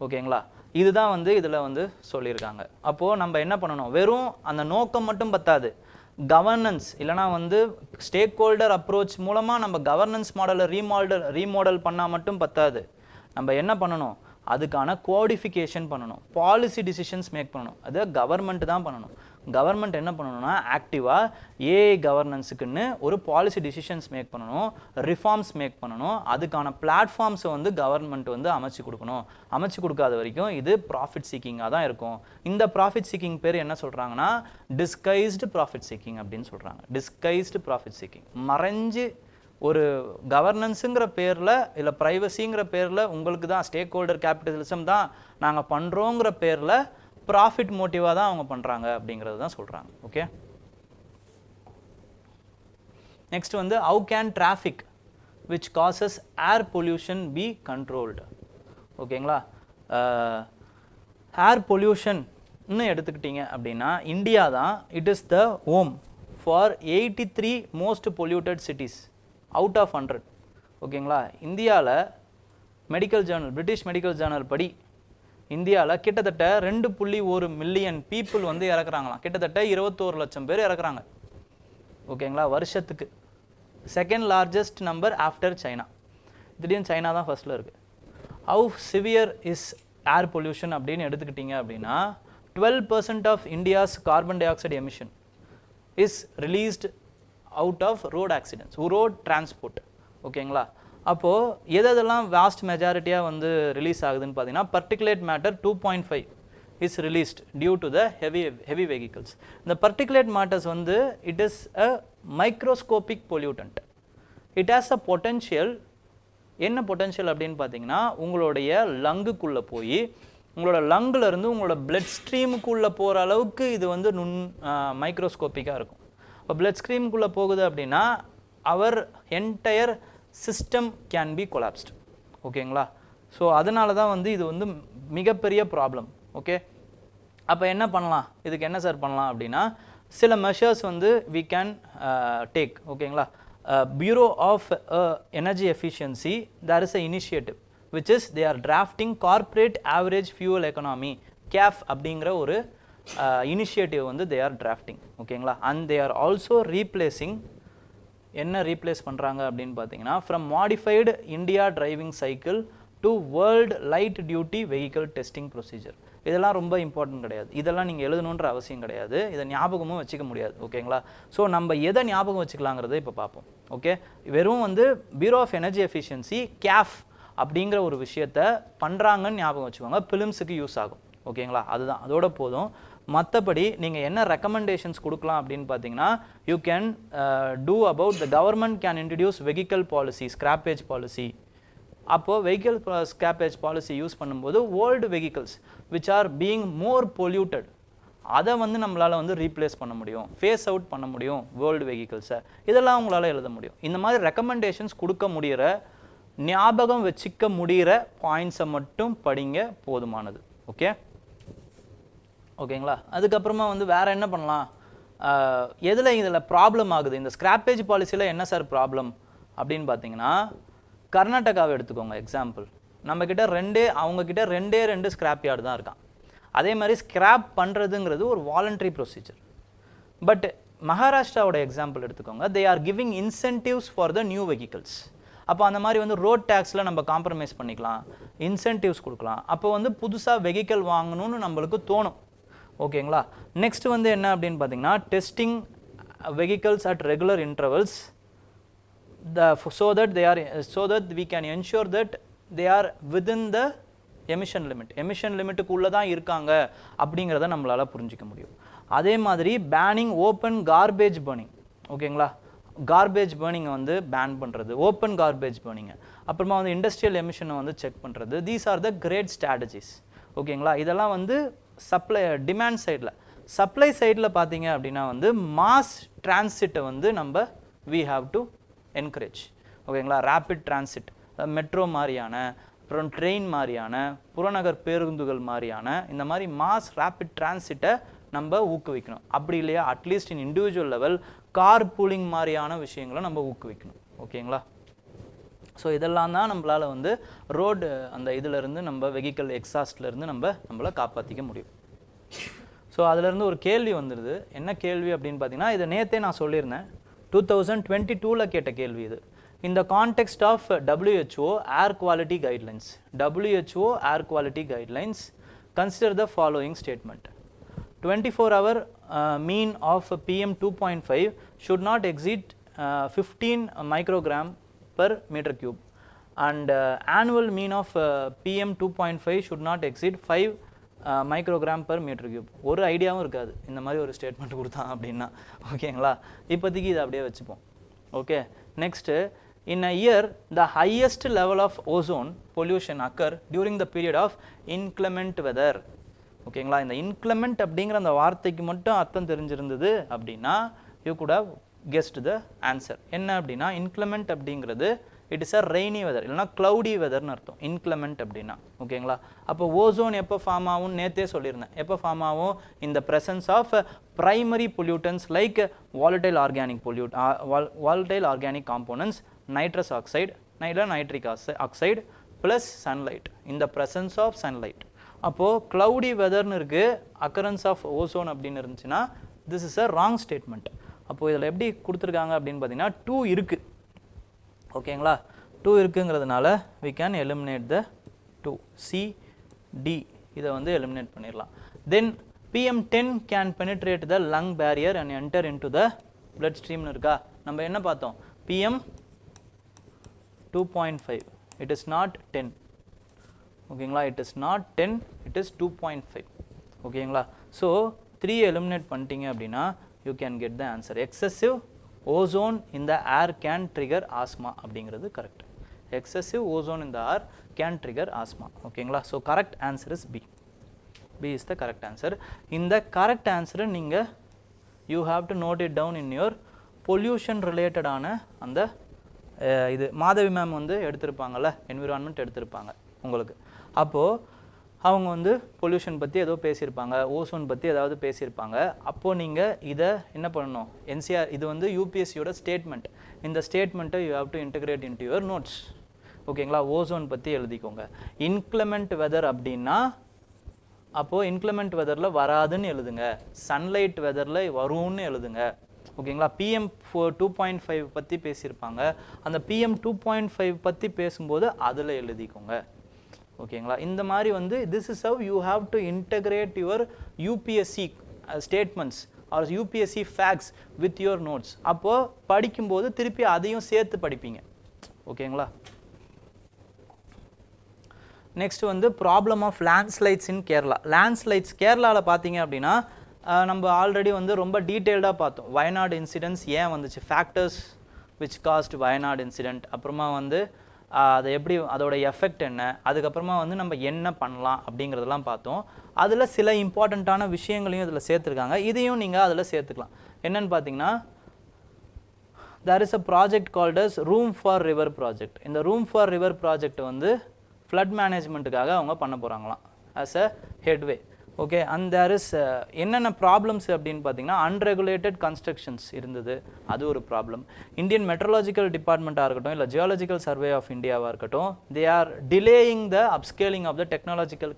ஓகேங்களா. இதுதான் வந்து இதில் வந்து சொல்லியிருக்காங்க. அப்போது நம்ம என்ன பண்ணணும், வெறும் அந்த நோக்கம் மட்டும் பத்தாது, கவர்னன்ஸ் இல்லைனா வந்து ஸ்டேக் ஹோல்டர் அப்ரோச் மூலமாக நம்ம கவர்னன்ஸ் மாடலை ரீமாடல் பண்ணால் மட்டும் பத்தாது. நம்ம என்ன பண்ணணும், அதுக்கான கோடிஃபிகேஷன் பண்ணணும், பாலிசி டிசிஷன்ஸ் மேக் பண்ணணும். அது கவர்மெண்ட் தான் பண்ணணும். கவர்மெண்ட் என்ன பண்ணணும்னா, ஆக்டிவாக ஏஐ கவர்னன்ஸுக்குன்னு ஒரு பாலிசி டிசிஷன்ஸ் மேக் பண்ணணும், ரிஃபார்ம்ஸ் மேக் பண்ணணும். அதுக்கான பிளாட்ஃபார்ம்ஸை வந்து கவர்மெண்ட் வந்து அமைச்சு கொடுக்கணும். அமைச்சு கொடுக்காத வரைக்கும் இது ப்ராஃபிட் சீக்கிங்காக தான் இருக்கும். இந்த ப்ராஃபிட் சீக்கிங் பேர் என்ன சொல்கிறாங்கன்னா, டிஸ்கைஸ்டு ப்ராஃபிட் சீக்கிங் அப்படின்னு சொல்கிறாங்க. டிஸ்கைஸ்டு ப்ராஃபிட் சீக்கிங், மறைஞ்சு ஒரு கவர்னன்ஸுங்கிற பேரில் இல்லை ப்ரைவசிங்கிற பேரில் உங்களுக்கு தான் ஸ்டேக் ஹோல்டர் கேபிட்டலிசம் தான் நாங்கள் பண்ணுறோங்கிற பேரில் ப்ராஃபிட் மோட்டிவாக தான் அவங்க பண்ணுறாங்க அப்படிங்கிறது தான் சொல்கிறாங்க. ஓகே. நெக்ஸ்ட் வந்து how can traffic which causes air pollution be controlled. ஓகேங்களா. ஏர் பொல்யூஷன்னு எடுத்துக்கிட்டிங்க அப்படின்னா இந்தியா தான் it is the home for 83 most polluted cities out of 100. ஓகேங்களா, இந்தியாவில் medical journal, British medical journal படி இந்தியாவில் கிட்டத்தட்ட 2.1 மில்லியன் பீப்புள் வந்து இறக்குறாங்களாம். கிட்டத்தட்ட 21 லட்சம் பேர் இறக்குறாங்க. ஓகேங்களா, வருஷத்துக்கு. Second largest number after China. திடீர்னு சைனா தான் ஃபர்ஸ்ட்டில் இருக்குது. How severe is air pollution அப்படின்னு எடுத்துக்கிட்டிங்க அப்படின்னா 12% of India's carbon dioxide emission is released out of road accidents, road transport. ஓகேங்களா, அப்போது எதெல்லாம் வாஸ்ட் மெஜாரிட்டியாக வந்து ரிலீஸ் ஆகுதுன்னு பார்த்தீங்கன்னா particulate matter 2.5 is released due to the heavy vehicles. இந்த particulate matters வந்து it is a microscopic pollutant. It has a potential. என்ன potential அப்படின்னு பார்த்தீங்கன்னா உங்களுடைய லங்குக்குள்ளே போய் உங்களோட லங்கில் இருந்து உங்களோட பிளட் ஸ்ட்ரீமுக்குள்ளே போகிற அளவுக்கு இது வந்து மைக்ரோஸ்கோப்பிக்காக இருக்கும். இப்போ பிளட் ஸ்ட்ரீமுக்குள்ளே போகுது அப்படின்னா our entire system can be collapsed. ஓகேங்களா, ஸோ அதனால தான் வந்து இது வந்து மிகப்பெரிய ப்ராப்ளம். ஓகே, அப்போ என்ன பண்ணலாம், இதுக்கு என்ன சார் பண்ணலாம் அப்படின்னா சில மெஷர்ஸ் வந்து வி கேன் டேக். ஓகேங்களா, Bureau of Energy Efficiency, there is an initiative which is they are drafting corporate average fuel economy CAF அப்படிங்கிற ஒரு initiative வந்து they are drafting. ஓகேங்களா, and they are also replacing, என்ன replace பண்ணுறாங்க அப்படின்னு பார்த்தீங்கன்னா from modified India driving cycle to world light duty vehicle testing procedure. இதெல்லாம் ரொம்ப இம்பார்ட்டன்ட் கிடையாது, இதெல்லாம் நீங்கள் எழுதணுன்ற அவசியம் கிடையாது, இதை ஞாபகமும் வச்சுக்க முடியாது. ஓகேங்களா, ஸோ நம்ம எதை ஞாபகம் வச்சுக்கலாங்கிறத இப்போ பார்ப்போம். ஓகே, வெறும் வந்து bureau of energy efficiency CAFE அப்படிங்கிற ஒரு விஷயத்த பண்ணுறாங்கன்னு ஞாபகம் வச்சுக்கோங்க, பிலிம்ஸுக்கு யூஸ் ஆகும். ஓகேங்களா, அதுதான், அதோட போதும். மற்றபடி நீங்கள் என்ன ரெக்கமெண்டேஷன்ஸ் கொடுக்கலாம் அப்படின்னு பார்த்தீங்கன்னா you can do about the government can introduce vehicle policy, scrappage policy. அப்போது வெஹிக்கல் ஸ்கிராப்பேஜ் பாலிசி யூஸ் பண்ணும்போது old vehicles which are being more polluted அதை வந்து நம்மளால் வந்து ரீப்ளேஸ் பண்ண முடியும், ஃபேஸ் அவுட் பண்ண முடியும் வேர்ல்டு வெஹிக்கிள்ஸை. இதெல்லாம் உங்களால் எழுத முடியும். இந்த மாதிரி ரெக்கமெண்டேஷன்ஸ் கொடுக்க முடிகிற, ஞாபகம் வச்சுக்க முடிகிற பாயிண்ட்ஸை மட்டும் படிங்க, போதுமானது. ஓகே, ஓகேங்களா. அதுக்கப்புறமா வந்து வேறு என்ன பண்ணலாம், இதில் ப்ராப்ளம் ஆகுது, இந்த ஸ்கிராப்பேஜ் பாலிசியில் என்ன சார் ப்ராப்ளம் அப்படின்னு பார்த்தீங்கன்னா கர்நாடகாவை எடுத்துக்கோங்க எக்ஸாம்பிள். நம்மக்கிட்ட அவங்கக்கிட்ட ரெண்டு ஸ்கிராப் யார்டு தான் இருக்கான். அதே மாதிரி ஸ்கிராப் பண்ணுறதுங்கிறது ஒரு வாலண்டரி ப்ரொசீஜர். பட் மகாராஷ்டிராவோட எக்ஸாம்பிள் எடுத்துக்கோங்க, they are giving incentives for the new vehicles. அப்போ அந்த மாதிரி வந்து ரோட் டேக்ஸில் நம்ம காம்ப்ரமைஸ் பண்ணிக்கலாம், இன்சென்டிவ்ஸ் கொடுக்கலாம். அப்போ வந்து புதுசாக வெஹிக்கிள் வாங்கணும்னு நம்மளுக்கு தோணும். ஓகேங்களா, நெக்ஸ்ட் வந்து என்ன அப்படின்னு பார்த்தீங்கன்னா testing vehicles at regular intervals so that we can ensure that they are within the emission லிமிட்டுக்குள்ளே தான் இருக்காங்க அப்படிங்கிறத நம்மளால் புரிஞ்சிக்க முடியும். அதே மாதிரி பேனிங் ஓப்பன் கார்பேஜ் பர்னிங். ஓகேங்களா, கார்பேஜ் பர்னிங்கை வந்து பேன் பண்ணுறது, ஓப்பன் கார்பேஜ் பர்னிங்கை, அப்புறமா வந்து இண்டஸ்ட்ரியல் எமிஷனை வந்து செக் பண்ணுறது. These are the great strategies. ஓகேங்களா, இதெல்லாம் வந்து டிமாண்ட் சைடில். சப்ளை சைடில் பார்த்தீங்க அப்படின்னா வந்து மாஸ் டிரான்சிட்டை வந்து நம்ம we have to என்கரேஜ். ஓகேங்களா, ரேபிட் டிரான்சிட், மெட்ரோ மாதிரியான, அப்புறம் ட்ரெயின் மாதிரியான, புறநகர் பேருந்துகள் மாதிரியான இந்த மாதிரி மாஸ் ரேபிட் டிரான்சிட்டை நம்ம ஊக்குவிக்கணும். அப்படி இல்லையா at least in individual level car pooling மாதிரியான விஷயங்களை நம்ம ஊக்குவிக்கணும். ஓகேங்களா, ஸோ இதெல்லாம் தான் நம்மளால் வந்து ரோடு அந்த இதிலேருந்து நம்ம வெஹிக்கல் எக்ஸாஸ்ட்லேருந்து நம்மளை காப்பாற்றிக்க முடியும். ஸோ அதிலேருந்து ஒரு கேள்வி வந்துடுது. என்ன கேள்வி அப்படின்னு பார்த்தீங்கன்னா இதை நேற்றே நான் சொல்லியிருந்தேன், 2022 கேட்ட கேள்வி இது. In the context of WHO air quality guidelines, WHO air quality guidelines, consider the following statement. 24-hour mean of PM 2.5 should not exceed 15 microgram per meter cube, and annual mean of PM 2.5 should not exceed 5 microgram per metre cube. ஒரு ஐடியாவும் இருக்காது இந்த மாதிரி ஒரு statement கொடுத்தான் அப்படின்னா. ஓகேங்களா, இப்போதைக்கு இதை அப்படியே வச்சுப்போம். Okay, next in a year the highest level of ozone pollution occur during the period of inclement weather. ஓகேங்களா, இந்த இன்க்ளமெண்ட் அப்படிங்கிற அந்த வார்த்தைக்கு மட்டும் அர்த்தம் தெரிஞ்சிருந்தது அப்படின்னா you could have guessed the answer. என்ன அப்படின்னா இன்க்ளமெண்ட் அப்படிங்கிறது it is a rainy weather இல்லைனா க்ளவுடி வெதர்னு அர்த்தம் இன்க்ளமெண்ட் அப்படின்னா ஓகேங்களா. அப்போ ஓசோன் எப்போ ஃபார்ம் ஆகும் நேற்றே சொல்லியிருந்தேன். எப்போ ஃபார்ம் ஆகும்? இந்த presence of primary pollutants like volatile organic components, nitrous oxide, nitric oxide plus sunlight, in the presence of sunlight. அப்போ cloudy weather னு இருக்கு, occurrence of ozone அப்படின்னு இருந்துச்சுன்னா this is a wrong statement. அப்போ இதில் எப்படி கொடுத்துருக்காங்க அப்படின்னு பார்த்தீங்கன்னா 2 இருக்கு ஓகேங்களா. 2 இருக்குங்கிறதுனால we can eliminate the 2 C D இதை வந்து eliminate பண்ணிடலாம். Then PM10 can penetrate the lung barrier and enter into the bloodstream னு இருக்கா. நம்ம என்ன பார்த்தோம்? PM 2.5, it is not 10 ஓகேங்களா. it is not 10, it is 2.5 ஓகேங்களா. so 3 eliminate பண்ணிட்டீங்க அப்படின்னா you can get the answer. excessive ozone in the air can trigger asthma அப்படிங்கிறது correct. excessive ozone in the air can trigger asthma ஓகேங்களா. so correct answer is B. B is the correct answer. In the correct answer நீங்க you have to note it down in your pollution related ஆன அந்த இது Madhavi ma'am வந்து எடுத்திருப்பாங்கல்ல, environment எடுத்திருப்பாங்க உங்களுக்கு. அப்போது அவங்க வந்து பொல்யூஷன் பற்றி ஏதோ பேசியிருப்பாங்க, ஓசோன் பற்றி ஏதாவது பேசியிருப்பாங்க. அப்போது நீங்கள் இதை என்ன பண்ணணும்? என்சிஆர் இது வந்து யூபிஎஸ்சியோட ஸ்டேட்மெண்ட். இந்த ஸ்டேட்மெண்ட்டை you have to integrate into your notes ஓகேங்களா. ஓசோன் பற்றி எழுதிக்கோங்க. இன்க்ளமெண்ட் வெதர் அப்படின்னா அப்போது இன்க்ளமெண்ட் வெதரில் வராதுன்னு எழுதுங்க, சன்லைட் வெதரில் வரும்னு எழுதுங்க ஓகேங்களா. PM 2.5 பற்றி பேசியிருப்பாங்க, அந்த PM 2.5 பற்றி பேசும்போது அதில் எழுதிக்கோங்க ஓகேங்களா. இந்த மாதிரி வந்து this is how you have to integrate your UPSC statements or UPSC facts with your notes. அப்போது படிக்கும்போது திருப்பி அதையும் சேர்த்து படிப்பீங்க ஓகேங்களா. நெக்ஸ்ட் வந்து problem of landslides in Kerala. Landslides கேரளாவில் பார்த்தீங்க அப்படின்னா நம்ம ஆல்ரெடி வந்து ரொம்ப டீட்டெயில்டாக பார்த்தோம். வயநாடு இன்சிடென்ட்ஸ் ஏன் வந்துச்சு, factors which cost Wayanad incident, அப்புறமா வந்து அதை எப்படி அதோட எஃபெக்ட் என்ன, அதுக்கப்புறமா வந்து நம்ம என்ன பண்ணலாம் அப்படிங்கிறதெல்லாம் பார்த்தோம். அதில் சில இம்பார்ட்டண்ட்டான விஷயங்களையும் இதில் சேர்த்துருக்காங்க, இதையும் நீங்கள் அதில் சேர்த்துக்கலாம். என்னென்னு பார்த்தீங்கன்னா there is a project called as room for river project. இந்த room for river project வந்து flood managementக்காக அவங்க பண்ண போகிறாங்களாம் as a headway okay. And there is என்னென்ன ப்ராப்ளம்ஸ் அப்படின்னு பார்த்தீங்கன்னா அன்ரெகுலேட்டட் கன்ஸ்ட்ரக்ஷன்ஸ் இருந்தது, அது ஒரு ப்ராப்ளம். இந்தியன் மெட்ரலாஜிக்கல் டிபார்ட்மெண்ட்டாக இருக்கட்டும் இல்லை ஜியாலஜிக்கல் சர்வே ஆஃப் இந்தியாவாக இருக்கட்டும், they are delaying the upscaling of the technological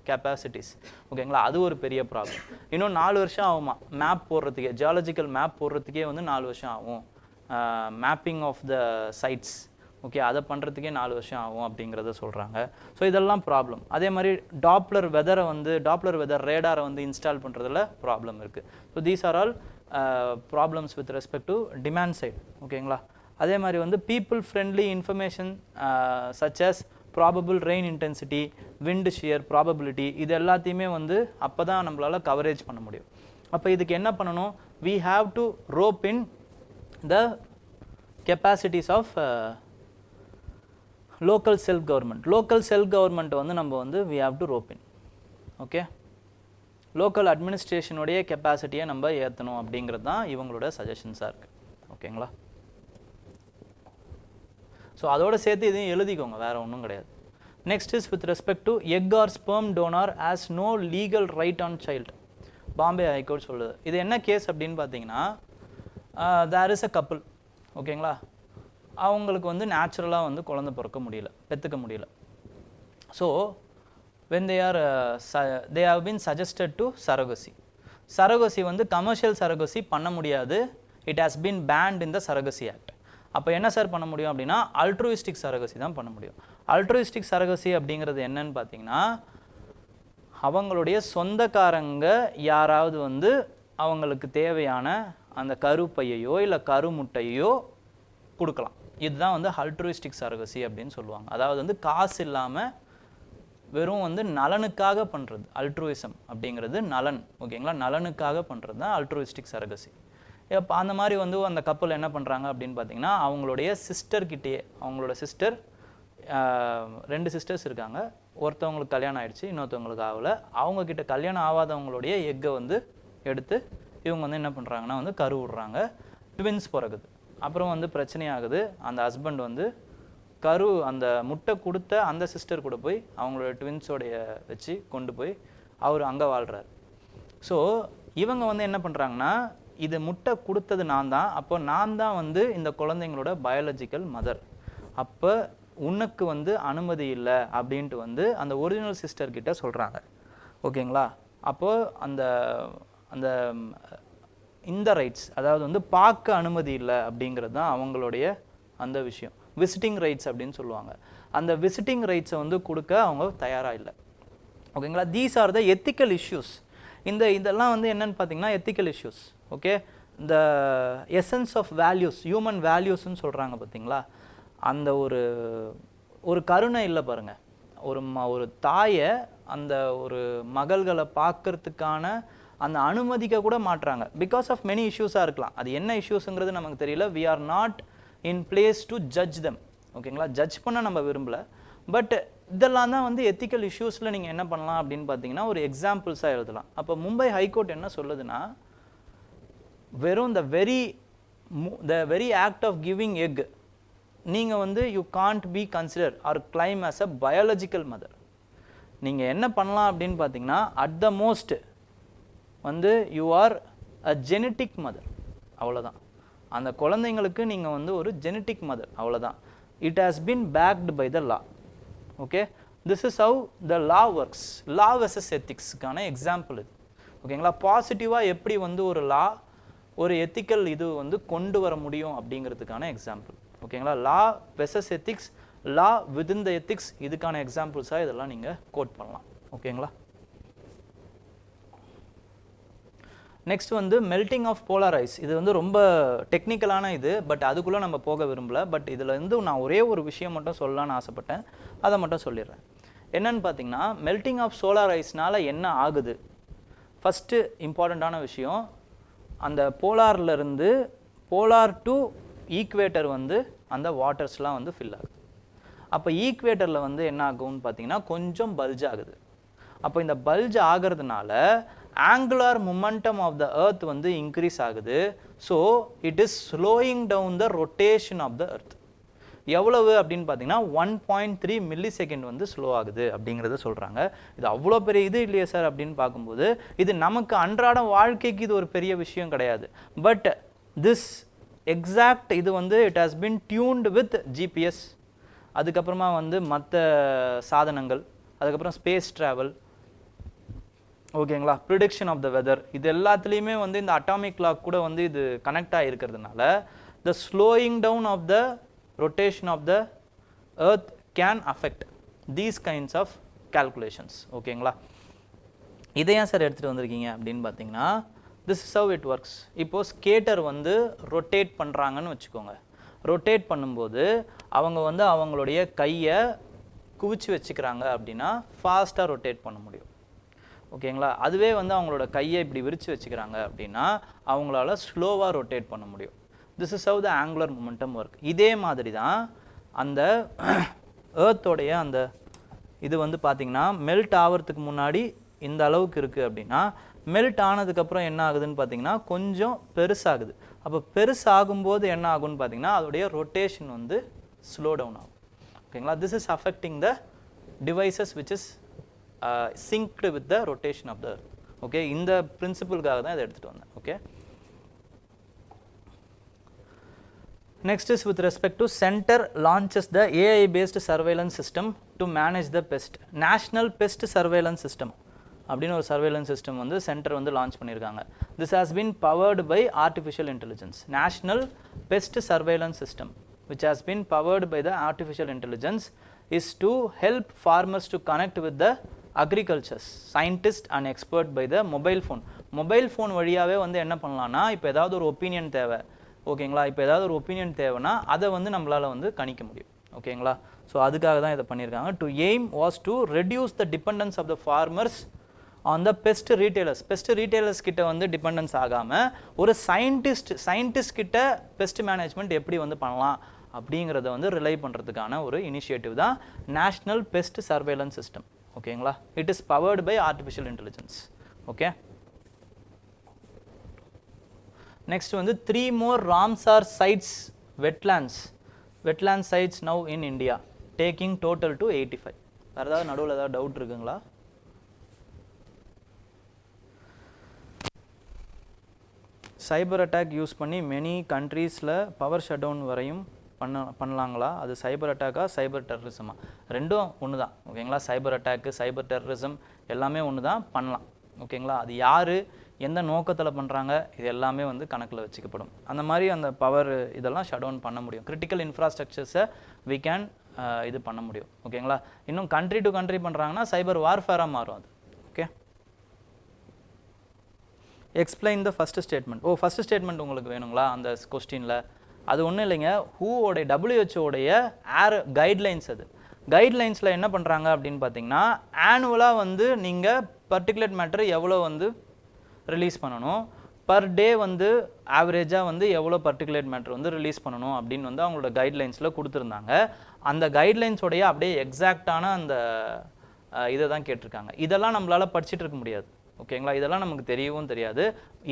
capacities ஓகேங்களா. அது ஒரு பெரிய ப்ராப்ளம். இன்னும் 4 வருஷம் ஆகுமா மேப் போடுறதுக்கே, ஜியாலஜிக்கல் மேப் போடுறதுக்கே வந்து 4 வருஷம் ஆகும். Mapping of the sites okay, அதை பண்ணுறதுக்கே 4 வருஷம் ஆகும் அப்படிங்கிறத சொல்கிறாங்க. ஸோ இதெல்லாம் ப்ராப்ளம். அதே மாதிரி டாப்ளர் வெதர் ரேடாரை வந்து இன்ஸ்டால் பண்ணுறதுல ப்ராப்ளம் இருக்குது. So these are all problems with respect to demand side ஓகேங்களா. அதே மாதிரி வந்து people friendly information such as probable rain intensity, wind shear probability, இது எல்லாத்தையுமே வந்து அப்போ தான் நம்மளால் கவரேஜ் பண்ண முடியும். அப்போ இதுக்கு என்ன பண்ணணும்? we have to rope in the capacities of local self government வந்து நம்ம வந்து we have to rope in okay. Local அட்மினிஸ்ட்ரேஷனுடைய கெப்பாசிட்டியை நம்ம ஏற்றணும் அப்படிங்கிறது தான் இவங்களோட சஜஷன்ஸாக இருக்குது ஓகேங்களா. ஸோ அதோடு சேர்த்து இதையும் எழுதிக்கோங்க, வேறு ஒன்றும் கிடையாது. Next is with respect to egg or sperm donor has no legal right on child. Bombay high court சொல்லுது. இது என்ன கேஸ் அப்படின்னு பார்த்தீங்கன்னா தேர் இஸ் அ கப்புள் ஓகேங்களா, அவங்களுக்கு வந்து நேச்சுரலாக வந்து குழந்தை பிறக்க முடியல, பெற்றுக்க முடியல. So when they have been suggested to surrogacy வந்து கமர்ஷியல் surrogacy பண்ண முடியாது, it has been banned in the surrogacy act. அப்போ என்ன சார் பண்ண முடியும் அப்படின்னா altruistic surrogacy தான் பண்ண முடியும். altruistic surrogacy அப்படிங்கிறது என்னன்னு பார்த்தீங்கன்னா அவங்களுடைய சொந்தக்காரங்க யாராவது வந்து அவங்களுக்கு தேவையான அந்த கருப்பையோ இல்லை கருமுட்டையோ கொடுக்கலாம். இதுதான் வந்து altruistic surrogacy அப்படின்னு சொல்லுவாங்க. அதாவது வந்து காசு இல்லாமல் வெறும் வந்து நலனுக்காக பண்ணுறது. அல்ட்ரூயிசம் அப்படிங்கிறது நலன் ஓகேங்களா, நலனுக்காக பண்ணுறது தான் altruistic surrogacy. இப்போ அந்த மாதிரி வந்து அந்த கப்பல் என்ன பண்ணுறாங்க அப்படின்னு பார்த்தீங்கன்னா அவங்களுடைய சிஸ்டர்கிட்டயே, அவங்களோட சிஸ்டர் 2 சிஸ்டர்ஸ் இருக்காங்க, ஒருத்தவங்களுக்கு கல்யாணம் ஆகிடுச்சு, இன்னொருத்தவங்களுக்கு ஆகலை. அவங்கக்கிட்ட கல்யாணம் ஆகாதவங்களுடைய எக்கை வந்து எடுத்து இவங்க வந்து என்ன பண்ணுறாங்கன்னா வந்து கரு விடுறாங்க, ட்வின்ஸ் பிறகுது. அப்புறம் வந்து பிரச்சனையாகுது, அந்த ஹஸ்பண்ட் வந்து அந்த முட்டை கொடுத்த அந்த சிஸ்டர் கூட போய் அவங்களோட ட்வின்ஸோடைய வச்சு கொண்டு போய் அவர் அங்கே வாழ்கிறார். ஸோ இவங்க வந்து என்ன பண்ணுறாங்கன்னா, இது முட்டை கொடுத்தது நான் தான், அப்போ நான் தான் வந்து இந்த குழந்தைங்களோட பயாலஜிக்கல் மதர், அப்போ உனக்கு வந்து அனுமதி இல்லை அப்படின்ட்டு வந்து அந்த ஒரிஜினல் சிஸ்டர்கிட்ட சொல்கிறாங்க. ஓகேங்களா? அப்போது அந்த அந்த இந்த ரைட்ஸ், அதாவது வந்து பார்க்க அனுமதி இல்லை அப்படிங்கிறது தான் அவங்களுடைய அந்த விஷயம். விசிட்டிங் ரைட்ஸ் அப்படின்னு சொல்லுவாங்க. அந்த விசிட்டிங் ரைட்ஸை வந்து கொடுக்க அவங்க தயாராக இல்லை. ஓகேங்களா? These are the ethical issues. இதெல்லாம் வந்து என்னன்னு பார்த்தீங்கன்னா எத்திக்கல் இஷ்யூஸ். ஓகே, இந்த எசன்ஸ் ஆஃப் வேல்யூஸ், ஹியூமன் வேல்யூஸ்ன்னு சொல்கிறாங்க பார்த்தீங்களா, அந்த ஒரு கருணை இல்லை பாருங்கள். ஒரு தாயை அந்த ஒரு மகள்களை பார்க்கறதுக்கான அந்த அனுமதிக்க கூட மாட்டுறாங்க. பிகாஸ் ஆஃப் மெனி இஷ்யூஸாக இருக்கலாம். அது என்ன இஷ்யூஸுங்கிறது நமக்கு தெரியல. We are not in place to judge them. ஓகேங்களா? ஜட்ஜ் பண்ண நம்ம விரும்பலை. பட் இதெல்லாம் தான் வந்து எத்திக்கல் இஷ்யூஸில் நீங்கள் என்ன பண்ணலாம் அப்படின்னு பார்த்தீங்கன்னா ஒரு எக்ஸாம்பிள்ஸாக எழுதலாம். அப்போ மும்பை ஹைகோர்ட் என்ன சொல்லுதுன்னா, வெறும் the very act of giving egg நீங்கள் வந்து you can't be consider or claim as a biological mother. நீங்கள் என்ன பண்ணலாம் அப்படின்னு பார்த்தீங்கன்னா, அட் த மோஸ்ட் வந்து you are a genetic mother, அவ்வளோதான். அந்த குழந்தைங்களுக்கு நீங்கள் வந்து ஒரு ஜெனட்டிக் மதர், அவ்வளோதான். It has been backed by the law. Okay, this is how the law works. Law versus எத்திக்ஸுக்கான எக்ஸாம்பிள் இது. ஓகேங்களா? பாசிட்டிவாக எப்படி வந்து ஒரு லா ஒரு எத்திக்கல் இது வந்து கொண்டு வர முடியும் அப்படிங்கிறதுக்கான எக்ஸாம்பிள். ஓகேங்களா? Law versus ethics, law within the ethics, இதுக்கான எக்ஸாம்பிள்ஸாக இதெல்லாம் நீங்கள் கோட் பண்ணலாம். ஓகேங்களா? நெக்ஸ்ட் வந்து மெல்டிங் ஆஃப் போலார் ஐஸ். இது வந்து ரொம்ப டெக்னிக்கலான இது, பட் அதுக்குள்ளே நம்ம போக விரும்பல. பட் இதில் இருந்து நான் ஒரே ஒரு விஷயம் மட்டும் சொல்லலான்னு ஆசைப்பட்டேன், அதை மட்டும் சொல்லிடுறேன். என்னன்னு பார்த்தீங்கன்னா, மெல்டிங் ஆஃப் சோலார் ஐஸ்னால் என்ன ஆகுது? ஃபஸ்ட்டு இம்பார்ட்டண்ட்டான விஷயம், அந்த போலார்லேருந்து போலார் டு ஈக்குவேட்டர் வந்து அந்த வாட்டர்ஸ்லாம் வந்து ஃபில் ஆகுது. அப்போ ஈக்குவேட்டரில் வந்து என்ன ஆகும்னு பார்த்தீங்கன்னா கொஞ்சம் பல்ஜ் ஆகுது. அப்போ இந்த பல்ஜ் ஆகிறதுனால angular momentum of the earth வந்து இன்க்ரீஸ் ஆகுது. So it is slowing down the rotation of the earth. எவ்வளவு அப்படின்னு பார்த்தீங்கன்னா 1.3 மில்லி செகண்ட் வந்து ஸ்லோ ஆகுது அப்படிங்கிறத சொல்கிறாங்க. இது அவ்வளோ பெரிய இது இல்லையே சார் அப்படின்னு பார்க்கும்போது, இது நமக்கு அன்றாட வாழ்க்கைக்கு இது ஒரு பெரிய விஷயம் கிடையாது. பட் திஸ் எக்ஸாக்ட் இது வந்து it has been tuned with GPS, அதுக்கப்புறமா வந்து மற்ற சாதனங்கள், அதுக்கப்புறம் ஸ்பேஸ் ட்ராவல், ஓகேங்களா, ப்ரிடிக்ஷன் ஆஃப் த வெதர், இது எல்லாத்துலேயுமே வந்து இந்த அட்டாமிக் கிளாக் கூட வந்து இது கனெக்ட் ஆகிருக்கிறதுனால the slowing down of the rotation of the earth can affect these kinds of calculations. ஓகேங்களா? இதை ஏன் சார் எடுத்துகிட்டு வந்திருக்கீங்க அப்படின்னு பார்த்தீங்கன்னா, this is how it works. இப்போ ஸ்கேட்டர் வந்து ரொட்டேட் பண்ணுறாங்கன்னு வச்சுக்கோங்க. ரொட்டேட் பண்ணும்போது அவங்க வந்து அவங்களுடைய கையை குவிச்சு வச்சுக்கிறாங்க அப்படின்னா ஃபாஸ்ட்டாக ரொட்டேட் பண்ண முடியும். ஓகேங்களா? அதுவே வந்து அவங்களோட கையை இப்படி விரித்து வச்சுக்கிறாங்க அப்படின்னா அவங்களால ஸ்லோவாக ரொட்டேட் பண்ண முடியும். This is how the angular momentum work. இதே மாதிரி தான் அந்த ஏர்த்தோடைய அந்த இது வந்து பார்த்தீங்கன்னா மெல்ட் ஆகிறதுக்கு முன்னாடி இந்த அளவுக்கு இருக்குது அப்படின்னா, மெல்ட் ஆனதுக்கப்புறம் என்ன ஆகுதுன்னு பார்த்தீங்கன்னா கொஞ்சம் பெருசாகுது. அப்போ பெருசாகும்போது என்ன ஆகும்னு பார்த்தீங்கன்னா அதோடைய ரொட்டேஷன் வந்து ஸ்லோ டவுன் ஆகும். ஓகேங்களா? This is affecting the devices which is synced with the rotation of the earth. Okay, இந்த பிரின்சிபிளுக்காக தான் இதை எடுத்துகிட்டு வந்தேன். Okay, next is with respect to center launches the AI based surveillance system to manage the pest. National Pest Surveillance System அப்படின்னு ஒரு surveillance system வந்து centre வந்து launch பண்ணியிருக்காங்க. This has been powered by artificial intelligence. National Pest Surveillance System which has been powered by the artificial intelligence is to help farmers to connect with the agriculture scientists and expert by the mobile phone. Mobile phone வழியாகவே வந்து என்ன பண்ணலான்னா, இப்போ ஏதாவது ஒரு opinion தேவை, ஓகேங்களா, இப்போ ஏதாவது ஒரு ஒப்பீனியன் தேவைன்னா அதை வந்து நம்மளால் வந்து கணிக்க முடியும். ஓகேங்களா? ஸோ அதுக்காக தான் இதை பண்ணியிருக்காங்க. The aim was to reduce the dependence of the farmers on the pest retailers. Pest retailers கிட்ட வந்து டிபெண்டன்ஸ் ஆகாமல் ஒரு சயின்டிஸ்ட் கிட்ட பெஸ்ட் மேனேஜ்மெண்ட் எப்படி வந்து பண்ணலாம் அப்படிங்கிறத வந்து ரிலை பண்ணுறதுக்கான ஒரு இனிஷியேட்டிவ் தான் நேஷ்னல் பெஸ்ட் சர்வேலன்ஸ் சிஸ்டம். ஓகேங்களா? It is powered by artificial intelligence. Okay, next வந்து 3 more Ramsar sites wetlands wetland sites now in India taking total to 85. வேறு ஏதாவது நடுவில் ஏதாவது டவுட் இருக்குங்களா? சைபர் அட்டாக் யூஸ் பண்ணி மெனி கண்ட்ரீஸில் பவர் ஷட் டவுன் வரையும் பண்ணலாங்களா? அது சைபர் அட்டாக்கா சைபர் டெரரிசமா? ரெண்டும் ஒன்று தான். ஓகேங்களா? சைபர் அட்டாக்கு சைபர் டெரரிசம் எல்லாமே ஒன்று தான், பண்ணலாம். ஓகேங்களா? அது யார் எந்த நோக்கத்தில் பண்ணுறாங்க இது எல்லாமே வந்து கணக்கில் வச்சுக்கப்படும். அந்த மாதிரி அந்த பவர் இதெல்லாம் ஷட் டவுன் பண்ண முடியும். கிரிட்டிக்கல் இன்ஃப்ராஸ்ட்ரக்சர்ஸை வி கேன் இது பண்ண முடியும். ஓகேங்களா? இன்னும் கண்ட்ரி டு கண்ட்ரி பண்ணுறாங்கன்னா சைபர் வார்ஃபேராக மாறும் அது. Okay, explain the first statement. First statement உங்களுக்கு வேணுங்களா அந்த கொஸ்டினில்? அது ஒன்றும் இல்லைங்க, ஹூவோடைய WHO கைட்லைன்ஸ். அது கைட்லைன்ஸில் என்ன பண்ணுறாங்க அப்படின்னு பார்த்தீங்கன்னா, ஆனுவலாக வந்து நீங்கள் பர்டிகுலேட் மேட்டர் எவ்வளோ வந்து ரிலீஸ் பண்ணணும், பர் டே வந்து ஆவரேஜாக வந்து எவ்வளோ பர்டிகுலேட் மேட்டர் வந்து ரிலீஸ் பண்ணணும் அப்படின்னு வந்து அவங்களோட கைட்லைன்ஸில் கொடுத்துருந்தாங்க. அந்த கைட்லைன்ஸோடைய அப்படியே எக்ஸாக்டான அந்த இதை தான் கேட்டிருக்காங்க. இதெல்லாம் நம்மளால் படிச்சுட்டு இருக்க முடியாது. ஓகேங்களா? இதெல்லாம் நமக்கு தெரியவும் தெரியாது.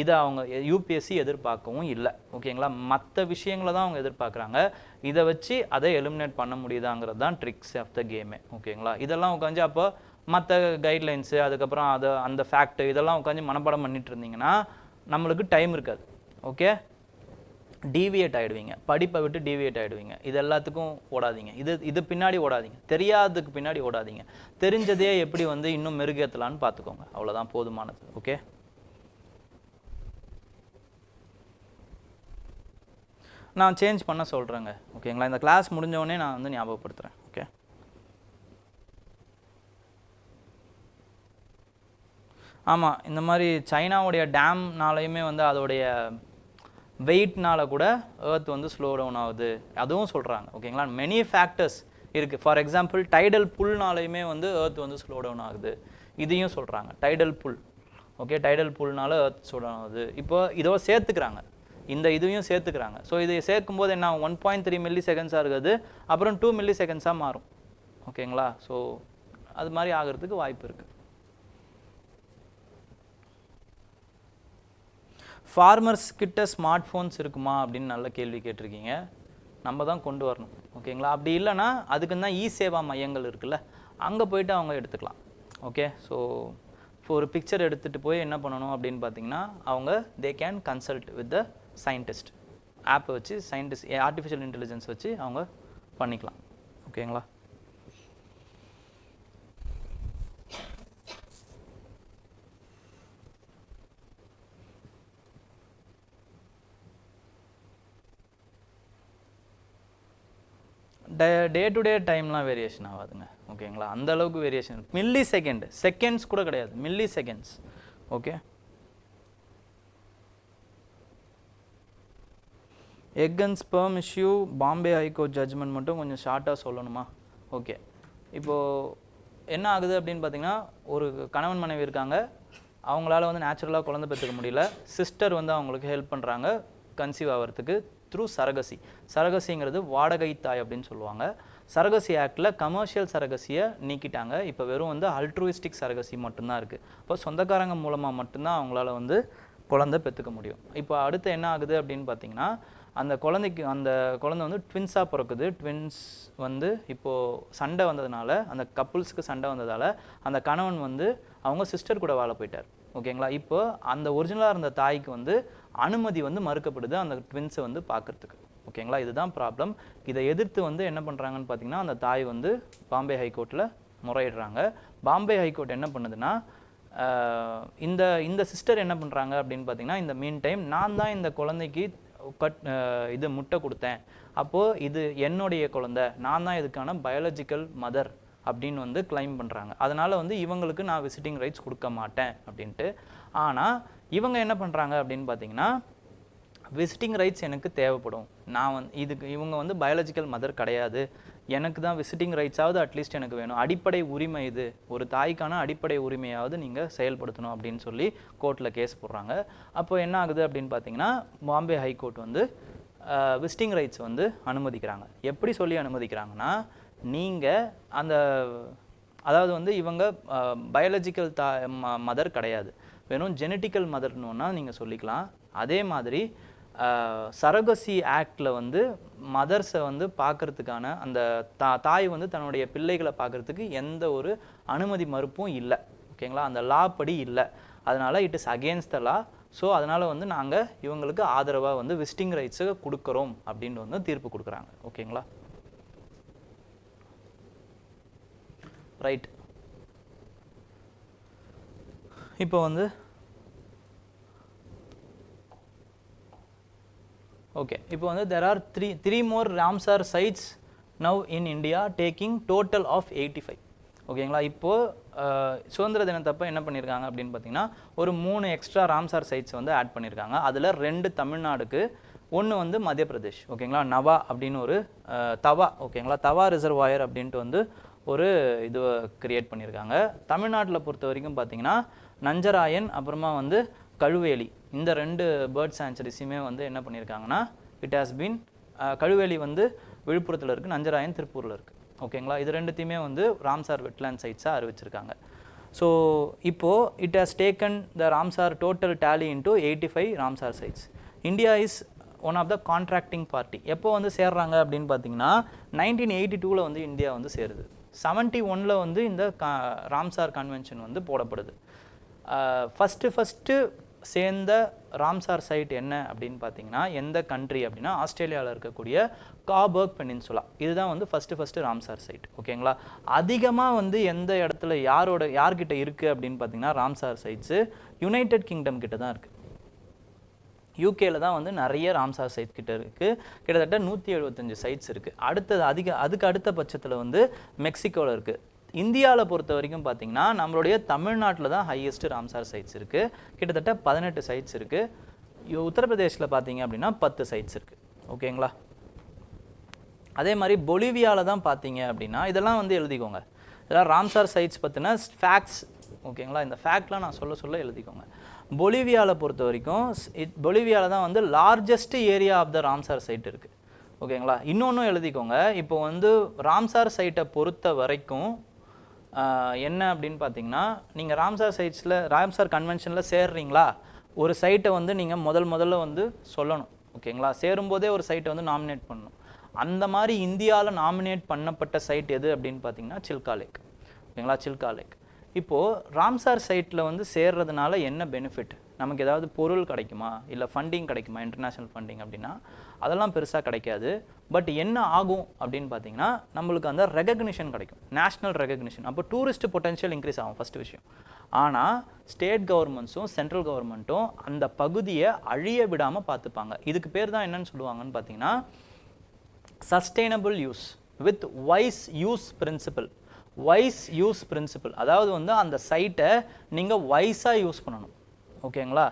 இதை அவங்க UPSC எதிர்பார்க்கவும் இல்லை. ஓகேங்களா? மற்ற விஷயங்களை தான் அவங்க எதிர்பார்க்குறாங்க. இதை வச்சு அதை எலிமினேட் பண்ண முடியுதாங்கிறது தான் ட்ரிக்ஸ் ஆஃப் த கேமே. ஓகேங்களா? இதெல்லாம் உட்காந்து அப்போ மற்ற கைட்லைன்ஸு அதுக்கப்புறம் அதை அந்த ஃபேக்ட்டு இதெல்லாம் உட்காந்து மனப்பாடம் பண்ணிட்டு இருந்தீங்கன்னா நம்மளுக்கு டைம் இருக்காது. ஓகே, டீவியேட் ஆகிடுவீங்க, படிப்பை விட்டு டீவியேட் ஆகிடுவீங்க. இது எல்லாத்துக்கும் ஓடாதீங்க. இது பின்னாடி ஓடாதீங்க, தெரியாததுக்கு பின்னாடி ஓடாதீங்க. தெரிஞ்சதே எப்படி வந்து இன்னும் மெருகேற்றலான்னு பார்த்துக்கோங்க. அவ்வளோதான், போதுமானது. ஓகே, நான் சேஞ்ச் பண்ண சொல்கிறேங்க. ஓகேங்களா? இந்த கிளாஸ் முடிஞ்சவொடனே நான் வந்து ஞாபகப்படுத்துகிறேன். ஓகே, ஆமாம், இந்த மாதிரி சைனாவுடைய டேம்னாலையுமே வந்து அதோடைய வெயிட்னால கூட எர்த் வந்து ஸ்லோ டவுன் ஆகுது, அதுவும் சொல்கிறாங்க. ஓகேங்களா? மெனி ஃபேக்டர்ஸ் இருக்குது. ஃபார் எக்ஸாம்பிள் டைடல் புல்னாலையுமே வந்து எர்த் வந்து ஸ்லோ டவுன் ஆகுது, இதையும் சொல்கிறாங்க. டைடல் புல், ஓகே, டைடல் புல்னால எர்த் ஸ்லோ டவுன் ஆகுது. இப்போ இதோ சேர்த்துக்கிறாங்க, இந்த இதையும் சேர்த்துக்கிறாங்க. ஸோ இதை சேர்க்கும்போது என்ன 1.3 மில்லி செகண்ட்ஸாக இருக்குது, அப்புறம் 2 மில்லி செகண்ட்ஸாக மாறும். ஓகேங்களா? ஸோ அது மாதிரி ஆகிறதுக்கு வாய்ப்பு இருக்குது. ஃபார்மர்ஸ் கிட்ட ஸ்மார்ட் ஃபோன்ஸ் இருக்குமா அப்படின்னு நல்ல கேள்வி கேட்டிருக்கீங்க. நம்ம தான் கொண்டு வரணும். ஓகேங்களா? அப்படி இல்லைன்னா அதுக்குன்னு தான் சேவா மையங்கள் இருக்குல்ல, அங்கே போயிட்டு அவங்க எடுத்துக்கலாம். ஓகே, ஸோ இப்போ ஒரு பிக்சர் எடுத்துகிட்டு போய் என்ன பண்ணணும் அப்படின்னு பார்த்தீங்கன்னா, அவங்க they can consult with the scientist. ஆப்பை வச்சு சயின்டிஸ்ட் ஆர்டிஃபிஷியல் இன்டெலிஜென்ஸ் வச்சு அவங்க பண்ணிக்கலாம். ஓகேங்களா? டே டு டே டைம்லாம் வேரியேஷன் ஆகாதுங்க. ஓகேங்களா? அந்த அளவுக்கு வேரியேஷன், மில்லி செகண்ட், செகண்ட்ஸ் கூட கிடையாது, milliseconds. Okay, egg and sperm issue Bombay high court judgment மட்டும் கொஞ்சம் ஷார்ட்டாக சொல்லணுமா? ஓகே, இப்போது என்ன ஆகுது அப்படின்னு பார்த்தீங்கன்னா, ஒரு கணவன் மனைவி இருக்காங்க, அவங்களால வந்து நேச்சுரலாக குழந்தை பெற்றுக்க முடியல. சிஸ்டர் வந்து அவங்களுக்கு ஹெல்ப் பண்ணுறாங்க கன்சீவ் ஆகிறதுக்கு த்ரூ சரகசி. சரகசிங்கிறது வாடகை தாய் அப்படின்னு சொல்லுவாங்க. சரகசி ஆக்டில் கமர்ஷியல் சரகசியை நீக்கிட்டாங்க. இப்போ வெறும் வந்து அல்ட்ரூயிஸ்டிக் சரகசி மட்டும்தான் இருக்குது. இப்போ சொந்தக்காரங்க மூலமாக மட்டும்தான் அவங்களால வந்து குழந்தை பெற்றுக்க முடியும். இப்போ அடுத்து என்ன ஆகுது அப்படின்னு பார்த்தீங்கன்னா, அந்த குழந்தை வந்து ட்வின்ஸாக பிறக்குது. ட்வின்ஸ் வந்து இப்போது சண்டை வந்ததுனால, அந்த கப்புள்ஸுக்கு சண்டை வந்ததால் அந்த கணவன் வந்து அவங்க சிஸ்டர் கூட வாழ போயிட்டார். ஓகேங்களா? இப்போ அந்த ஒரிஜினலாக இருந்த தாய்க்கு வந்து அனுமதி வந்து மறுக்கப்படுது அந்த ட்வின்ஸை வந்து பார்க்குறதுக்கு. ஓகேங்களா? இதுதான் ப்ராப்ளம். இதை எதிர்த்து வந்து என்ன பண்ணுறாங்கன்னு பார்த்தீங்கன்னா, அந்த தாய் வந்து பாம்பே ஹைகோர்ட்டில் முறையிடுறாங்க. பாம்பே ஹைகோர்ட் என்ன பண்ணுதுன்னா, இந்த சிஸ்டர் என்ன பண்ணுறாங்க அப்படின்னு பார்த்தீங்கன்னா, இந்த மீன் டைம் நான் தான் இந்த குழந்தைக்கு இது முட்டை கொடுத்தேன், அப்போது இது என்னுடைய குழந்தை, நான் தான் இதுக்கான பயாலஜிக்கல் மதர் அப்படின்னு வந்து கிளைம் பண்ணுறாங்க. அதனால் வந்து இவங்களுக்கு நான் விசிட்டிங் ரைட்ஸ் கொடுக்க மாட்டேன் அப்படின்ட்டு. ஆனால் இவங்க என்ன பண்ணுறாங்க அப்படின்னு பார்த்தீங்கன்னா, விசிட்டிங் ரைட்ஸ் எனக்கு தேவைப்படும், நான் இதுக்கு இவங்க வந்து பயாலஜிக்கல் மதர் கிடையாது, எனக்கு தான் விசிட்டிங் ரைட்ஸாவது அட்லீஸ்ட் எனக்கு வேணும், அடிப்படை உரிமை இது, ஒரு தாய்க்கான அடிப்படை உரிமையாவது நீங்கள் செயல்படுத்தணும் அப்படின்னு சொல்லி கோர்ட்டில் கேஸ் போடுறாங்க. அப்போ என்ன ஆகுது அப்படின்னு பார்த்தீங்கன்னா, பாம்பே ஹைகோர்ட் வந்து விசிட்டிங் ரைட்ஸ் வந்து அனுமதிக்கிறாங்க. எப்படி சொல்லி அனுமதிக்கிறாங்கன்னா, நீங்கள் அதாவது வந்து இவங்க பயாலஜிக்கல் மதர் கிடையாது, வெறும் ஜெனட்டிக்கல் மதர்னுன்னா நீங்கள் சொல்லிக்கலாம். அதே மாதிரி சரகசி ஆக்டில் வந்து மதர்ஸை வந்து பார்க்கறதுக்கான அந்த தாய் வந்து தன்னுடைய பிள்ளைகளை பார்க்கறதுக்கு எந்த ஒரு அனுமதி மறுப்பும் இல்லை. ஓகேங்களா, அந்த லா படி இல்லை. அதனால it is against the law. So அதனால் வந்து நாங்கள் இவங்களுக்கு ஆதரவாக வந்து விசிட்டிங் ரைட்ஸை கொடுக்குறோம் அப்படின்னு வந்து தீர்ப்பு கொடுக்குறாங்க. ஓகேங்களா, ரைட். இப்போ வந்து ஓகே, இப்போ வந்து there are three more Ramsar sites now in India taking total of 85. ஓகேங்களா, இப்போது சுதந்திர தினத்தப்போ என்ன பண்ணியிருக்காங்க அப்படின்னு பார்த்தீங்கன்னா ஒரு 3 எக்ஸ்ட்ரா ராம்சார் சைட்ஸ் வந்து ஆட் பண்ணியிருக்காங்க. அதில் 2 தமிழ்நாடுக்கு, ஒன்று வந்து மத்திய பிரதேஷ். ஓகேங்களா, நவா அப்படின்னு ஒரு தவா, ஓகேங்களா, தவா ரிசர்வாயர் அப்படின்ட்டு வந்து ஒரு இது கிரியேட் பண்ணியிருக்காங்க. தமிழ்நாட்டில் பொறுத்த வரைக்கும் பார்த்தீங்கன்னா நஞ்சராயன், அப்புறமா வந்து கழுவேலி, இந்த 2 பேர்ட் சாங்சுரிஸுமே வந்து என்ன பண்ணியிருக்காங்கன்னா இட் ஹாஸ் பீன், கழுவேலி வந்து விழுப்புரத்தில் இருக்குது, நஞ்சராயன் திருப்பூரில் இருக்குது. ஓகேங்களா, இது 2த்தையுமே வந்து ராம்சார் வெட்லேண்ட் சைட்ஸாக அறிவிச்சிருக்காங்க. ஸோ இப்போது it has taken the Ramsar total tally into 85 Ramsar sites. India is one of the contracting party. எப்போ வந்து சேர்றாங்க அப்படின்னு பார்த்தீங்கன்னா 1982 வந்து இந்தியா வந்து சேருது. 71 வந்து இந்த ராம்சார் கன்வென்ஷன் வந்து போடப்படுது. ஃபஸ்ட்டு சேர்ந்த ராம்சார் சைட் என்ன அப்படின்னு பார்த்தீங்கன்னா எந்த கண்ட்ரி அப்படின்னா ஆஸ்திரேலியாவில் இருக்கக்கூடிய காபர்க் பெனின்சுலா. இதுதான் வந்து ஃபஸ்ட்டு ராம்சார் சைட். ஓகேங்களா, அதிகமாக வந்து எந்த இடத்துல யார்கிட்ட இருக்குது அப்படின்னு பார்த்தீங்கன்னா ராம்சார் சைட்ஸு யுனைடெட் கிங்டம் கிட்ட தான் இருக்குது. யூகேல தான் வந்து நிறைய ராம்சார் சைட் கிட்ட இருக்குது. கிட்டத்தட்ட 175 சைட்ஸ் இருக்குது. அதுக்கு அடுத்த பட்சத்தில் வந்து மெக்சிகோவில் இருக்குது. இந்தியாவில் பொறுத்த வரைக்கும் பார்த்தீங்கன்னா நம்மளுடைய தமிழ்நாட்டில் தான் ஹையஸ்ட் ராம்சார் சைட்ஸ் இருக்குது. கிட்டத்தட்ட 18 சைட்ஸ் இருக்குது. உத்தரப்பிரதேசில் பார்த்தீங்க அப்படின்னா 10 சைட்ஸ் இருக்குது. ஓகேங்களா, அதே மாதிரி பொலிவியாவில் தான் பார்த்தீங்க அப்படின்னா இதெல்லாம் வந்து எழுதிக்கோங்க. இதெல்லாம் ராம்சார் சைட்ஸ் பற்றின ஃபேக்ட்ஸ். ஓகேங்களா, இந்த ஃபேக்ட்லாம் நான் சொல்ல எழுதிக்கோங்க. பொலிவியாவில் பொறுத்த வரைக்கும் பொலிவியாவில் தான் வந்து largest area of the Ramsar site இருக்குது. ஓகேங்களா, இன்னொன்றும் எழுதிக்கோங்க. இப்போ வந்து ராம்சார் சைட்டை பொறுத்த வரைக்கும் என்ன அப்படின்னு பார்த்தீங்கன்னா நீங்கள் ராம்சார் கன்வென்ஷனில் சேர்றீங்களா, ஒரு சைட்டை வந்து நீங்கள் முதல்ல வந்து சொல்லணும். ஓகேங்களா, சேரும்போதே ஒரு சைட்டை வந்து நாமினேட் பண்ணணும். அந்த மாதிரி இந்தியாவில் நாமினேட் பண்ணப்பட்ட சைட் எது அப்படின்னு பார்த்தீங்கன்னா சில்கா லேக். ஓகேங்களா, சில்கா லேக். இப்போது ராம்சார் சைட்டில் வந்து சேர்றதுனால என்ன பெனிஃபிட், நமக்கு ஏதாவது பொருள் கிடைக்குமா, இல்லை ஃபண்டிங் கிடைக்குமா, இன்டர்நேஷ்னல் ஃபண்டிங் அப்படின்னா அதெல்லாம் பெருசாக கிடைக்காது. பட் என்ன ஆகும் அப்படின்னு பார்த்தீங்கன்னா நம்மளுக்கு அந்த ரெகக்னிஷன் கிடைக்கும், நேஷ்னல் ரெகக்னிஷன். அப்போ டூரிஸ்ட் பொட்டன்ஷியல் இன்க்ரீஸ் ஆகும் ஃபஸ்ட்டு விஷயம். ஆனால் ஸ்டேட் கவர்மெண்ட்ஸும் சென்ட்ரல் கவர்மெண்ட்டும் அந்த பகுதியை அழிய விடாமல் பார்த்துப்பாங்க. இதுக்கு பேர் தான் என்னன்னு சொல்லுவாங்கன்னு பார்த்தீங்கன்னா sustainable use with wise use principle. Wise use principle அதாவது வந்து அந்த சைட்டை நீங்கள் வைஸாக யூஸ் பண்ணணும். ஓகேங்களா,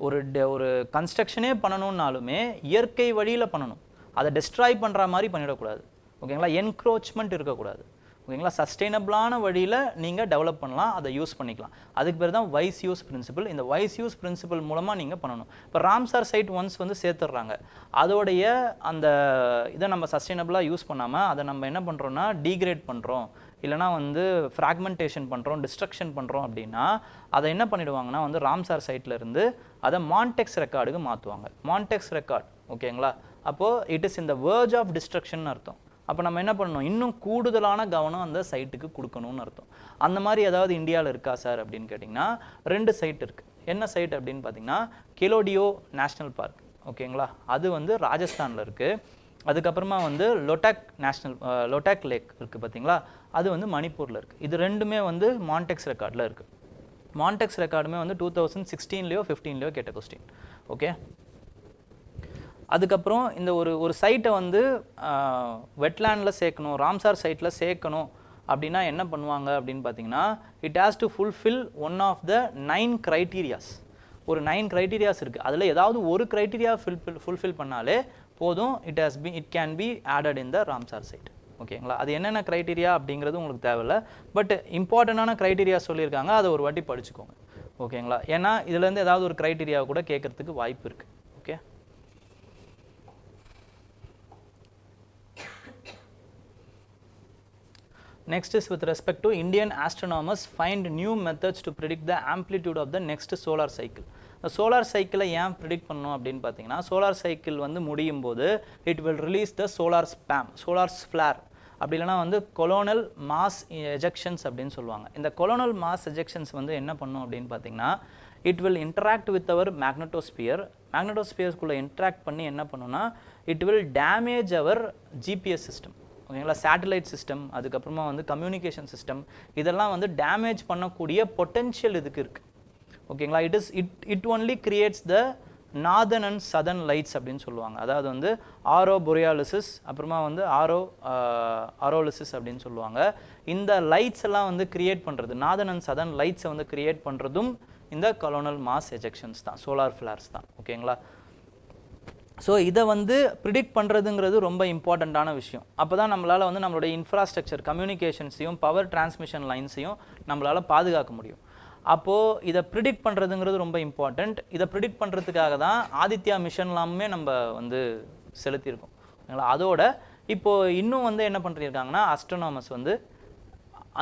ஒரு கன்ஸ்ட்ரக்ஷனே பண்ணணுன்னாலுமே இயற்கை வழியில் பண்ணணும், அதை டெஸ்ட்ராய் பண்ணுற மாதிரி பண்ணிடக்கூடாது. ஓகேங்களா, என்க்ரோச்மெண்ட் இருக்கக்கூடாது. ஓகேங்களா, சஸ்டெயினபிளான வழியில் நீங்கள் டெவலப் பண்ணலாம், அதை யூஸ் பண்ணிக்கலாம். அதுக்கு பேர் தான் வைஸ் யூஸ் பிரின்சிபல். இந்த வைஸ் யூஸ் பிரின்சிபல் மூலமாக நீங்கள் பண்ணணும். இப்போ ராம்சார் சைட் ஒன்ஸ் வந்து சேர்த்துடுறாங்க, அதோடைய அந்த இதை நம்ம சஸ்டெயினபிளாக யூஸ் பண்ணாமல் அதை நம்ம என்ன பண்ணுறோன்னா டீக்ரேட் பண்ணுறோம், இல்லைனா வந்து ஃப்ராக்மெண்டேஷன் பண்ணுறோம், டிஸ்ட்ரக்ஷன் பண்ணுறோம் அப்படின்னா அதை என்ன பண்ணிடுவாங்கன்னா வந்து ராம்சார் சைட்லேருந்து அதை மான்டெக்ஸ் ரெக்கார்டுக்கு மாற்றுவாங்க. மான்டெக்ஸ் ரெக்கார்ட். ஓகேங்களா, அப்போது இட் இஸ் இந்த வேர்ஜ் ஆஃப் டிஸ்ட்ரக்ஷன் அர்த்தம். அப்போ நம்ம என்ன பண்ணணும், இன்னும் கூடுதலான கவனம் அந்த சைட்டுக்கு கொடுக்கணும்னு அர்த்தம். அந்த மாதிரி ஏதாவது இந்தியாவில் இருக்கா சார் அப்படின்னு கேட்டிங்கன்னா 2 சைட் இருக்குது. என்ன சைட் அப்படின்னு பார்த்தீங்கன்னா கெலோடியோ நேஷ்னல் பார்க். ஓகேங்களா, அது வந்து ராஜஸ்தானில் இருக்குது. அதுக்கப்புறமா வந்து லோட்டாக் லேக் இருக்குது பார்த்தீங்களா, அது வந்து மணிப்பூரில் இருக்குது. இது 2மே வந்து மான்டெக்ஸ் ரெக்கார்டில் இருக்குது. மான்டெக்ஸ் ரெக்கார்டுமே வந்து 2016 15 கேட்ட கொஸ்டின். ஓகே, அதுக்கப்புறம் இந்த ஒரு சைட்டை வந்து வெட்லேண்டில் சேர்க்கணும், ராம்சார் சைட்டில் சேர்க்கணும் அப்படின்னா என்ன பண்ணுவாங்க அப்படின்னு பார்த்தீங்கன்னா it has to fulfil one of the 9 criterias. ஒரு 9 க்ரைட்டீரியாஸ் இருக்குது. அதில் ஏதாவது ஒரு க்ரைட்டீரியா ஃபுல்ஃபில் பண்ணாலே போதும், it can B added in the Ramsar side. ஓகேங்களா, அது என்னென்ன க்ரைட்டீரியா அப்படிங்கிறது உங்களுக்கு தேவையில்லை. பட் இம்பார்ட்டண்டான க்ரைட்டீரியா சொல்லியிருக்காங்க, அதை ஒரு வாட்டி படிச்சுக்கோங்க. ஓகேங்களா, ஏன்னா இதுலேருந்து ஏதாவது ஒரு க்ரைட்டீரியாவை கூட கேட்கறதுக்கு வாய்ப்பு இருக்குது. Okay, next is with respect to Indian astronomers find new methods to predict the amplitude of the next solar cycle. இந்த சோலார் சைக்கிளை ஏன் ப்ரிடிக்ட் பண்ணணும் அப்படின்னு பார்த்தீங்கன்னா சோலார் சைக்கிள் வந்து முடியும் போது it will release the solar spam, solar Flair, அப்படி இல்லைனா வந்து கொலோனல் மாஸ் எஜெக்ஷன்ஸ் அப்படின்னு சொல்லுவாங்க. இந்த கொலோனல் மாஸ் எஜெக்ஷன்ஸ் வந்து என்ன பண்ணும் அப்படின்னு பார்த்தீங்கன்னா it will interact with our magnetosphere. மேக்னட்டோஸ்பியர்ஸ்குள்ளே இன்ட்ராக்ட் பண்ணி என்ன பண்ணுன்னா it will damage our GPS system, ஓகேங்களா, சேட்டலைட் சிஸ்டம், அதுக்கப்புறமா வந்து கம்யூனிகேஷன் சிஸ்டம், இதெல்லாம் வந்து டேமேஜ் பண்ணக்கூடிய பொட்டென்ஷியல் இதுக்கு இருக்குது, ஓகேங்களா. It only creates the northern and southern lights அப்படின்னு சொல்லுவாங்க. அதாவது வந்து ஆரோ பொரியாலிசிஸ், அப்புறமா வந்து ஆரோலிசிஸ் அப்படின்னு சொல்லுவாங்க. இந்த லைட்ஸ் எல்லாம் வந்து கிரியேட் பண்ணுறது, நார்தர்ன் அண்ட் சதர்ன் லைட்ஸை வந்து கிரியேட் பண்ணுறதும் இந்த கொலோனல் மாஸ் எஜெக்ஷன்ஸ் தான், சோலார் ஃப்ளேர்ஸ் தான், ஓகேங்களா. ஸோ இதை வந்து ப்ரிடிக்ட் பண்ணுறதுங்கிறது ரொம்ப இம்பார்ட்டண்ட்டான விஷயம். அப்போ தான் நம்மளால் வந்து நம்மளுடைய இன்ஃப்ராஸ்ட்ரக்சர், கம்யூனிகேஷன்ஸையும் பவர் டிரான்ஸ்மிஷன் லைன்ஸையும் நம்மளால் பாதுகாக்க முடியும். அப்போது இதை ப்ரிடிக்ட் பண்ணுறதுங்கிறது ரொம்ப இம்பார்ட்டண்ட். இதை ப்ரிடிக்ட் பண்ணுறதுக்காக தான் ஆதித்யா மிஷன்லாமே நம்ம வந்து செலுத்தியிருக்கோம், ஓகேங்களா. அதோட இப்போது இன்னும் வந்து என்ன பண்ணிருக்காங்கன்னா அஸ்ட்ரோனாமர்ஸ் வந்து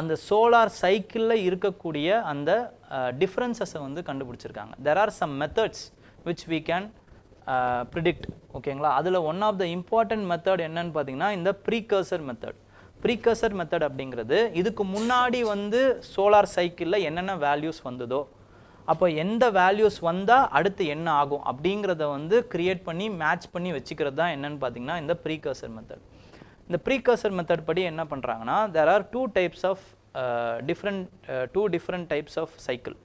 அந்த சோலார் சைக்கிளில் இருக்கக்கூடிய அந்த டிஃப்ரென்சஸை வந்து கண்டுபிடிச்சிருக்காங்க. There are some methods which we can predict, ஓகேங்களா. அதில் one of the important method என்னன்னு பார்த்தீங்கன்னா இந்த ப்ரீகர்சர் மெத்தட். ப்ரீகர்சர் மெத்தட் அப்படிங்கிறது இதுக்கு முன்னாடி வந்து சோலார் சைக்கிளில் என்னென்ன வேல்யூஸ் வந்ததோ, அப்போ எந்த வேல்யூஸ் வந்தால் அடுத்து என்ன ஆகும் அப்படிங்கிறத வந்து கிரியேட் பண்ணி மேட்ச் பண்ணி வச்சுக்கிறது தான் என்னன்னு பார்த்தீங்கன்னா இந்த ப்ரீகர்சர் மெத்தட். இந்த ப்ரீகர்சர் மெத்தட் படி என்ன பண்ணுறாங்கன்னா there are two different types of cycle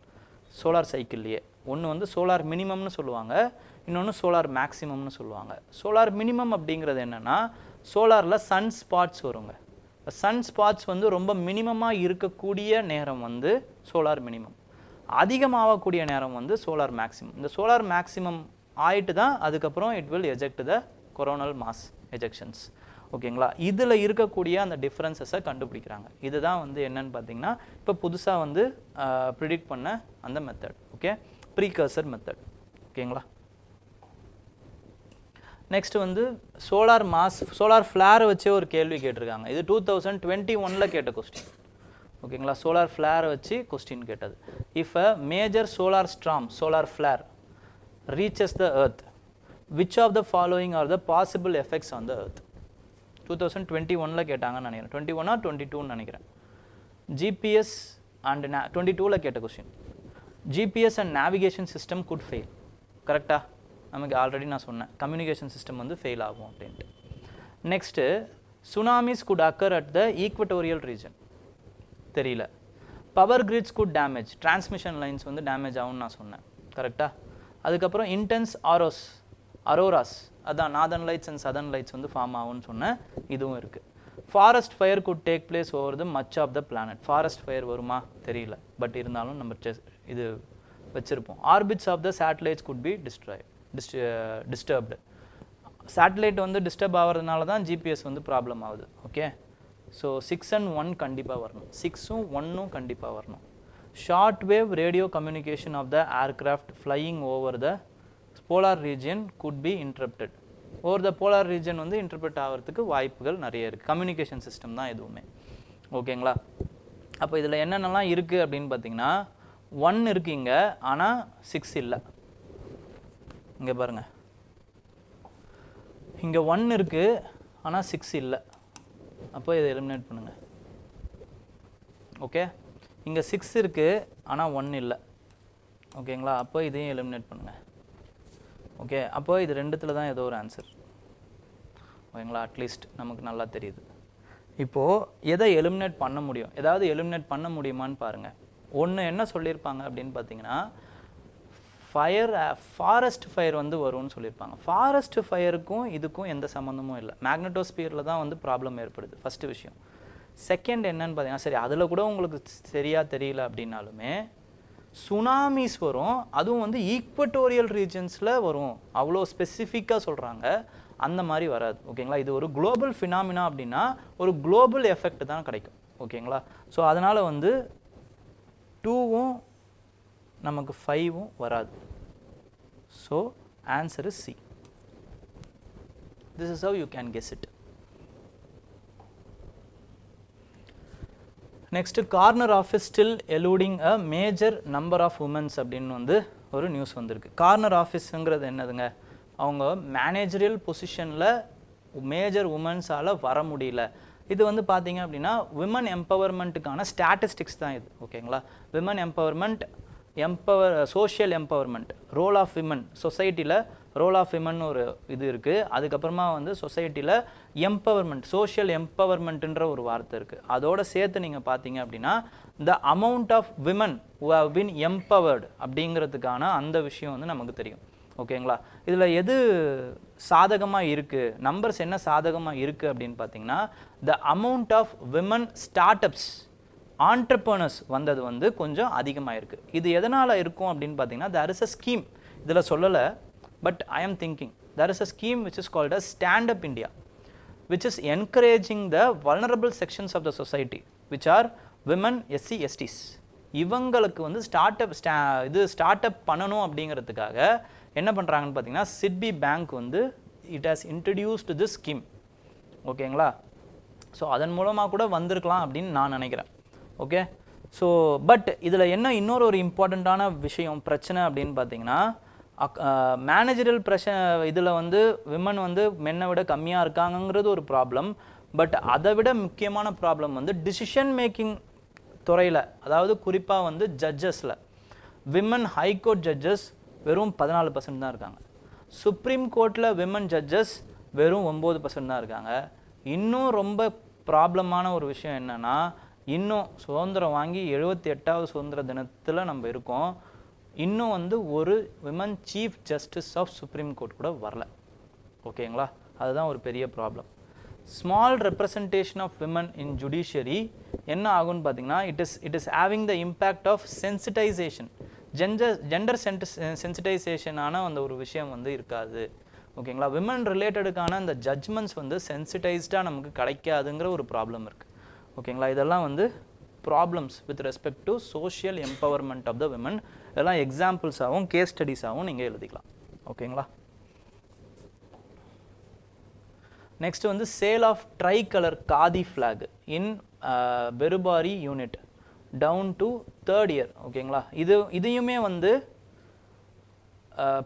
solar சைக்கிள்லேயே. ஒன்று வந்து சோலார் மினிமம்னு சொல்லுவாங்க, இன்னொன்று சோலார் மேக்ஸிமம்னு சொல்லுவாங்க. சோலார் மினிமம் அப்படிங்கிறது என்னென்னா சோலாரில் சன் ஸ்பாட்ஸ் வருங்க. சன் ஸ்பாட்ஸ் வந்து ரொம்ப மினிமமாக இருக்கக்கூடிய நேரம் வந்து சோலார் மினிமம், அதிகமாகக்கூடிய நேரம் வந்து சோலார் மேக்ஸிமம். இந்த சோலார் மேக்ஸிமம் ஆயிட்டு தான் அதுக்கப்புறம் it will eject the coronal mass ejections, ஓகேங்களா. இதில் இருக்கக்கூடிய அந்த டிஃப்ரென்சஸை கண்டுபிடிக்கிறாங்க. இதுதான் வந்து என்னன்னு பார்த்தீங்கன்னா இப்போ புதுசாக வந்து ப்ரிடிக்ட் பண்ண அந்த மெத்தட், ஓகே, ப்ரீகர்சர் மெத்தட், ஓகேங்களா. நெக்ஸ்ட் வந்து சோலார் ஃப்ளேரை வச்சே ஒரு கேள்வி கேட்டிருக்காங்க. இது 2021 கேட்ட கொஸ்டின், ஓகேங்களா. சோலார் ஃப்ளேரை வச்சு கொஸ்டின் கேட்டது. If a major solar storm, solar Flair reaches the earth, which of the following are the possible effects on the earth? 2021 கேட்டாங்கன்னு நினைக்கிறேன், 21 or 22 நினைக்கிறேன். GPS and 22 கேட்ட question. GPS and navigation system could fail, கரெக்டா? நமக்கு already நான் சொன்னேன் communication system வந்து fail ஆகும் அப்படின்ட்டு. Next tsunamis could occur at the equatorial region, தெரியல. Power grids could damage, transmission lines வந்து டேமேஜ் ஆகும்னு நான் சொன்னேன், கரெக்டாக. அதுக்கப்புறம் இன்டென்ஸ் அரோராஸ், அதான் northern lights and southern lights வந்து ஃபார்ம் ஆகும்னு சொன்னேன், இதுவும் இருக்குது. Forest fire could take place over the much of the planet. Forest fire வருமா தெரியல, பட் இருந்தாலும் நம்ம இது வச்சுருப்போம். Orbits of the satellites could be disturbed. Satellite வந்து டிஸ்டர்ப் ஆகிறதுனால தான் ஜிபிஎஸ் வந்து ப்ராப்ளம் ஆகுது, ஓகே. ஸோ 6 and 1 கண்டிப்பாக வரணும், 6ம் 1ம் கண்டிப்பாக வரணும். Short wave radio communication of the aircraft flying over the polar region could be interrupted. Over the polar region வந்து இன்டர்பிரட் ஆகிறதுக்கு வாய்ப்புகள் நிறைய இருக்குது. கம்யூனிகேஷன் சிஸ்டம் தான் எதுவுமே, ஓகேங்களா. அப்போ இதில் என்னென்னலாம் இருக்குது அப்படின்னு பார்த்தீங்கன்னா 1 இருக்குது இங்கே, ஆனால் 6 இல்லை. இங்கே பாருங்கள், இங்கே 1 இருக்குது ஆனால் 6 இல்லை. அப்போ இதை எலிமினேட் பண்ணுங்கள், ஓகே. இங்கே 6 இருக்குது ஆனால் 1 இல்லை, ஓகேங்களா. அப்போ இதையும் எலிமினேட் பண்ணுங்கள், ஓகே. அப்போ இது ரெண்டுத்தில் தான் ஏதோ ஒரு ஆன்சர், ஓகேங்களா. அட்லீஸ்ட் நமக்கு நல்லா தெரியுது. இப்போது எதை எலிமினேட் பண்ண முடியும், ஏதாவது எலிமினேட் பண்ண முடியுமான்னு பாருங்கள். ஒன்று என்ன சொல்லியிருப்பாங்க அப்படின்னு பார்த்தீங்கன்னா ஃபாரஸ்ட் ஃபயர் வந்து வரும்னு சொல்லியிருப்பாங்க. ஃபாரஸ்ட் ஃபயருக்கும் இதுக்கும் எந்த சம்மந்தமும் இல்லை. மேக்னட்டோஸ்பியரில் தான் வந்து ப்ராப்ளம் ஏற்படுது, ஃபஸ்ட்டு விஷயம். செகண்ட் என்னன்னு பார்த்தீங்கன்னா, சரி அதில் கூட உங்களுக்கு சரியாக தெரியல அப்படின்னாலுமே சுனாமிஸ் வரும், அதுவும் வந்து ஈக்வட்டோரியல் ரீஜன்ஸில் வரும், அவ்வளோ ஸ்பெசிஃபிக்காக சொல்கிறாங்க. அந்த மாதிரி வராது, ஓகேங்களா. இது ஒரு குளோபல் ஃபினாமினா அப்படின்னா ஒரு குளோபல் எஃபெக்ட் தான் கிடைக்கும், ஓகேங்களா. ஸோ அதனால் வந்து 2ம் நமக்கு 5ம் வராது. So answer is C. This is how you can guess it. Next, corner of is still eluding a major number of womens அப்படின்னு வந்து ஒரு நியூஸ் வந்திருக்கு. கார்னர் ஆஃபீஸுங்கிறது என்னதுங்க, அவங்க மேனேஜரியல் பொசிஷனில் மேஜர் உமன்ஸால் வர முடியல. இது வந்து பார்த்தீங்க அப்படின்னா விமன் எம்பவர்மெண்ட்டுக்கான ஸ்டாட்டிஸ்டிக்ஸ் தான் இது. ஓகேங்களா, women empowerment, social empowerment, role of women சொசைட்டியில், ரோல் ஆஃப் விமன் ஒரு இது இருக்குது. அதுக்கப்புறமா வந்து சொசைட்டியில் எம்பவர்மெண்ட், சோஷியல் எம்பவர்மெண்ட்டுன்ற ஒரு வார்த்தை இருக்குது. அதோட சேர்த்து நீங்கள் பார்த்தீங்க அப்படின்னா the amount of women who have been empowered அப்படிங்கிறதுக்கான அந்த விஷயம் வந்து நமக்கு தெரியும். ஓகேங்களா, இதில் எது சாதகமாக இருக்குது, நம்பர்ஸ் என்ன சாதகமாக இருக்குது அப்படின்னு பார்த்தீங்கன்னா the amount of women start ups, entrepreneurs வந்தது வந்து கொஞ்சம் அதிகமாக இருக்குது. இது எதனால் இருக்கும் அப்படின்னு பார்த்தீங்கன்னா there is a scheme, இதில் சொல்லலை, but I am thinking there is a scheme which is called as Stand Up India, which is encouraging the vulnerable sections of the society which are women, SC, STs. இவங்களுக்கு வந்து start up பண்ணணும் அப்படிங்கிறதுக்காக என்ன பண்ணுறாங்கன்னு பார்த்தீங்கன்னா SIDBI bank வந்து it has introduced this scheme. ஓகேங்களா, so அதன் மூலமாக கூட வந்திருக்கலாம் அப்படின்னு நான் நினைக்கிறேன். ஓகே, ஸோ பட் இதில் என்ன இன்னொரு ஒரு இம்பார்ட்டண்ட்டான விஷயம் பிரச்சனை அப்படின்னு பார்த்தீங்கன்னா மேனேஜரியல் இதில் வந்து விமன் வந்து மென்னை விட கம்மியாக இருக்காங்கங்கிறது ஒரு ப்ராப்ளம். பட் அதை விட முக்கியமான ப்ராப்ளம் வந்து டிசிஷன் மேக்கிங் துறையில், அதாவது குறிப்பாக வந்து ஜட்ஜஸில் விமன் ஹைகோர்ட் ஜட்ஜஸ் வெறும் 14% தான் இருக்காங்க. சுப்ரீம் கோர்ட்டில் விமன் ஜட்ஜஸ் வெறும் 9% தான் இருக்காங்க. இன்னும் ரொம்ப ப்ராப்ளமான ஒரு விஷயம் என்னென்னா, இன்னும் சுதந்திரம் வாங்கி 78வது சுதந்திர தினத்தில் நம்ம இருக்கோம், இன்னும் வந்து ஒரு women chief justice of supreme court கூட வரல. ஓகேங்களா, அதுதான் ஒரு பெரிய problem. Small representation of women in judiciary என்ன ஆகும்னு பார்த்தீங்கன்னா it is having the impact of sensitization, gender சென்சிட்டைசேஷனான அந்த ஒரு விஷயம் வந்து இருக்காது. ஓகேங்களா, விமன் ரிலேட்டடுக்கான அந்த ஜட்ஜ்மெண்ட்ஸ் வந்து சென்சிட்டைஸ்டாக நமக்கு கிடைக்காதுங்கிற ஒரு ப்ராப்ளம் இருக்குது. ஓகேங்களா, இதெல்லாம் வந்து problems with respect to social empowerment of the women. இதெல்லாம் எக்ஸாம்பிள்ஸாகவும் கேஸ் ஸ்டடீஸாகவும் நீங்கள் எழுதிக்கலாம். ஓகேங்களா, நெக்ஸ்ட் வந்து sale of tricolour Khadi flag in Berubari unit down to 3rd year. ஓகேங்களா, இதையுமே வந்து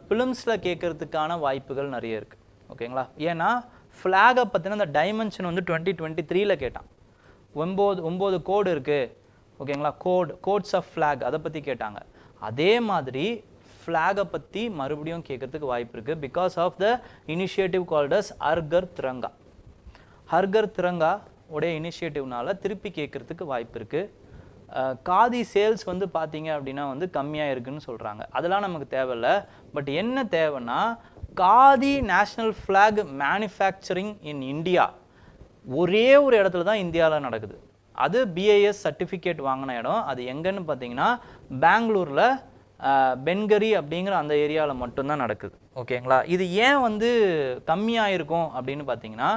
பிலிம்ஸில் கேட்கறதுக்கான வாய்ப்புகள் நிறைய இருக்குது. ஓகேங்களா, ஏன்னா ஃப்ளாகை பற்றின அந்த டைமென்ஷன் வந்து 2023 கேட்டான். 9 கோடு இருக்குது. ஓகேங்களா, கோட்ஸ் ஆஃப் ஃப்ளாக் அதை பற்றி கேட்டாங்க. அதே மாதிரி ஃப்ளாகை பற்றி மறுபடியும் கேட்கறதுக்கு வாய்ப்பு இருக்குது because of the initiative called as ஹர்கர் Tiranga. ஹர்கர் Tiranga உடைய இனிஷியேட்டிவ்னால திருப்பி கேட்கறதுக்கு வாய்ப்பு இருக்குது. காதி சேல்ஸ் வந்து பார்த்தீங்க அப்படின்னா வந்து கம்மியாக இருக்குதுன்னு சொல்கிறாங்க. அதெல்லாம் நமக்கு தேவையில்லை. பட் என்ன தேவைன்னா khadi national flag manufacturing in India ஒரே ஒரு இடத்துல தான் இந்தியாவில் நடக்குது. அது BIS சர்டிஃபிகேட் வாங்கின இடம். அது எங்கன்னு பார்த்தீங்கன்னா பெங்களூரில் பென்கரி அப்படிங்கிற அந்த ஏரியாவில் மட்டும்தான் நடக்குது. ஓகேங்களா, இது ஏன் வந்து கம்மியாக இருக்கும் அப்படின்னு பார்த்தீங்கன்னா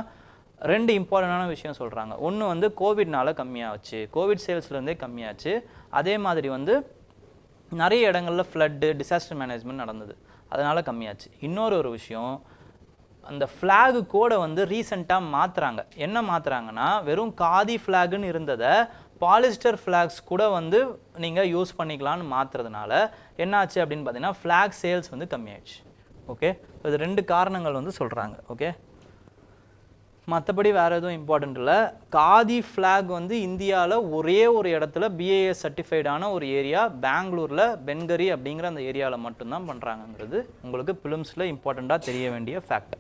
2 இம்பார்ட்டண்டான விஷயம் சொல்கிறாங்க. ஒன்று வந்து கோவிட்னால கம்மியாச்சு, கோவிட் சேல்ஸ்லேருந்தே கம்மியாச்சு. அதே மாதிரி வந்து நிறைய இடங்களில் ஃப்ளட்டு, டிசாஸ்டர் மேனேஜ்மெண்ட் நடந்தது, அதனால் கம்மியாச்சு. இன்னொரு விஷயம், அந்த ஃப்ளாகு கோடை வந்து ரீசெண்டாக மாற்றுறாங்க. என்ன மாற்றுறாங்கன்னா வெறும் காதி ஃப்ளாகுன்னு இருந்ததை பாலிஸ்டர் ஃப்ளாக்ஸ் கூட வந்து நீங்கள் யூஸ் பண்ணிக்கலான்னு மாற்றுறதுனால என்னாச்சு அப்படின்னு பார்த்தீங்கன்னா ஃப்ளாக் சேல்ஸ் வந்து கம்மியாயிடுச்சு. ஓகே, இது 2 காரணங்கள் வந்து சொல்கிறாங்க. ஓகே, மற்றபடி வேறு எதுவும் இம்பார்ட்டண்ட் இல்லை. காதி ஃப்ளாக் வந்து இந்தியாவில் ஒரே ஒரு இடத்துல BIS சர்டிஃபைடான ஒரு ஏரியா பெங்களூரில் பென்கரி அப்படிங்கிற அந்த ஏரியாவில் மட்டும்தான் பண்ணுறாங்கங்கிறது உங்களுக்கு பிலிம்ஸில் இம்பார்ட்டண்ட்டாக தெரிய வேண்டிய ஃபேக்ட்.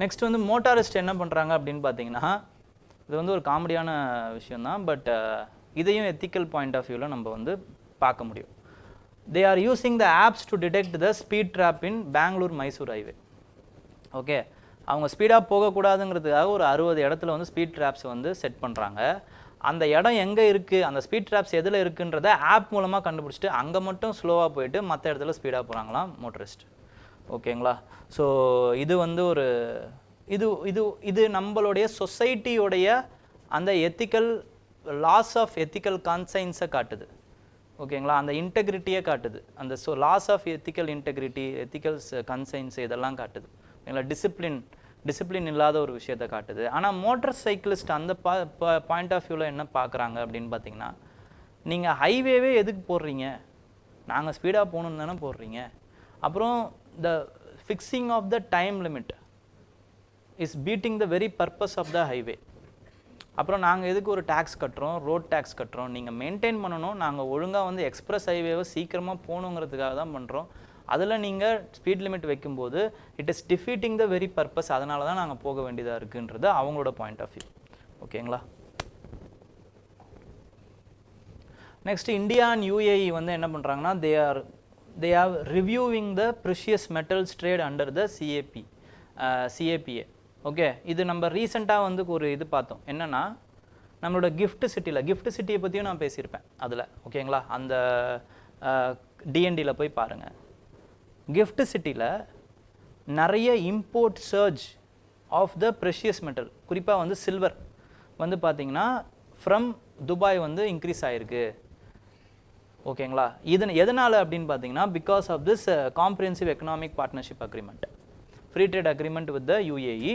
நெக்ஸ்ட் வந்து மோட்டாரிஸ்ட் என்ன பண்ணுறாங்க அப்படின்னு பார்த்தீங்கன்னா இது வந்து ஒரு காமெடியான விஷயம்தான். பட் இதையும் எத்திக்கல் பாயிண்ட் ஆஃப் வியூவில் நம்ம வந்து பார்க்க முடியும். They are using the apps to detect the speed drop in Bangalore Mysore highway. Okay, அவங்க ஸ்பீடாக போகக்கூடாதுங்கிறதுக்காக ஒரு 60 இடத்துல வந்து ஸ்பீட் ட்ராப்ஸ் வந்து செட் பண்ணுறாங்க. அந்த இடம் எங்கே இருக்குது, அந்த ஸ்பீட் ட்ராப்ஸ் எதில் இருக்குன்றத ஆப் மூலமாக கண்டுபிடிச்சிட்டு அங்கே மட்டும் ஸ்லோவாக போயிட்டு மற்ற இடத்துல ஸ்பீடாக போகிறாங்களாம் மோட்டரிஸ்ட். ஓகேங்களா, ஸோ இது வந்து ஒரு இது இது இது நம்மளுடைய சொசைட்டியோடைய அந்த எத்திக்கல் லாஸ் ஆஃப் எத்திக்கல் கான்சைன்ஸை காட்டுது. ஓகேங்களா, அந்த இன்டெகிரிட்டியை காட்டுது. அந்த loss of ethical integrity, ethical conscience இதெல்லாம் காட்டுது. ஓகேங்களா, டிசிப்ளின் இல்லாத ஒரு விஷயத்தை காட்டுது. ஆனால் மோட்டார் சைக்கிளிஸ்ட் அந்த பாயிண்ட் ஆஃப் வியூவில் என்ன பார்க்குறாங்க அப்படின்னு பார்த்தீங்கன்னா நீங்கள் ஹைவேவே எதுக்கு போடுறீங்க, நாங்கள் ஸ்பீடாக போகணுன்னு தானே போடுறீங்க. அப்புறம் the fixing of the time limit is beating the very purpose of the highway. அப்புறம் நாங்கள் எதுக்கு ஒரு டேக்ஸ் கட்டுறோம், ரோட் டேக்ஸ் கட்டுறோம், நீங்கள் மெயின்டைன் பண்ணணும், நாங்கள் ஒழுங்காக வந்து எக்ஸ்பிரஸ் ஹைவேவை சீக்கிரமாக போகணுங்கிறதுக்காக தான் பண்ணுறோம். அதில் நீங்கள் ஸ்பீட் லிமிட் வைக்கும்போது it is defeating the very purpose, அதனால தான் நாங்கள் போக வேண்டியதாக இருக்குன்றது அவங்களோட பாயிண்ட் ஆஃப் வியூ. ஓகேங்களா? நெக்ஸ்ட் இந்தியா அண்ட் யூஏஇ வந்து என்ன பண்ணுறாங்கன்னா they are reviewing the precious metals trade under the CAPA. Okay, இது நம்ம ரீசெண்டாக வந்து ஒரு இது பார்த்தோம். என்னென்னா நம்மளோட கிஃப்ட் சிட்டியை பற்றியும் நான் பேசியிருப்பேன் அதில். ஓகேங்களா? அந்த டிஎன்டியில் போய் பாருங்கள். கிஃப்ட் சிட்டியில் நிறைய import surge of the precious metal, குறிப்பாக வந்து சில்வர் வந்து பார்த்திங்கன்னா ஃப்ரம் துபாய் வந்து இன்க்ரீஸ் ஆகிருக்கு. ஓகேங்களா? இது எதனால் அப்படின்னு பார்த்தீங்கன்னா because of this comprehensive economic partnership agreement, free trade agreement with the UAE.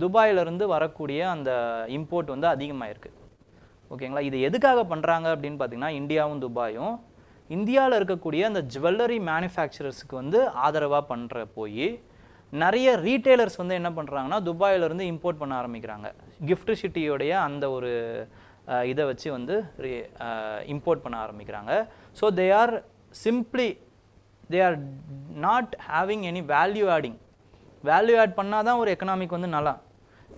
துபாயிலிருந்து வரக்கூடிய அந்த இம்போர்ட் வந்து அதிகமாகிருக்கு. ஓகேங்களா? இது எதுக்காக பண்ணுறாங்க அப்படின்னு பார்த்தீங்கன்னா இந்தியாவும் துபாயும் இந்தியாவில் இருக்கக்கூடிய அந்த ஜுவல்லரி மேனுஃபேக்சரர்ஸுக்கு வந்து ஆதரவாக பண்ணுற போய் நிறைய ரீட்டைலர்ஸ் வந்து என்ன பண்ணுறாங்கன்னா துபாயிலிருந்து இம்போர்ட் பண்ண ஆரம்பிக்கிறாங்க. கிஃப்ட் சிட்டியோடைய அந்த ஒரு இதை வச்சு வந்து இம்போர்ட் பண்ண ஆரம்பிக்கிறாங்க. So they are not having any value adding. Value add பண்ணால் தான் ஒரு எக்கனாமிக் வந்து நல்லா,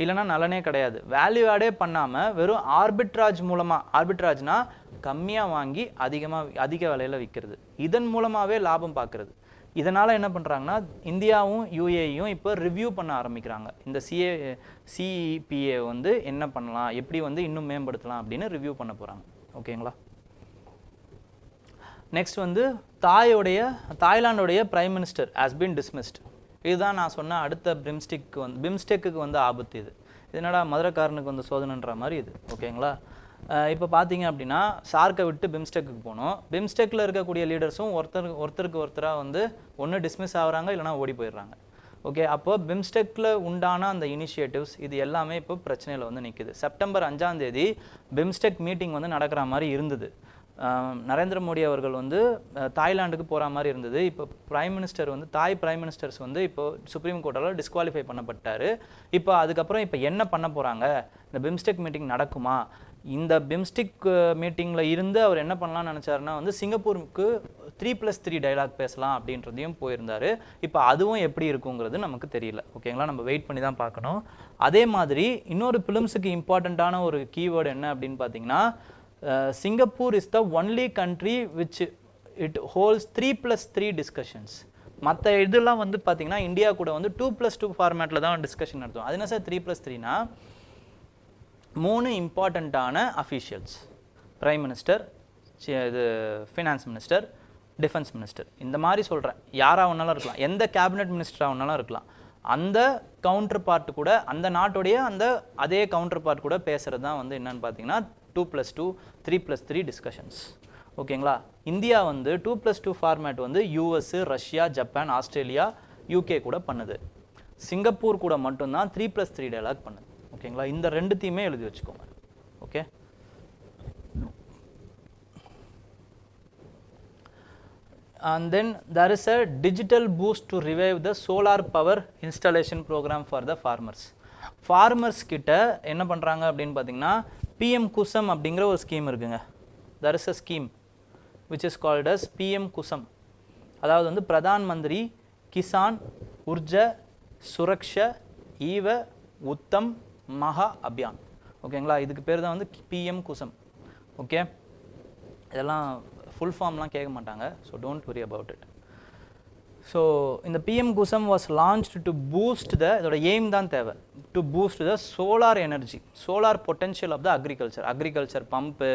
இல்லைனா நலனே கிடையாது. வேல்யூ ஆடே பண்ணாமல் வெறும் ஆர்பிட்ராஜ் மூலமாக, ஆர்பிட்ராஜ்னா கம்மியாக வாங்கி அதிக விலையில் விற்கிறது, இதன் மூலமாகவே லாபம் பார்க்குறது. இதனால் என்ன பண்ணுறாங்கன்னா இந்தியாவும் யூஏஇயும் இப்போ ரிவ்யூ பண்ண ஆரம்பிக்கிறாங்க. இந்த சிபிஏ வந்து என்ன பண்ணலாம், எப்படி வந்து இன்னும் மேம்படுத்தலாம் அப்படின்னு ரிவ்யூ பண்ண போகிறாங்க. ஓகேங்களா? நெக்ஸ்ட் வந்து தாய்லாண்டோடைய prime minister has been dismissed. இதுதான் நான் சொன்ன அடுத்த பிம்ஸ்டெக்கு வந்து ஆபத்து. இது என்னடா மதுரைக்காரனுக்கு வந்து சோதனைன்ற மாதிரி இது. ஓகேங்களா? இப்போ பார்த்தீங்க அப்படின்னா சார்க்கை விட்டு பிம்ஸ்டெக்கு போனோம். பிம்ஸ்டெக்கில் இருக்கக்கூடிய லீடர்ஸும் ஒருத்தருக்கு ஒருத்தராக வந்து ஒன்று டிஸ்மிஸ் ஆகுறாங்க, இல்லைனா ஓடி போயிடுறாங்க. ஓகே, அப்போ பிம்ஸ்டெக்கில் உண்டான அந்த இனிஷியேட்டிவ்ஸ் இது எல்லாமே இப்போ பிரச்சனையில் வந்து நிற்குது. செப்டம்பர் 5ஆம் தேதி பிம்ஸ்டெக் மீட்டிங் வந்து நடக்கிற மாதிரி இருந்தது. நரேந்திர மோடி அவர்கள் வந்து தாய்லாண்டுக்கு போகிற மாதிரி இருந்தது. இப்போ பிரைம் மினிஸ்டர் வந்து பிரைம் மினிஸ்டர்ஸ் வந்து இப்போ சுப்ரீம் கோர்ட்டால் டிஸ்குவாலிஃபை பண்ணப்பட்டார். இப்போ அதுக்கப்புறம் இப்போ என்ன பண்ண போகிறாங்க, இந்த பிம்ஸ்டெக் மீட்டிங் நடக்குமா, இந்த பிம்ஸ்டெக் மீட்டிங்கில் இருந்து அவர் என்ன பண்ணலாம்னு நினச்சாருன்னா வந்து சிங்கப்பூருக்கு 3+3 டைலாக் பேசலாம் அப்படின்றதையும் போயிருந்தார். இப்போ அதுவும் எப்படி இருக்குங்கிறது நமக்கு தெரியல. ஓகேங்களா? நம்ம வெயிட் பண்ணி தான் பார்க்கணும். அதே மாதிரி இன்னொரு பிலிம்ஸுக்கு இம்பார்ட்டண்ட்டான ஒரு கீவேர்டு என்ன அப்படின்னு பார்த்தீங்கன்னா Singapore is the only country which it holds 3+3 discussions. மற்ற இதெல்லாம் வந்து பார்த்தீங்கன்னா இந்தியா கூட வந்து 2+2 ஃபார்மேட்டில் தான் டிஸ்கஷன் நடத்தும். அது என்ன சார் 3+3னா 3 இம்பார்ட்டண்ட்டான அஃபீஷியல்ஸ், பிரைம் மினிஸ்டர், இது ஃபினான்ஸ் மினிஸ்டர், டிஃபென்ஸ் மினிஸ்டர், இந்த மாதிரி சொல்கிறேன். யாராக ஒன்றாலும் இருக்கலாம், எந்த கேபினெட் மினிஸ்டராக ஒன்றாலும் இருக்கலாம். அந்த கவுண்டர் பார்ட் கூட, அந்த நாட்டுடைய அதே கவுண்டர் பார்ட் கூட பேசுகிறது தான் வந்து என்னன்னு பார்த்தீங்கன்னா 2+2 3+3 டிஸ்கஷன்ஸ். ஓகேங்களா? இந்தியா வந்து 2+2 ஃபார்மேட் வந்து US, Russia, Japan, Australia, UK கூட பண்ணுது. சிங்கப்பூர் கூட மட்டும்தான் 3+3 டைலாக் பண்ணுது. ஓகேங்களா? இந்த ரெண்டுத்தையுமே எழுதி வச்சுக்கோங்க. Okay, and then there is a digital boost to revive the solar power installation program for the farmers. farmers கிட்ட என்ன பண்ணுறாங்க அப்படின்னு பார்த்தீங்கன்னா பிஎம் குசம் அப்படிங்கிற ஒரு ஸ்கீம் இருக்குங்க. there is a scheme which is called as PM Kusum. அதாவது வந்து பிரதான் மந்திரி கிசான் உர்ஜ சுரக்ஷ ஈவ உத்தம் மகா அபியான். ஓகேங்களா? இதுக்கு பேர் தான் வந்து பிஎம் குசம். ஓகே, இதெல்லாம் ஃபுல் ஃபார்ம்லாம் கேட்க மாட்டாங்க, so don't worry about it. So இந்த PM Kusum was launched to boost இதோட எய்ம் தான் தேவை, to boost the solar energy, solar potential of the agriculture pump,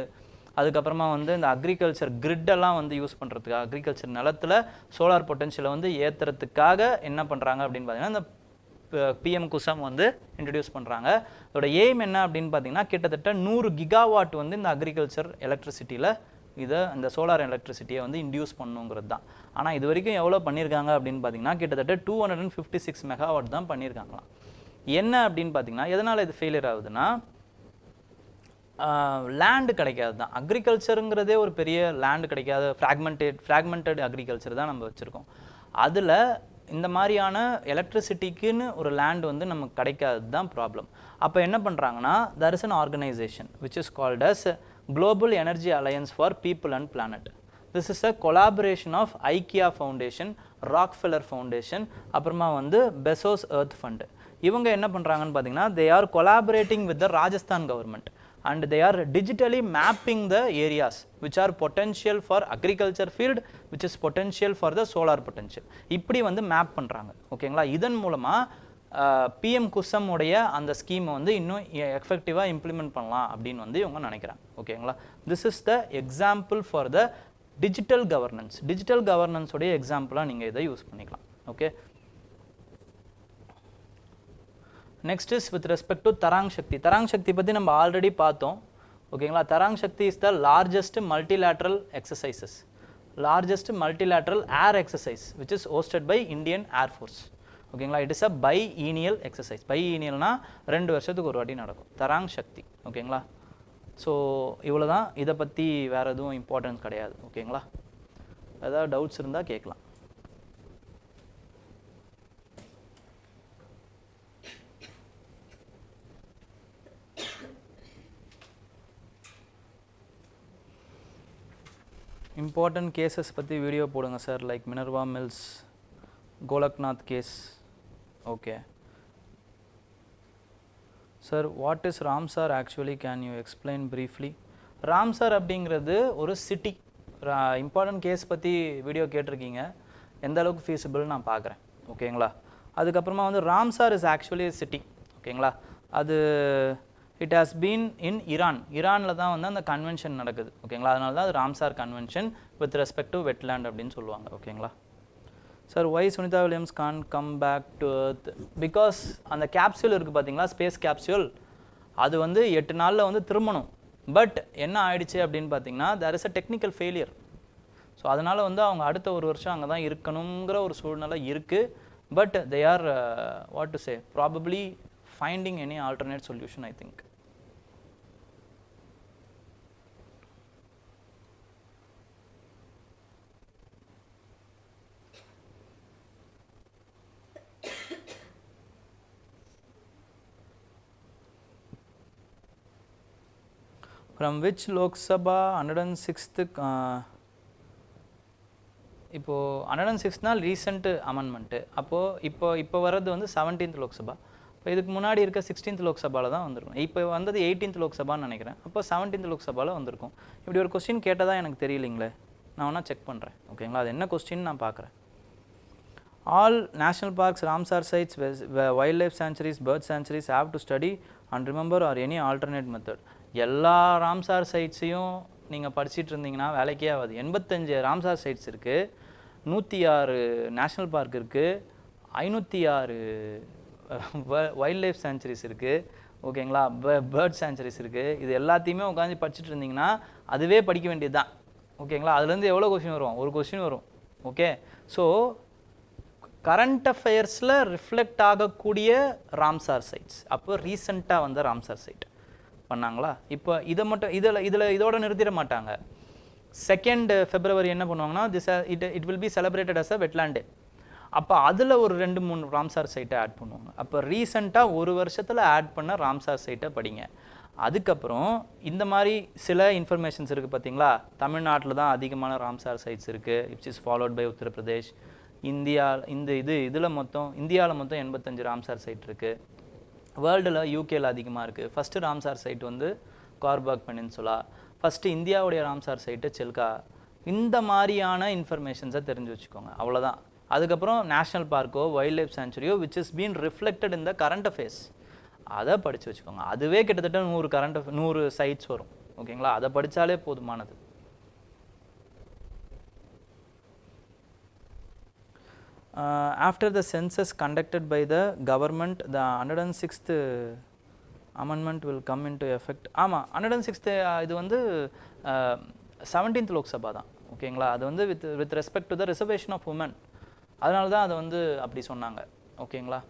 அதுக்கப்புறமா வந்து இந்த அக்ரிகல்ச்சர் கிரிட்டெல்லாம் வந்து யூஸ் பண்ணுறதுக்காக, அக்ரிகல்ச்சர் நிலத்தில் சோலார் பொட்டென்ஷியலை வந்து ஏற்றுறதுக்காக என்ன பண்ணுறாங்க அப்படின்னு பார்த்தீங்கன்னா இந்த பிஎம் குசம் வந்து இன்ட்ரடியூஸ் பண்ணுறாங்க. இதோட எய்ம் என்ன அப்படின்னு பார்த்தீங்கன்னா கிட்டத்தட்ட 100 கிகாவாட் வந்து இந்த அக்ரிகல்ச்சர் எலக்ட்ரிசிட்டியில் இந்த சோலார் எலக்ட்ரிசிட்டியை வந்து இன்டியூஸ் பண்ணுங்கிறது தான். ஆனால் இது வரைக்கும் எவ்வளோ பண்ணியிருக்காங்க அப்படின்னு பார்த்தீங்கன்னா கிட்டத்தட்ட 256 மெகாவாட் தான் பண்ணியிருக்காங்களாம். என்ன அப்படின்னு பார்த்தீங்கன்னா எதனால் இது ஃபெயிலியர் ஆகுதுன்னா லேண்டு கிடைக்காது தான். அக்ரிகல்ச்சருங்கிறதே ஒரு பெரிய லேண்டு கிடைக்காத ஃப்ராக்மெண்டட் அக்ரிகல்ச்சர் தான் நம்ம வச்சுருக்கோம். அதில் இந்த மாதிரியான எலக்ட்ரிசிட்டிக்குன்னு ஒரு லேண்ட் வந்து நமக்கு கிடைக்காது தான் ப்ராப்ளம். அப்போ என்ன பண்ணுறாங்கன்னா, there is an organization which is called as Global Energy Alliance for People and Planet. This is a collaboration of IKEA Foundation, Rockefeller Foundation, அப்புறமா வந்து பெசோஸ் எர்த் ஃபண்ட். இவங்க என்ன பண்ணுறாங்கன்னு பார்த்தீங்கன்னா, they are collaborating with the Rajasthan government and they are digitally mapping the areas which are potential for agriculture field, which is potential for the solar potential. இப்படி வந்து map பண்ணுறாங்க. ஓகேங்களா? இதன் மூலமாக பிஎம் குசம் உடைய அந்த ஸ்கீமை வந்து இன்னும் எஃபெக்டிவாக இம்ப்ளிமெண்ட் பண்ணலாம் அப்படின்னு வந்து இவங்க நினைக்கிறாங்க. ஓகேங்களா? This is the example for the digital governance. Digital கவர்னன்ஸோடைய எக்ஸாம்பிளாக நீங்கள் இதை யூஸ் பண்ணிக்கலாம். Okay, next is with respect to Tarang Shakti. Tarang Shakti பற்றி நம்ம ஆல்ரெடி பார்த்தோம். ஓகேங்களா? Tarang Shakti is the largest multilateral exercises, largest multilateral air exercise which is hosted by Indian air force. ஓகேங்களா? It is a biennial exercise. பைஈனியல்னா 2 வருஷத்துக்கு ஒரு வாட்டி நடக்கும். தராங் சக்தி. ஓகேங்களா? ஸோ இவ்வளோ தான். இதை பற்றி வேறு எதுவும் இம்பார்ட்டன்ஸ் கிடையாது. ஓகேங்களா? ஏதாவது டவுட்ஸ் இருந்தால் கேட்கலாம். இம்பார்ட்டன்ட் கேசஸ் பற்றி வீடியோ போடுங்க sir, like Minerva Mills, Golaknath case. Okay sir, what is Ramsar actually, can you explain briefly? Ramsar அப்படிங்கிறது ஒரு சிட்டி. இம்பார்ட்டன்ட் கேஸ் பற்றி வீடியோ கேட்டிருக்கீங்க, எந்த அளவுக்கு ஃபீஸிபிள் நான் பார்க்குறேன். ஓகேங்களா? அதுக்கப்புறமா வந்து ராம்சார் இஸ் ஆக்சுவலி சிட்டி. ஓகேங்களா? அது இட் ஹாஸ் பீன் இன் ஈரானில் தான் வந்து அந்த கன்வென்ஷன் நடக்குது. ஓகேங்களா? அதனால தான் அது Ramsar convention with respect to wetland அப்படின்னு சொல்லுவாங்க. ஓகேங்களா? Sir, why Sunita Williams can't come back to earth? Because அந்த கேப்சியூல் இருக்குது பார்த்தீங்களா, ஸ்பேஸ் கேப்சியூல், அது வந்து 8 நாளில் வந்து திரும்பணும். பட் என்ன ஆயிடுச்சு அப்படின்னு பார்த்தீங்கன்னா, there is a technical failure. So அதனால் வந்து அவங்க அடுத்த 1 வருஷம் அங்கே தான் இருக்கணுங்கிற ஒரு சூழ்நிலை இருக்குது. But they are what to say probably finding any alternate solution, I think. From which Lok Sabha 106th இப்போ 106னா ரீசெண்ட் அமெண்ட்மெண்ட்டு. அப்போது இப்போ வர்றது வந்து 17th லோக்சபா. இப்போ இதுக்கு முன்னாடி இருக்க 16th லோக்சபாவில் தான் வந்திருக்கும். இப்போ வந்தது 18th லோக்சபான்னு நினைக்கிறேன். அப்போ 17th லோக்சபாவில் வந்திருக்கும். இப்படி ஒரு கொஸ்டின் கேட்டதாக எனக்கு தெரியலைங்களே, நான் வேணால் செக் பண்ணுறேன். ஓகேங்களா? அது என்ன கொஸ்டின் நான் பார்க்குறேன். All national parks, Ramsar sites, wildlife sanctuaries, bird sanctuaries have to study and remember or any alternate method. எல்லா ராம்சார் சைட்ஸையும் நீங்கள் படிச்சுட்டு இருந்தீங்கன்னா வேலைக்கே ஆகாது. 85 ராம்சார் சைட்ஸ் இருக்குது, 106 நேஷ்னல் பார்க் இருக்குது, 506 வைல்ட் லைஃப் சாங்சுரிஸ் இருக்குது. ஓகேங்களா? பேர்ட் சாங்சுரிஸ் இருக்குது. இது எல்லாத்தையுமே உட்காந்து படிச்சுட்டு இருந்தீங்கன்னா அதுவே படிக்க வேண்டியது தான். ஓகேங்களா? அதுலேருந்து எவ்வளோ கொஸ்டின் வரும்? ஒரு கொஸ்டின் வரும். ஓகே, ஸோ கரண்ட் அஃபேர்ஸில் ரிஃப்ளெக்ட் ஆகக்கூடிய ராம்சார் சைட்ஸ். அப்போ ரீசெண்டாக வந்த ராம்சார் சைட் பண்ணாங்களா? இப்போ இதை மட்டும் இதோட நிறுத்திட மாட்டாங்க. 2 February என்ன பண்ணுவாங்கன்னா, it will be celebrated as a wetland day. அப்போ அதில் ஒரு 2-3 ராம்சார் சைட்டை ஆட் பண்ணுவாங்க. அப்போ ரீசெண்டாக 1 வருஷத்தில் ஆட் பண்ண ராம்சார் சைட்டை படிங்க. அதுக்கப்புறம் இந்த மாதிரி சில இன்ஃபர்மேஷன்ஸ் இருக்குது பார்த்தீங்களா. தமிழ்நாட்டில் தான் அதிகமான ராம்சார் சைட்ஸ் இருக்குது, which is followed by Uttar Pradesh. இந்தியாவில் மொத்தம் 85 ராம்சார் சைட் இருக்குது. வேர்ல்டில் யூகேல அதிகமாக இருக்குது. ஃபஸ்ட்டு ராம்சார் சைட் வந்து கார்பாக் பெனின்சுலா. ஃபஸ்ட்டு இந்தியாவுடைய ராம்சார் சைட்டு செல்கா. இந்த மாதிரியான இன்ஃபர்மேஷன்ஸை தெரிஞ்சு வச்சுக்கோங்க, அவ்வளோதான். அதுக்கப்புறம் நேஷ்னல் பார்க்கோ வைல்ட் லைஃப் சாங்சுரியோ which is been reflected in the current affairs, அதை படித்து வச்சுக்கோங்க. அதுவே கிட்டத்தட்ட 100 சைட்ஸ் வரும். ஓகேங்களா? அதை படித்தாலே போதுமானது. After the census conducted by the government, the 106th amendment will come into effect. ஆமாம், 106th இது வந்து 17th லோக்சபா தான். ஓகேங்களா? அது வந்து with respect to the reservation of women, அதனால தான் அதை வந்து அப்படி சொன்னாங்க. ஓகேங்களா?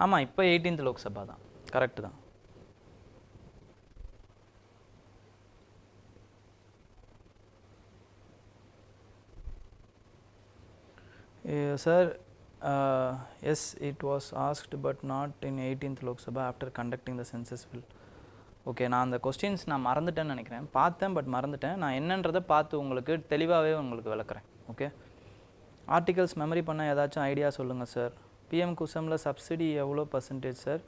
ஆமாம், இப்போ 18th லோக்சபா தான், கரெக்டு தான். Sir, yes, it was asked but not in 18th Lok Sabha after conducting the census bill. Okay, நான் அந்த கொஸ்டின்ஸ் நான் மறந்துட்டேன்னு நினைக்கிறேன், பார்த்தேன் பட் மறந்துட்டேன். நான் என்னன்றதை பார்த்து உங்களுக்கு தெளிவாகவே உங்களுக்கு விளக்குறேன். ஓகே, ஆர்டிகல்ஸ் மெமரி பண்ண ஏதாச்சும் ஐடியா சொல்லுங்கள் சார். பிஎம் குசமில் சப்சிடி எவ்வளோ பர்சன்டேஜ் சார்?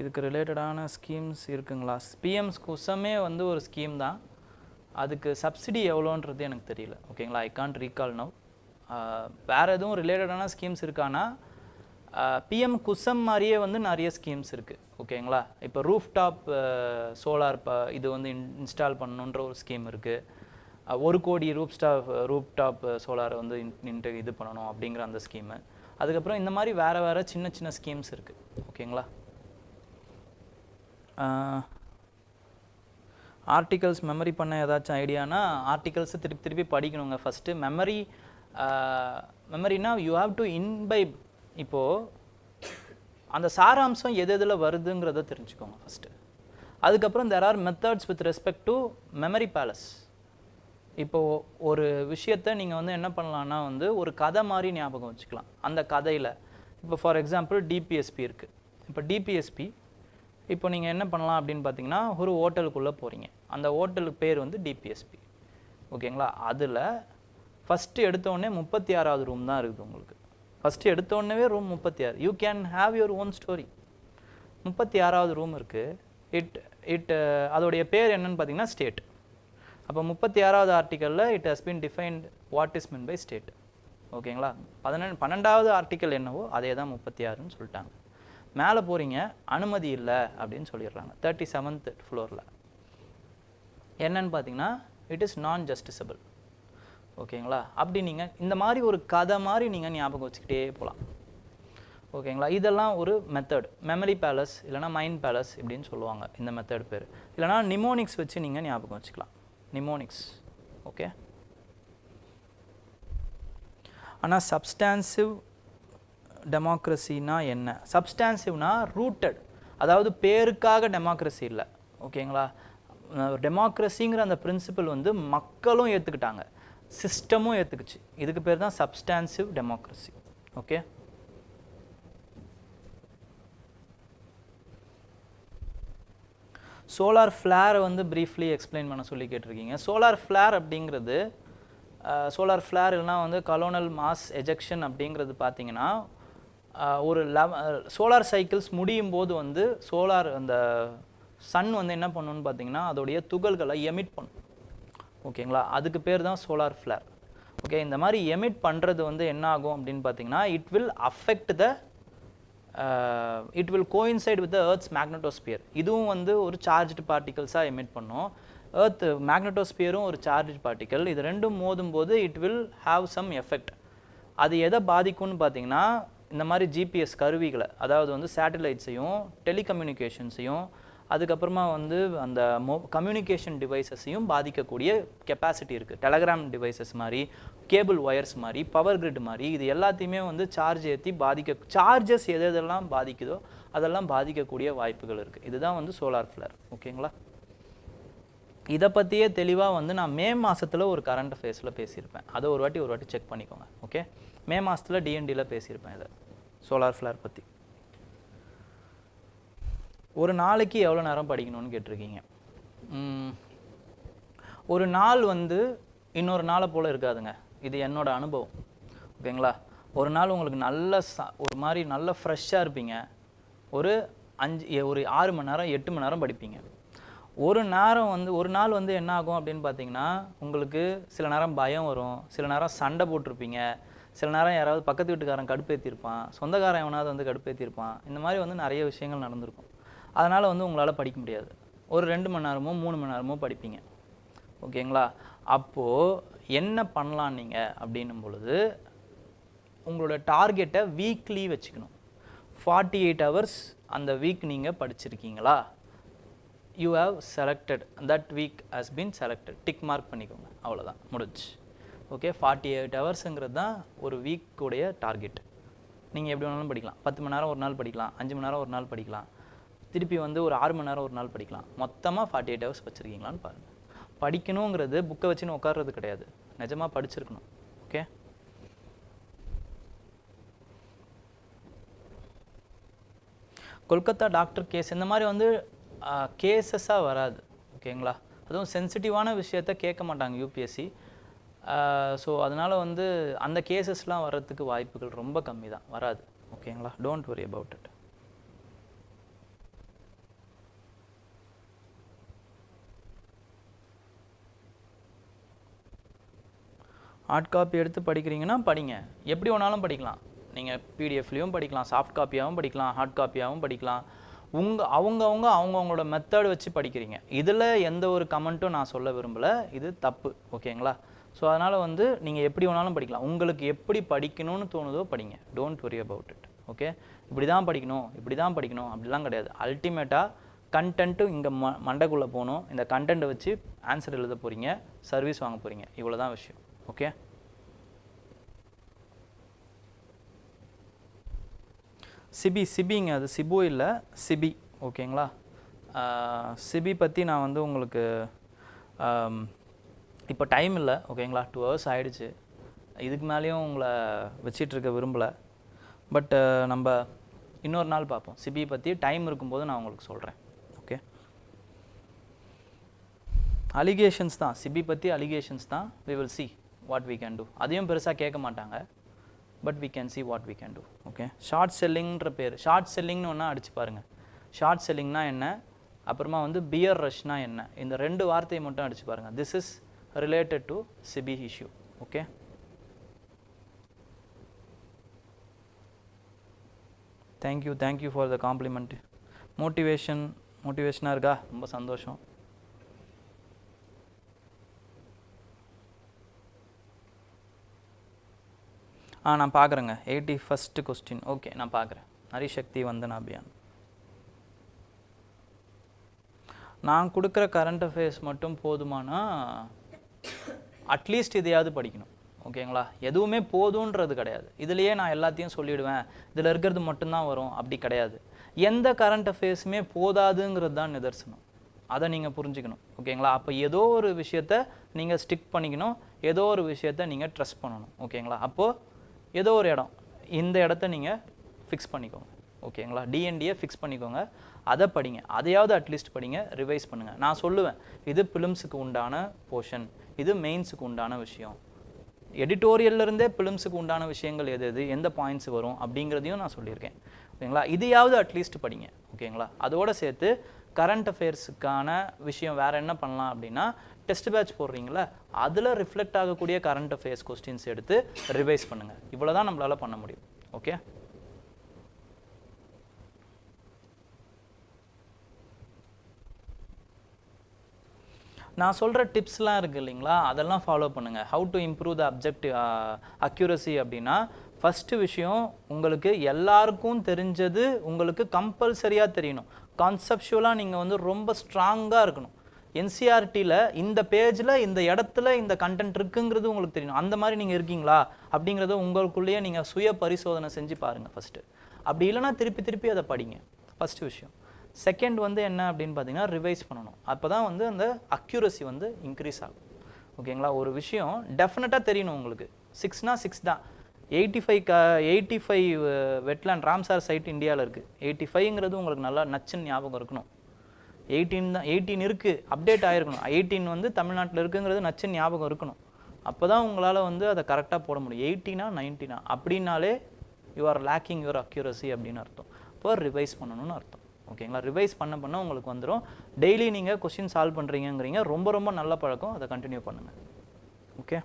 இதுக்கு ரிலேட்டடான ஸ்கீம்ஸ் இருக்குங்களா? பிஎம் குசமே வந்து ஒரு ஸ்கீம் தான், அதுக்கு சப்சிடி எவ்வளோன்றது எனக்கு தெரியல. ஓகேங்களா, ஐ கான்ட் ரீகால் நவ். வேறு எதுவும் ரிலேட்டடான ஸ்கீம்ஸ் இருக்கானா? பிஎம் குசம் மாதிரியே வந்து நிறைய ஸ்கீம்ஸ் இருக்குது. ஓகேங்களா, இப்போ ரூஃப் டாப் சோலார் இது வந்து இன்ஸ்டால் பண்ணணுன்ற ஒரு ஸ்கீம் இருக்குது. 1 கோடி ரூஃப் டாப் சோலாரை வந்து இது பண்ணணும் அப்படிங்கிற அந்த ஸ்கீமு. அதுக்கப்புறம் இந்த மாதிரி வேறு சின்ன சின்ன ஸ்கீம்ஸ் இருக்குது. ஓகேங்களா, ஆர்டிகல்ஸ் மெமரி பண்ண ஏதாச்சும் ஐடியானா, ஆர்டிகல்ஸை திருப்பி படிக்கணுங்க. ஃபஸ்ட்டு மெமரினா யூ ஹாவ் டு இன்பைப். இப்போது அந்த சாராம்சம் எது எதில் வருதுங்கிறத தெரிஞ்சுக்கோங்க ஃபஸ்ட்டு. அதுக்கப்புறம் there are methods with respect to memory palace. இப்போது ஒரு விஷயத்தை நீங்கள் வந்து என்ன பண்ணலான்னா வந்து ஒரு கதை மாதிரி ஞாபகம் வச்சுக்கலாம். அந்த கதையில் இப்போ ஃபார் எக்ஸாம்பிள் டிபிஎஸ்பி இருக்குது. இப்போ டிபிஎஸ்பி இப்போ நீங்கள் என்ன பண்ணலாம் அப்படின்னு பார்த்தீங்கன்னா, ஒரு ஹோட்டலுக்குள்ளே போகிறீங்க. அந்த ஹோட்டலுக்கு பேர் வந்து டிபிஎஸ்பி. ஓகேங்களா, அதில் ஃபஸ்ட்டு எடுத்தோடனே 36வது ரூம் தான் இருக்குது உங்களுக்கு. ஃபஸ்ட்டு எடுத்தோடனே room 36. You can have your own story. 36வது ரூம் இருக்குது. அதோடைய பேர் என்னன்னு பார்த்தீங்கன்னா ஸ்டேட். அப்போ 36வது ஆர்டிக்கலில் it has been defined what is mean by state. ஓகேங்களா, 12வது ஆர்டிக்கல் என்னவோ அதே தான் 36ன்னு சொல்லிட்டாங்க. மேலே போகிறீங்க, அனுமதி இல்லை அப்படின்னு சொல்லிடுறாங்க 37th ஃப்ளோரில். என்னன்னு பார்த்தீங்கன்னா இட் இஸ் நான் ஜஸ்டிசபிள். ஓகேங்களா, அப்படி நீங்கள் இந்த மாதிரி ஒரு கதை மாதிரி நீங்கள் ஞாபகம் வச்சுக்கிட்டே போகலாம். ஓகேங்களா, இதெல்லாம் ஒரு மெத்தட். மெமரி பேலஸ் இல்லைனா மைண்ட் பேலஸ் இப்படின்னு சொல்லுவாங்க இந்த மெத்தட் பேர். இல்லைனா நிமோனிக்ஸ் வச்சு நீங்கள் ஞாபகம் வச்சுக்கலாம், நிமோனிக்ஸ். ஓகே, ஆனால் சப்ஸ்டான்சிவ் டெமோக்ரஸினா என்ன? சப்ஸ்டான்சிவ்னா ரூட்டட், அதாவது பேருக்காக டெமோக்ரஸி இல்லை. ஓகேங்களா, டெமோக்ரஸிங்கிற அந்த பிரின்சிபல் வந்து மக்களும் ஏற்றுக்கிட்டாங்க, சிஸ்டமும் ஏற்றுக்குச்சு. இதுக்கு பேர் தான் சப்ஸ்டான்சிவ் டெமோக்ரஸி. ஓகே, சோலார் ஃப்ளேரை வந்து ப்ரீஃப்லி எக்ஸ்பிளைன் பண்ண சொல்லி கேட்டிருக்கீங்க. சோலார் ஃப்ளேர் அப்படிங்கிறது, சோலார் ஃப்ளேர் இல்லைனா வந்து கலோனல் மாஸ் எஜெக்ஷன் அப்படிங்கிறது பார்த்தீங்கன்னா, ஒரு சோலார் சைக்கிள்ஸ் முடியும் போது வந்து அந்த சன் வந்து என்ன பண்ணணும்னு பார்த்தீங்கன்னா அதோடைய துகள்களை எமிட் பண்ணும். ஓகேங்களா, அதுக்கு பேர் தான் சோலார் ஃப்ளேர். ஓகே, இந்த மாதிரி எமிட் பண்ணுறது வந்து என்ன ஆகும் அப்படின்னு பார்த்தீங்கன்னா, it will coincide with the earth's magnetosphere. இதுவும் வந்து ஒரு சார்ஜ்டு பார்ட்டிகல்ஸாக எமிட் பண்ணும். எர்த் மேக்னட்டோஸ்பியரும் ஒரு சார்ஜ் பார்ட்டிக்கல். இது ரெண்டும் மோதும் போது it will have some effect. அது எதை பாதிக்கும்னு பார்த்தீங்கன்னா, இந்த மாதிரி ஜிபிஎஸ் கருவிகளை, அதாவது வந்து சேட்டலைட்ஸையும் டெலிகம்யூனிகேஷன்ஸையும் அதுக்கப்புறமா வந்து அந்த கம்யூனிகேஷன் டிவைசஸையும் பாதிக்கக்கூடிய கெப்பாசிட்டி இருக்குது. டெலகிராம் டிவைசஸ் மாதிரி, கேபிள் ஒயர்ஸ் மாதிரி, பவர் கிரிட் மாதிரி, இது எல்லாத்தையுமே வந்து சார்ஜ் ஏற்றி சார்ஜஸ் எதெல்லாம் பாதிக்குதோ அதெல்லாம் பாதிக்கக்கூடிய வாய்ப்புகள் இருக்குது. இதுதான் வந்து சோலார் ஃப்ளேர். ஓகேங்களா, இதை பற்றியே தெளிவாக வந்து நான் மே மாதத்தில் ஒரு கரண்ட் அஃபேர்ஸில் பேசியிருப்பேன். அதை ஒரு வாட்டி செக் பண்ணிக்கோங்க. ஓகே, மே மாதத்தில் டிஎன்டியில் பேசியிருப்பேன் இதை, சோலார் ஃப்ளேர் பற்றி. ஒரு நாளைக்கு எவ்வளோ நேரம் படிக்கணும்னு கேட்டிருக்கீங்க. ஒரு நாள் வந்து இன்னொரு நாளை போல் இருக்காதுங்க, இது என்னோட அனுபவம். ஓகேங்களா, ஒரு நாள் உங்களுக்கு ஒரு மாதிரி நல்ல ஃப்ரெஷ்ஷாக இருப்பீங்க. ஒரு 6 மணி நேரம் 8 மணி நேரம் படிப்பீங்க. ஒரு நாள் வந்து என்ன ஆகும் அப்படின்னு பார்த்தீங்கன்னா, உங்களுக்கு சில நேரம் பயம் வரும், சில நேரம் சண்டை போட்டிருப்பீங்க, சில நேரம் யாராவது பக்கத்து வீட்டுக்காரன் கடுப்பேற்றிருப்பான், சொந்தக்காரன் எவனாவது வந்து கடுப்பேற்றிருப்பான். இந்த மாதிரி வந்து நிறைய விஷயங்கள் நடந்திருக்கும். அதனால் வந்து உங்களால் படிக்க முடியாது. ஒரு 2 மணி நேரமோ 3 மணி நேரமோ படிப்பீங்க. ஓகேங்களா, அப்போது என்ன பண்ணலாம் நீங்கள் அப்படின்னும் பொழுது, உங்களோட டார்கெட்டை வீக்லி வச்சுக்கணும். 48 hours அந்த வீக் நீங்கள் படிச்சிருக்கீங்களா? You have selected, that week has been selected, tick mark பண்ணிக்கோங்க, அவ்வளோதான், முடிஞ்சு. ஓகே, 48 hours தான் ஒரு வீக்குடைய டார்கெட். நீங்கள் எப்படி வேணாலும் படிக்கலாம். 10 மணி நேரம் ஒரு நாள் படிக்கலாம், 5 மணி நேரம் ஒரு நாள் படிக்கலாம், திருப்பி வந்து ஒரு 6 மணி நேரம் ஒரு நாள் படிக்கலாம். மொத்தமாக 48 ஹவர்ஸ் வச்சுருக்கீங்களான்னு பாருங்கள். படிக்கணுங்கிறது புக்கை வச்சுன்னு உட்கார்றது கிடையாது, நிஜமாக படிச்சிருக்கணும். ஓகே, கொல்கத்தா டாக்டர் கேஸ் இந்த மாதிரி வந்து கேசஸாக வராது. ஓகேங்களா, அதுவும் சென்சிட்டிவான விஷயத்த கேட்க மாட்டாங்க யூபிஎஸ்சி. ஸோ அதனால் வந்து அந்த கேசஸ்லாம் வர்றதுக்கு வாய்ப்புகள் ரொம்ப கம்மி தான், வராது. ஓகேங்களா, don't worry about it. Hard copy எடுத்து படிக்கிறீங்கன்னா படிங்க, எப்படி வேணாலும் படிக்கலாம். நீங்கள் பிடிஎஃப்லேயும் படிக்கலாம், சாஃப்ட் காப்பியாகவும் படிக்கலாம், ஹார்ட் காப்பியாகவும் படிக்கலாம். அவங்கவுங்களோட மெத்தட் வச்சு படிக்கிறீங்க. இதில் எந்த ஒரு கமெண்ட்டும் நான் சொல்ல விரும்பலை, இது தப்பு. ஓகேங்களா, ஸோ அதனால் வந்து நீங்கள் எப்படி வேணாலும் படிக்கலாம், உங்களுக்கு எப்படி படிக்கணும்னு தோணுதோ படிங்க, don't worry about it. Okay, இப்படி தான் படிக்கணும், இப்படி தான் படிக்கணும் அப்படிலாம் கிடையாது. அல்டிமேட்டாக கண்டென்ட்டும் இங்கே மண்டைக்குள்ளே போகணும், இந்த கண்டென்ட்டை வச்சு ஆன்சர் எழுத போகிறீங்க, சர்வீஸ் வாங்க போகிறீங்க, இவ்வளோ தான் விஷயம். ஓகே, சிபிங்க, அது சிபு இல்லை, சிபி. ஓகேங்களா, சிபி பற்றி நான் வந்து உங்களுக்கு இப்போ டைம் இல்லை. ஓகேங்களா, 2 hours ஆகிடுச்சு, இதுக்கு மேலேயும் உங்களை வச்சிட்ருக்க விரும்பலை. பட் நம்ம இன்னொரு நாள் பார்ப்போம். சிபி பற்றி டைம் இருக்கும்போது நான் உங்களுக்கு சொல்கிறேன். ஓகே, அலிகேஷன்ஸ் தான், சிபி பற்றி அலிகேஷன்ஸ் தான். we will see what we can do. அதையும் பெருசாக கேட்க மாட்டாங்க, but we can see what we can do. Okay, short செல்லிங்ன்ற பேர், ஷார்ட் செல்லிங்னு ஒன்றா அடிச்சு பாருங்கள். ஷார்ட் செல்லிங்னா என்ன, அப்புறமா வந்து பியர் ரஷ்னா என்ன, இந்த 2 வார்த்தையை மட்டும் அடிச்சு பாருங்கள். This is related to CB issue. Okay, thank you for the compliment. மோட்டிவேஷனாக இருக்கா, ரொம்ப சந்தோஷம். நான் பார்க்குறேங்க. 81st question. ஓகே, நான் பார்க்குறேன். ஹரிசக்தி வந்தனா அபியான். நான் கொடுக்குற கரண்ட் அஃபேர்ஸ் மட்டும் போதுமானா அட்லீஸ்ட் இதையாவது படிக்கணும். ஓகேங்களா, எதுவுமே போதுன்றது கிடையாது. இதுலேயே நான் எல்லாத்தையும் சொல்லிவிடுவேன், இதில் இருக்கிறது மட்டும்தான் வரும் அப்படி கிடையாது. எந்த கரண்ட் அஃபேர்ஸுமே போதாதுங்கிறது தான் நிதர்சனம். அதை நீங்கள் புரிஞ்சுக்கணும். ஓகேங்களா, அப்போ ஏதோ ஒரு விஷயத்த நீங்கள் ஸ்டிக் பண்ணிக்கணும், ஏதோ ஒரு விஷயத்த நீங்கள் ட்ரஸ்ட் பண்ணணும். ஓகேங்களா, அப்போது ஏதோ ஒரு இடம், இந்த இடத்த நீங்கள் ஃபிக்ஸ் பண்ணிக்கோங்க. ஓகேங்களா, டிஎன்டியை ஃபிக்ஸ் பண்ணிக்கோங்க, அதை படிங்க, அதையாவது அட்லீஸ்ட் படிங்க, ரிவைஸ் பண்ணுங்கள். நான் சொல்லுவேன், இது பிலிம்ஸுக்கு உண்டான போர்ஷன், இது மெயின்ஸுக்கு உண்டான விஷயம், எடிட்டோரியல்லேருந்தே பிலிம்ஸுக்கு உண்டான விஷயங்கள் எது எது எந்த பாயிண்ட்ஸ் வரும் அப்படிங்கிறதையும் நான் சொல்லியிருக்கேன். ஓகேங்களா, இதையாவது அட்லீஸ்ட் படிங்க. ஓகேங்களா, அதோடு சேர்த்து கரண்ட் அஃபேர்ஸுக்கான விஷயம் வேறு என்ன பண்ணலாம் அப்படின்னா, டெஸ்ட் பேட்ச் போடுறீங்களா, அதில் ரிஃப்ளெக்ட் ஆகக்கூடிய கரண்ட் அஃபேர்ஸ் கொஸ்டின்ஸ் எடுத்து ரிவைஸ் பண்ணுங்கள். இவ்வளோ தான் நம்மளால் பண்ண முடியும். ஓகே, நான் சொல்கிற டிப்ஸ்லாம் இருக்குது இல்லைங்களா, அதெல்லாம் ஃபாலோ பண்ணுங்கள். How to improve the objective accuracy அப்படின்னா, ஃபஸ்ட்டு விஷயம், உங்களுக்கு எல்லாருக்கும் தெரிஞ்சது உங்களுக்கு கம்பல்சரியாக தெரியணும். கான்செப்சுவலாக நீங்கள் வந்து ரொம்ப ஸ்ட்ராங்காக இருக்கணும். என்சிஆர்டியில் இந்த பேஜில் இந்த இடத்துல இந்த கண்டென்ட் இருக்குங்கிறது உங்களுக்கு தெரியணும். அந்த மாதிரி நீங்கள் இருக்கீங்களா அப்படிங்கிறத உங்களுக்குள்ளேயே நீங்கள் சுய பரிசோதனை செஞ்சு பாருங்கள் ஃபஸ்ட்டு. அப்படி இல்லைனா திருப்பி அதை படிங்க, ஃபஸ்ட்டு விஷயம். செகண்ட் வந்து என்ன அப்படின்னு பார்த்தீங்கன்னா, ரிவைஸ் பண்ணணும். அப்போ தான் வந்து அந்த அக்யூரசி வந்து இன்க்ரீஸ் ஆகும். ஓகேங்களா, ஒரு விஷயம் டெஃபினட்டாக தெரியணும் உங்களுக்கு. 6னா 6 தான். 85 வெட்லேண்ட் ராம்சார் சைட் இந்தியாவில் இருக்குது. 85ங்கிறது உங்களுக்கு நல்லா நச்சுன்னு ஞாபகம் இருக்கணும். 18 தான், 18 இருக்குது, அப்டேட் ஆகிருக்கணும். 18 வந்து தமிழ்நாட்டில் இருக்குங்கிறது நச்சுன்னு ஞாபகம் இருக்கணும். அப்போ தான் உங்களால் வந்து அதை கரெக்டாக போட முடியும். 80னா 90னா அப்படின்னாலே you are lacking your accuracy அப்படின்னு அர்த்தம். இப்போ ரிவைஸ் பண்ணணும்னு அர்த்தம். ஓகேங்களா, ரிவைஸ் பண்ண உங்களுக்கு வந்துடும். டெய்லி நீங்கள் கொஸ்டின் சால்வ் பண்ணுறீங்கிறீங்க, ரொம்ப நல்ல பழக்கம், அதை கண்டினியூ பண்ணுங்கள். ஓகே,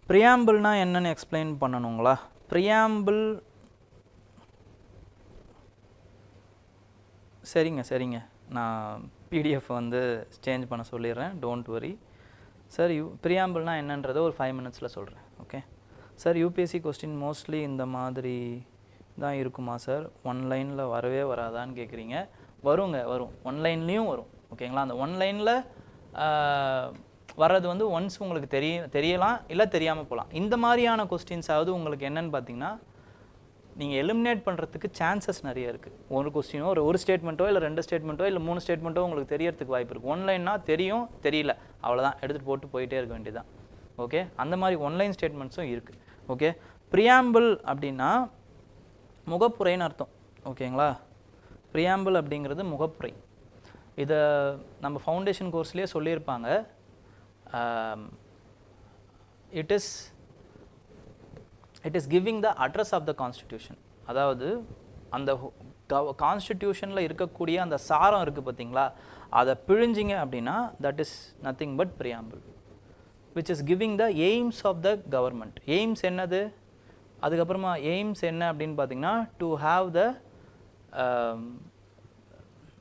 ப்ரியாம்பிள்னா என்னன்னு எக்ஸ்பிளைன் பண்ணணுங்களா? ப்ரியாம்பிள் சரிங்க, நான் பிடிஎஃப் வந்து சேஞ்ச் பண்ண சொல்லிடுறேன், டோன்ட் வரி சார். ப்ரியாம்பிள்னா என்னன்றதை ஒரு 5 minutesல சொல்கிறேன். Okay sir, UPSC question mostly இந்த மாதிரி தான் இருக்குமா சார்? 1 லைனில் வரவே வராதான்னு கேட்குறீங்க. வரும், 1 லைன்லேயும் வரும். ஓகேங்களா, அந்த 1 லைனில் வர்றது வந்து ஒன்ஸ் உங்களுக்கு தெரியலாம் இல்லை தெரியாமல் போகலாம். இந்த மாதிரியான கொஸ்டின்ஸாவது உங்களுக்கு என்னன்னு பார்த்தீங்கன்னா நீங்கள் எலிமினேட் பண்ணுறதுக்கு சான்சஸ் நிறைய இருக்குது. ஒரு கொஸ்டினோ ஒரு ஸ்டேட்மெண்ட்டோ இல்லை 2 ஸ்டேட்மெண்ட்டோ இல்லை 3 ஸ்டேட்மெண்ட்டோ உங்களுக்கு தெரியறதுக்கு வாய்ப்பு இருக்குது. ஒன்லைன்னா தெரியும் தெரியல அவ்வளோதான், எடுத்துகிட்டு போட்டு போயிட்டே இருக்க வேண்டியதுதான். ஓகே, அந்த மாதிரி ஒன்லைன் ஸ்டேட்மெண்ட்ஸும் இருக்குது. ஓகே, ப்ரியாம்பிள் அப்படின்னா முகப்புரைன்னு அர்த்தம். ஓகேங்களா, ப்ரியாம்பிள் அப்படிங்கிறது முகப்புரை. இதை நம்ம ஃபவுண்டேஷன் கோர்ஸ்லேயே சொல்லியிருப்பாங்க. It is giving the address of the constitution. அதாவது அந்த கான்ஸ்டிடியூஷனில் இருக்கக்கூடிய அந்த சாரம் இருக்குது பார்த்தீங்களா, அதை பிழிஞ்சிங்க அப்படின்னா that is nothing but preamble, which is giving the aims of the government. Aims என்னது, அதுக்கப்புறமா எய்ம்ஸ் என்ன அப்படின்னு பார்த்தீங்கன்னா to have the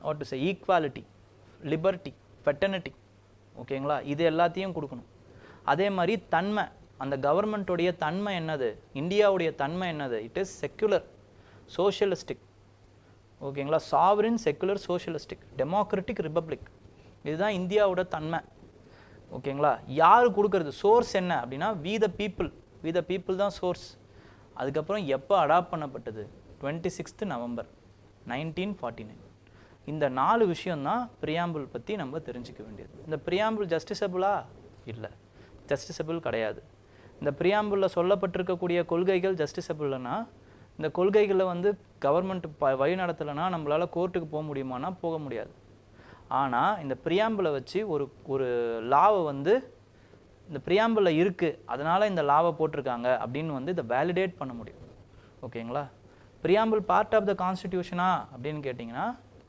what to say equality, liberty, fraternity. ஓகேங்களா, இது எல்லாத்தையும் கொடுக்கணும். அதே மாதிரி தன்மை, அந்த கவர்மெண்ட்டோடைய தன்மை என்னது, இந்தியாவுடைய தன்மை என்னது, இட் இஸ் செக்குலர் சோஷியலிஸ்டிக். ஓகேங்களா, sovereign secular socialistic democratic republic, இதுதான் இந்தியாவோட தன்மை. ஓகேங்களா, யார் கொடுக்கறது, சோர்ஸ் என்ன அப்படின்னா வி த பீப்புள் தான் சோர்ஸ். அதுக்கப்புறம் எப்போ அடாப்ட் பண்ணப்பட்டது, 26 நவம்பர் 1949. இந்த 4 விஷயம்தான் ப்ரியாம்பிள் பற்றி நம்ம தெரிஞ்சிக்க வேண்டியது. இந்த ப்ரியாம்பிள் ஜஸ்டிசபிளா, இல்லை, ஜஸ்டிசபிள் கிடையாது. இந்த ப்ரியாம்பிளில் சொல்லப்பட்டிருக்கக்கூடிய கொள்கைகள் ஜஸ்டிசபிள்னா, இந்த கொள்கைகளை வந்து கவர்மெண்ட் வழி நடத்தலைன்னா நம்மளால் கோர்ட்டுக்கு போக முடியுமானா போக முடியாது. ஆனால் இந்த ப்ரியாம்பிளை வச்சு ஒரு லாவை வந்து இந்த ப்ரியாம்பிளில் இருக்குது அதனால் இந்த லாவை போட்டிருக்காங்க அப்படின்னு வந்து இதை வேலிடேட் பண்ண முடியும். ஓகேங்களா, ப்ரியாம்பிள் பார்ட் ஆஃப் த கான்ஸ்டிடியூஷனா அப்படின்னு கேட்டிங்கன்னா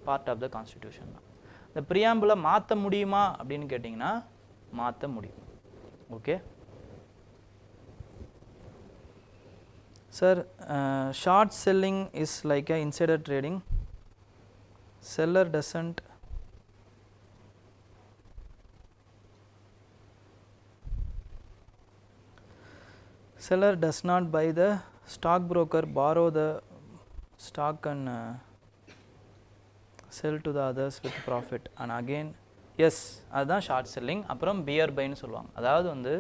பார்ட் ஆஃப் த கான்ஸ்டிடியூஷன் தான். இந்த ப்ரியாம்பிளை மாற்ற முடியுமா அப்படின்னு கேட்டிங்கன்னா மாற்ற முடியும். Okay sir, short selling is like a insider trading. Seller does not buy the stockbroker, borrow the stock and sell to the others with profit and again yes, அதுதான் short selling. அப்புறம் பியர் பைன்னு சொல்லுவாங்க. அதாவது வந்து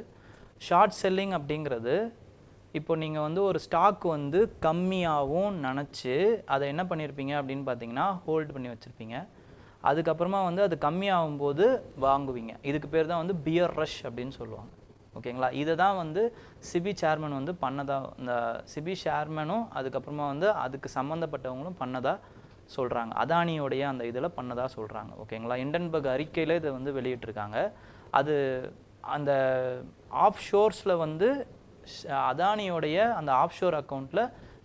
short selling அப்படிங்கிறது, இப்போ நீங்கள் வந்து ஒரு ஸ்டாக் வந்து கம்மியாகவும் நினச்சி அதை என்ன பண்ணியிருப்பீங்க அப்படின்னு பார்த்தீங்கன்னா ஹோல்டு பண்ணி வச்சுருப்பீங்க. அதுக்கப்புறமா வந்து அது கம்மியாகும் போது வாங்குவீங்க. இதுக்கு பேர் தான் வந்து பியர் ரஷ் அப்படின்னு சொல்லுவாங்க. ஓகேங்களா, இதை தான் வந்து சிபி சேர்மன் வந்து பண்ணதா, இந்த சிபி சேர்மனும் அதுக்கப்புறமா வந்து அதுக்கு சம்மந்தப்பட்டவங்களும் பண்ணதா சொல்கிறாங்க. அதானியோடைய அந்த இதில் பண்ணதா சொல்கிறாங்க. ஓகேங்களா, இண்டன்பர்க் அறிக்கையில் இதை வந்து வெளியிட்டிருக்காங்க. அது அந்த ஆஃப் ஷோர்ஸில் வந்து அதானியோடைய அந்த ஆஃப் ஷோர் அக்கௌண்ட்டில்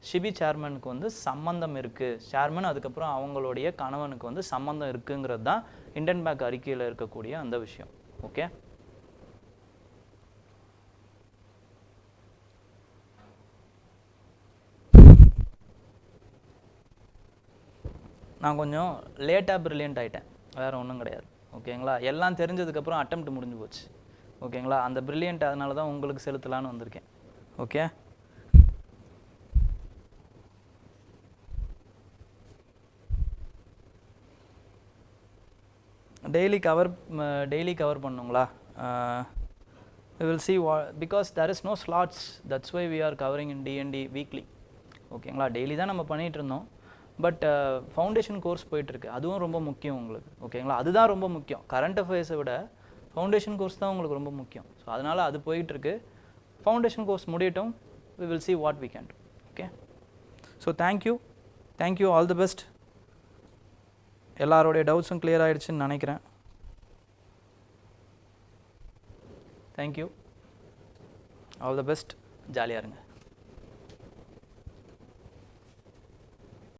சிபி சேர்மனுக்கு வந்து சம்மந்தம் இருக்குது, சேர்மன் அதுக்கப்புறம் அவங்களுடைய கணவனுக்கு வந்து சம்மந்தம் இருக்குங்கிறது தான் இண்டன்பர்க் அறிக்கையில் இருக்கக்கூடிய அந்த விஷயம். ஓகே, நான் கொஞ்சம் லேட்டாக ப்ரில்லியன்ட் ஆகிட்டேன், வேறு ஒன்றும் கிடையாது. ஓகேங்களா, எல்லாம் தெரிஞ்சதுக்கப்புறம் அட்டெம்ப்ட் முடிஞ்சு போச்சு. ஓகேங்களா, அந்த ப்ரில்லியன்ட் அதனால தான் உங்களுக்கு செலுத்தலான்னு வந்திருக்கேன். ஓகே, டெய்லி கவர் பண்ணுங்களா? we will see what, because there is no slots, that's why we are covering in DND weekly. ஓகேங்களா, டெய்லி தான் நம்ம பண்ணிகிட்டு இருந்தோம். பட் ஃபவுண்டேஷன் கோர்ஸ் போயிட்டுருக்கு, அதுவும் ரொம்ப முக்கியம் உங்களுக்கு. ஓகேங்களா, அதுதான் ரொம்ப முக்கியம். கரண்ட் அஃபேர்ஸை விட ஃபவுண்டேஷன் கோர்ஸ் தான் உங்களுக்கு ரொம்ப முக்கியம். ஸோ அதனால் அது போயிட்டுருக்கு. ஃபவுண்டேஷன் கோர்ஸ் முடியட்டும், we will see what we can do. Okay, so thank you, all the best. எல்லாரோடைய டவுட்ஸும் கிளியர் ஆகிடுச்சுன்னு நினைக்கிறேன். தேங்க்யூ, ஆல் தி பெஸ்ட், ஜாலியாக இருங்க.